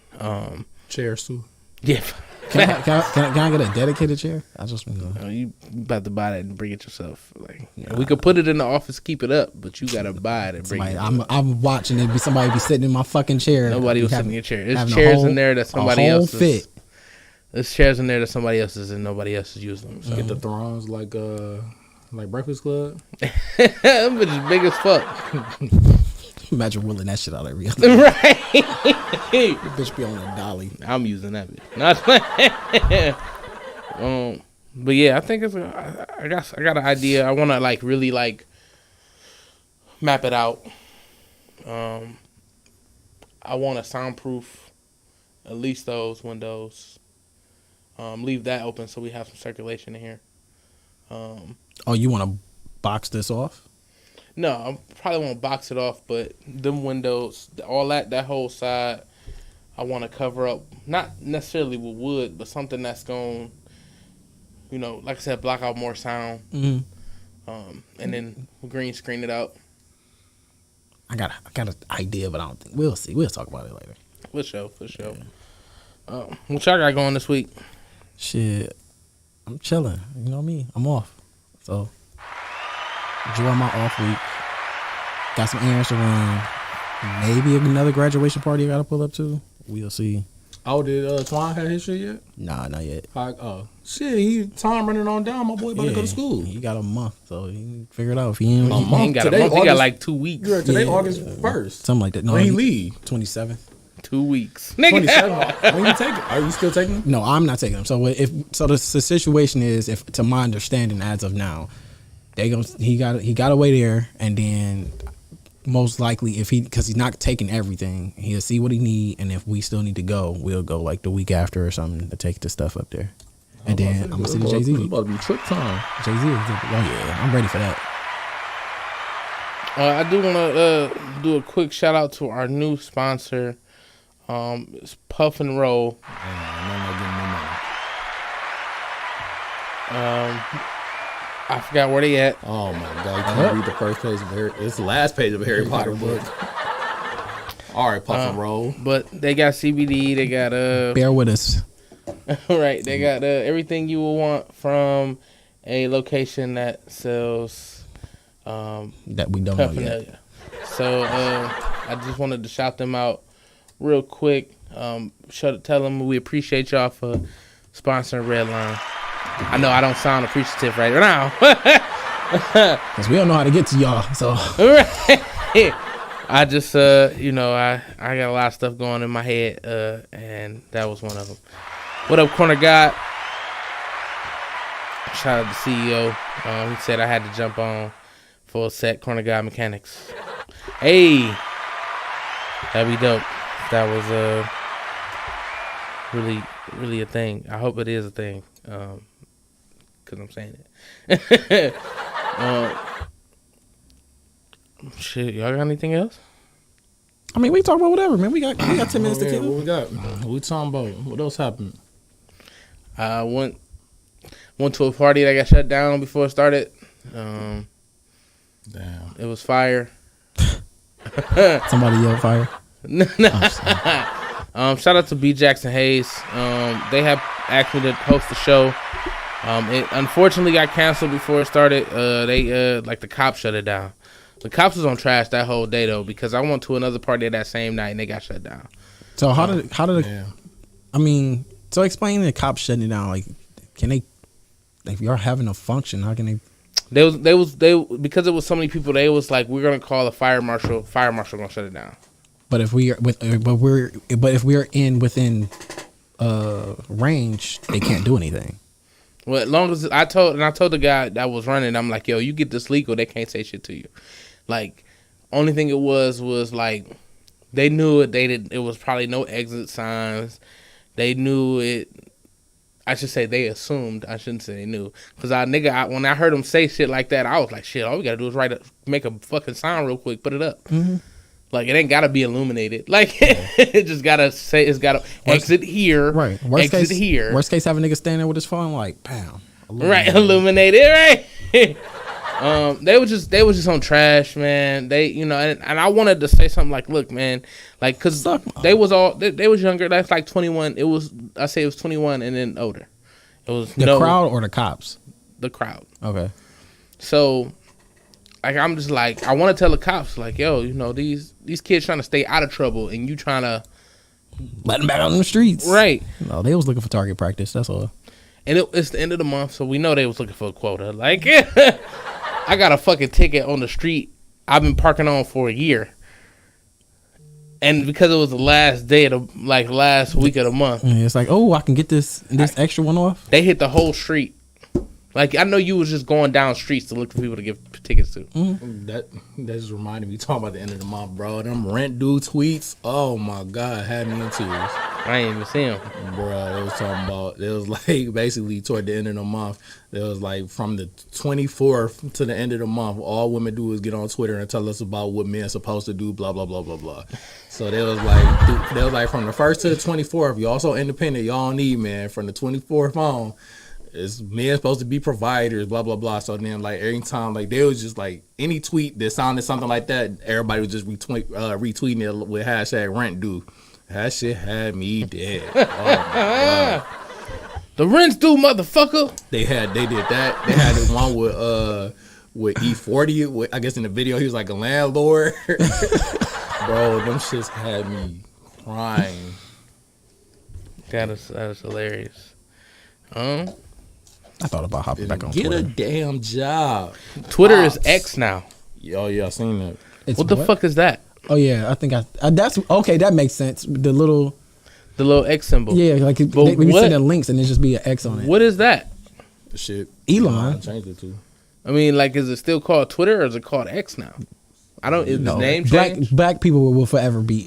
Chairs too. Yeah. Can I get a dedicated chair? You about to buy that and bring it yourself. Like, we could put it in the office, keep it up, but you gotta buy it and bring it. I'm watching it. Somebody be sitting in my fucking chair. Nobody was sitting in your chair. There's chairs in there that somebody else is. There's chairs in there that somebody else is and nobody else is using them. So. Get the thrones like Breakfast Club. Them bitches big as fuck. Imagine willing that shit out every other day. Right. The bitch be on a dolly. I'm using that bitch. But yeah, I think I got an idea. I want to like really like map it out. I want to soundproof at least those windows. Leave that open so we have some circulation in here. You want to box this off? No, I probably won't box it off, but them windows, all that whole side, I want to cover up, not necessarily with wood, but something that's going, like I said, block out more sound. Mm-hmm. And then green screen it out. I got an idea, but I don't think we'll see. We'll talk about it later. For sure. Yeah. What y'all got going this week? Shit, I'm chilling. You know me. I'm off, so enjoy my off week. Got some errands to run. Maybe another graduation party I gotta pull up to. We'll see. Oh, did Twan have his shit yet? Nah, not yet. Shit, time running on down. My boy about to go to school. He got a month, so he can figure it out. If he ain't, he ain't got a month. He got like 2 weeks. Yeah, today August 1st. Something like that. No, when he leave? 27th. 2 weeks. 27th. When you take it? Are you still taking him? No, I'm not taking him. So the situation is, if to my understanding as of now, he got away there, and then most likely because he's not taking everything, he'll see what he need, and if we still need to go, we'll go like the week after or something to take the stuff up there. And then I'm gonna see the Jay-Z. It's about to be trip time. Jay-Z I'm ready for that. I do want to do a quick shout out to our new sponsor, It's Puff and Roll. I'm not getting no money. I forgot where they at. Oh my God! You can't read the first page of Harry. It's the last page of a Harry Potter book. All right, Puff and Roll. But they got CBD. They got Bear with us. right. They got everything you will want from a location that sells That we don't know yet. paraphernalia. So I just wanted to shout them out real quick. Tell them we appreciate y'all for sponsoring Redline. I know I don't sound appreciative right now. Because we don't know how to get to y'all. So I just, I got a lot of stuff going in my head, and that was one of them. What up, Corner God? Shout out to the CEO. He said I had to jump on for a set. Corner God Mechanics. Hey, that'd be dope. That was really, really a thing. I hope it is a thing. Because I'm saying it. Shit, y'all got anything else? I mean, we talk about whatever, man. We got 10 minutes to kill. What we got? What we talking about? What else happened? I went to a party that got shut down before it started. Damn. It was fire. Somebody yelled fire. Shout out to B. Jackson Hayes. They have asked me to host the show. It unfortunately got canceled before it started. The cops shut it down. The cops was on trash that whole day though, because I went to another party that same night and they got shut down. So how did I mean, so explain the cops shutting it down. Like, can they, if you're having a function, how can they? They because it was so many people. They was like, we're gonna call the fire marshal. Fire marshal gonna shut it down. But if we are if we're within range, they can't do anything. Well, as long as I told the guy that was running, I'm like, yo, you get this legal, they can't say shit to you. Like, only thing it was like, they knew it. It was probably no exit signs. They knew it. I should say they assumed. I shouldn't say they knew. Because when I heard them say shit like that, I was like, shit, all we got to do is make a fucking sign real quick, put it up. Mm-hmm. Like, it ain't got to be illuminated. Like, it just got to say, it's got to exit here. Right. Exit here. Worst case, have a nigga standing there with his phone, like, bam. Right. Illuminated, right? They was just on trash, man. They, and I wanted to say something like, look, man, like, cause they was younger. That's like 21. It was 21 and then older. It was the crowd or the cops. The crowd. Okay. So, like, I'm just like, I want to tell the cops, like, yo, these kids trying to stay out of trouble, and you trying to let them back out on the streets, right? No, they was looking for target practice. That's all. And it's the end of the month, so we know they was looking for a quota. Like, I got a fucking ticket on the street I've been parking on for a year. And because it was the last day of last week of the month. Yeah, it's like, oh, I can get this extra one off. They hit the whole street. Like, I know you was just going down streets to look for people to give tickets to. Mm-hmm. That just reminded me, talking about the end of the month, bro. Them rent due tweets, oh my God, had me in tears. I ain't even see them. Bro, they was talking about, it was like basically toward the end of the month, it was like from the 24th to the end of the month, all women do is get on Twitter and tell us about what men supposed to do, blah, blah, blah, blah, blah. So they was like from the 1st to the 24th, y'all so independent, y'all need, man, from the 24th on. It's men supposed to be providers, blah, blah, blah. So then, like, every time, like, they was just, like, any tweet that sounded something like that, everybody was just retweeting it with hashtag rent due. That shit had me dead. Oh, my God. The rent's due, motherfucker. They did that. They had this one with E40. I guess in the video, he was like a landlord. Bro, them shits had me crying. That is hilarious. I thought about hopping back on Get Twitter. a damn job. Twitter is X now. Oh, yeah, I seen that. What the fuck is that? Oh, yeah, I think that's okay. That makes sense. The little X symbol. Yeah, like we be sending links and there just be an X on it. What is that? The shit. Elon changed it too. I mean, like, is it still called Twitter or is it called X now? I don't. Is the name changed? Black people will forever be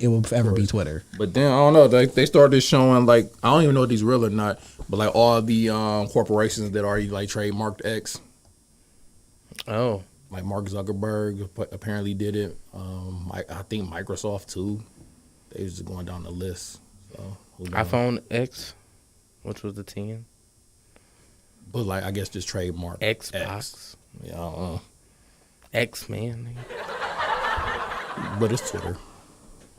Twitter. But then I don't know. They started showing, like, I don't even know if these real or not, but like all the corporations that already like trademarked X. Oh. Like Mark Zuckerberg apparently did it. I think Microsoft too. They was just going down the list. So, iPhone X, which was the 10. But like, I guess just trademark Xbox. X. Yeah, I don't know. X, man. But it's Twitter.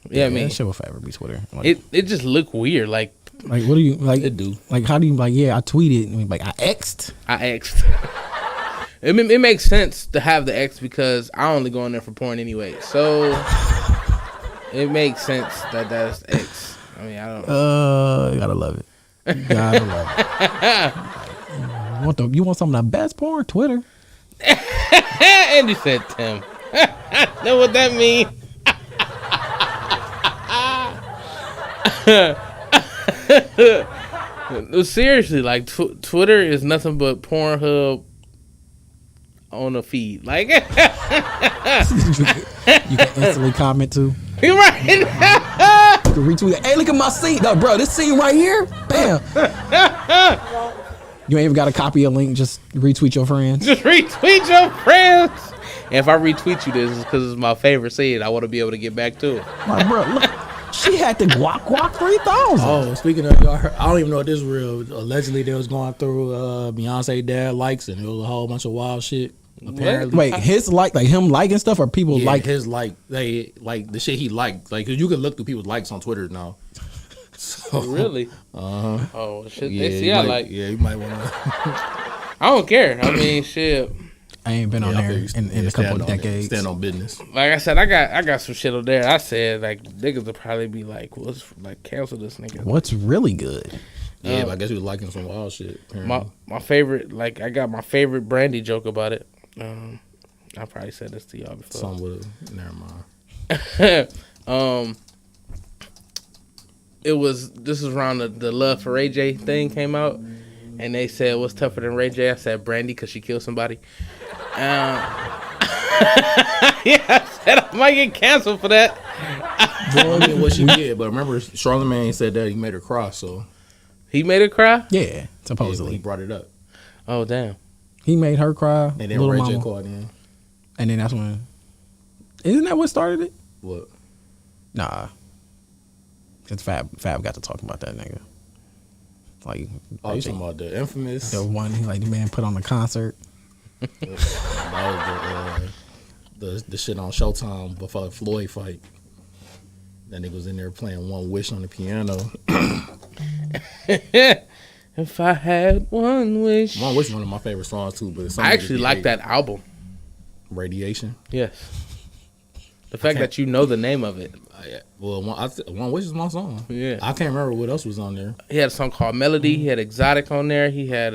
Yeah, I mean, that shit will forever be Twitter. Like, it just look weird. Like what do you like? It do. Like, how do you like? Yeah, I tweeted. And like, I X'd. It makes sense to have the X because I only go in there for porn anyway. So it makes sense that that's X. I mean, I don't know. You gotta love it. Gotta love it. You want some of the best porn? Twitter. Andy said Tim. Know what that mean? Seriously, like Twitter is nothing but Pornhub on a feed. Like You can instantly comment too. You're right. You can retweet it. Hey, look at my scene. No, bro, this scene right here. Bam. You ain't even got to copy a link. Just retweet your friends. Just retweet your friends. And if I retweet you, this is because it's my favorite scene. I want to be able to get back to it. Like, bro, look. She had the guac 3000. Oh, speaking of y'all, I don't even know if this is real. Allegedly, they was going through Beyonce dad likes, and it was a whole bunch of wild shit. Apparently, wait, his like him liking stuff, or people like his they like the shit he liked. Like, 'cause you can look through people's likes on Twitter now. So, really? Oh shit! Yeah, they see I like. Yeah, you might want to. I don't care. I mean, shit. I ain't been on there in a couple of decades. Stand on business. Like I said, I got some shit on there. I said like niggas would probably be like, "What's like cancel this nigga?" What's really good? Yeah, but I guess he was liking some wild shit. Apparently. My favorite, like I got my favorite Brandy joke about it. I probably said this to y'all before. Some would have. Never mind. This was around the Love for Ray J thing came out, and they said, "What's tougher than Ray J?" I said, "Brandy, because she killed somebody." Yeah, I said I might get canceled for that. Well, yeah, what she did, but remember, Charlamagne said that he made her cry, so he made her cry. Yeah, supposedly he brought it up. Oh damn! He made her cry. And then Ray J called in, and then that's when. Isn't that what started it? What? Nah, because Fab got to talking about that nigga. Like, oh, you talking about the infamous, the one like the man put on the concert. That was the shit on Showtime before the Floyd fight. That nigga was in there playing One Wish on the piano. If I had one wish. One Wish is one of my favorite songs too. But I actually like that album. Radiation. Yes. The fact that you know the name of it. Well, One Wish is my song. Yeah. I can't remember what else was on there. He had a song called Melody. He had Exotic on there. He had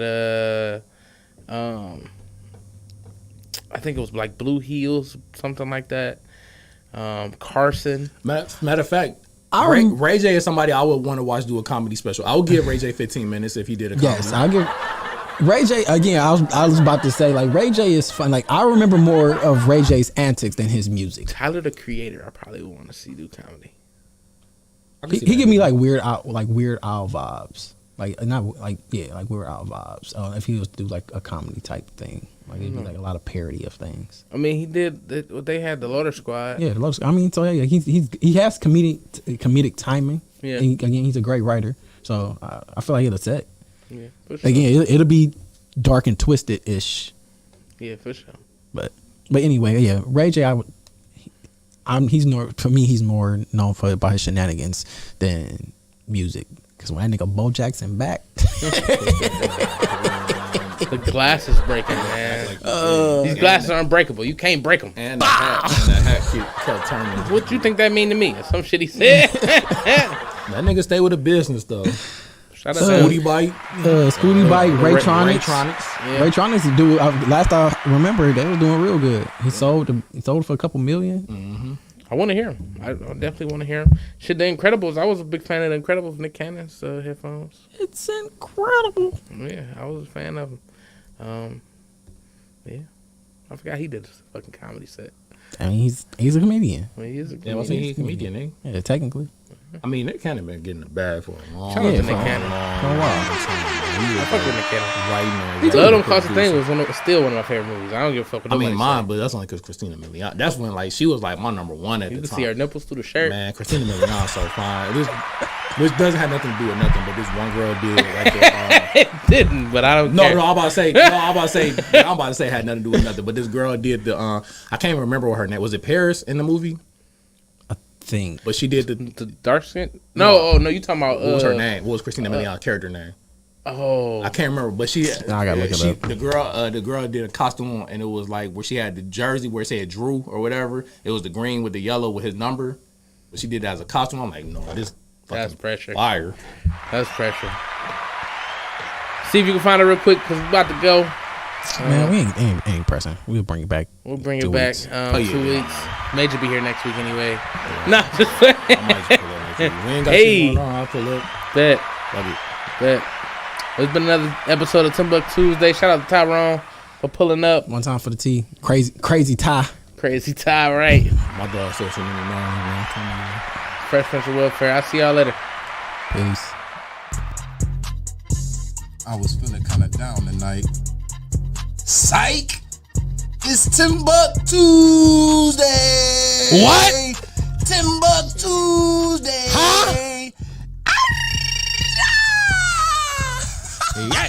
I think it was like Blue Heels, something like that. Carson. Matter of fact, Ray J is somebody I would want to watch do a comedy special. I would give Ray J 15 minutes if he did a comedy. Yes, I'll give Ray J again. I was about to say, like, Ray J is fun. Like, I remember more of Ray J's antics than his music. Tyler the Creator, I probably would want to see do comedy. He give me like Weird Al vibes. Like not like like Weird Al vibes. If he was to do like a comedy type thing, like it'd be like a lot of parody of things. I mean, he did. They had the Loader Squad. Yeah, I mean, so yeah, he has comedic timing. Yeah. And again, he's a great writer. So I feel like it'll set. Yeah, for sure. Again, it'll be dark and twisted ish. Yeah, for sure. But anyway, yeah, Ray J, he's more known by his shenanigans than music. Because when that nigga Bo Jackson back, the glass is breaking, man. These glasses are unbreakable. You can't break them. And the hat kept turning. What you think that mean to me? Some shit he said. That nigga stay with the business though. Shout out Scooty Bite, Scooty Bite, Raytronics. Yeah. Raytronics do. Last I remember, they was doing real good. He sold for a couple million. Mm-hmm. I want to hear him. I definitely want to hear him. Shit, The Incredibles. I was a big fan of The Incredibles. Nick Cannon's headphones. It's incredible. Yeah, I was a fan of him. Yeah, I forgot he did a fucking comedy set. I mean, he's a comedian. I mean, he is a Yeah, comedian. I think he's a comedian, eh? Yeah, technically. I mean, Nick Cannon been getting a bag for a long Shout out to time. Nick Cannon. I fuck with Nick Cannon. Right Love Don't Cost a Thing was still one of my favorite movies. I don't give a fuck what I nobody mean, mine, say. but that's only because Christina Milian. That's when like she was like my number one at You the can time. see her nipples through the shirt. Man, Christina Milian so fine. Which doesn't have nothing to do with nothing, but this one girl did right there. It didn't, but I don't care. No, I'm about to say it had nothing to do with nothing. But this girl did the I can't even remember what her name was. It Paris in the movie? Thing. But she did the dark skin. No, you talking about what was her name? What was Christina Milian's character name? Oh, I can't remember. But she, I gotta look it up. The girl did a costume on, and it was like where she had the jersey where it said Drew or whatever. It was the green with the yellow with his number. But she did that as a costume. I'm like, no, this that's pressure. Fire. That's pressure. See if you can find her real quick because we're about to go. Man, we ain't pressing. We'll bring it back. We'll bring it 2 back. weeks. 2 weeks. Major be here next week anyway. Nah, just playing. I might just pull up next week. We ain't got Hey. shit going on. I'll pull up. Bet. Love it. Bet. It's been another episode of TimbukTuesday. Shout out to Tyrone for pulling up. One time for the T. Crazy Ty. Crazy Ty, right? My dog said something man. Fresh Prince of Welfare. I'll see y'all later. Peace. I was feeling kind of down tonight. Psych! It's TimbukTuesday! What? TimbukTuesday! Huh? Yeah.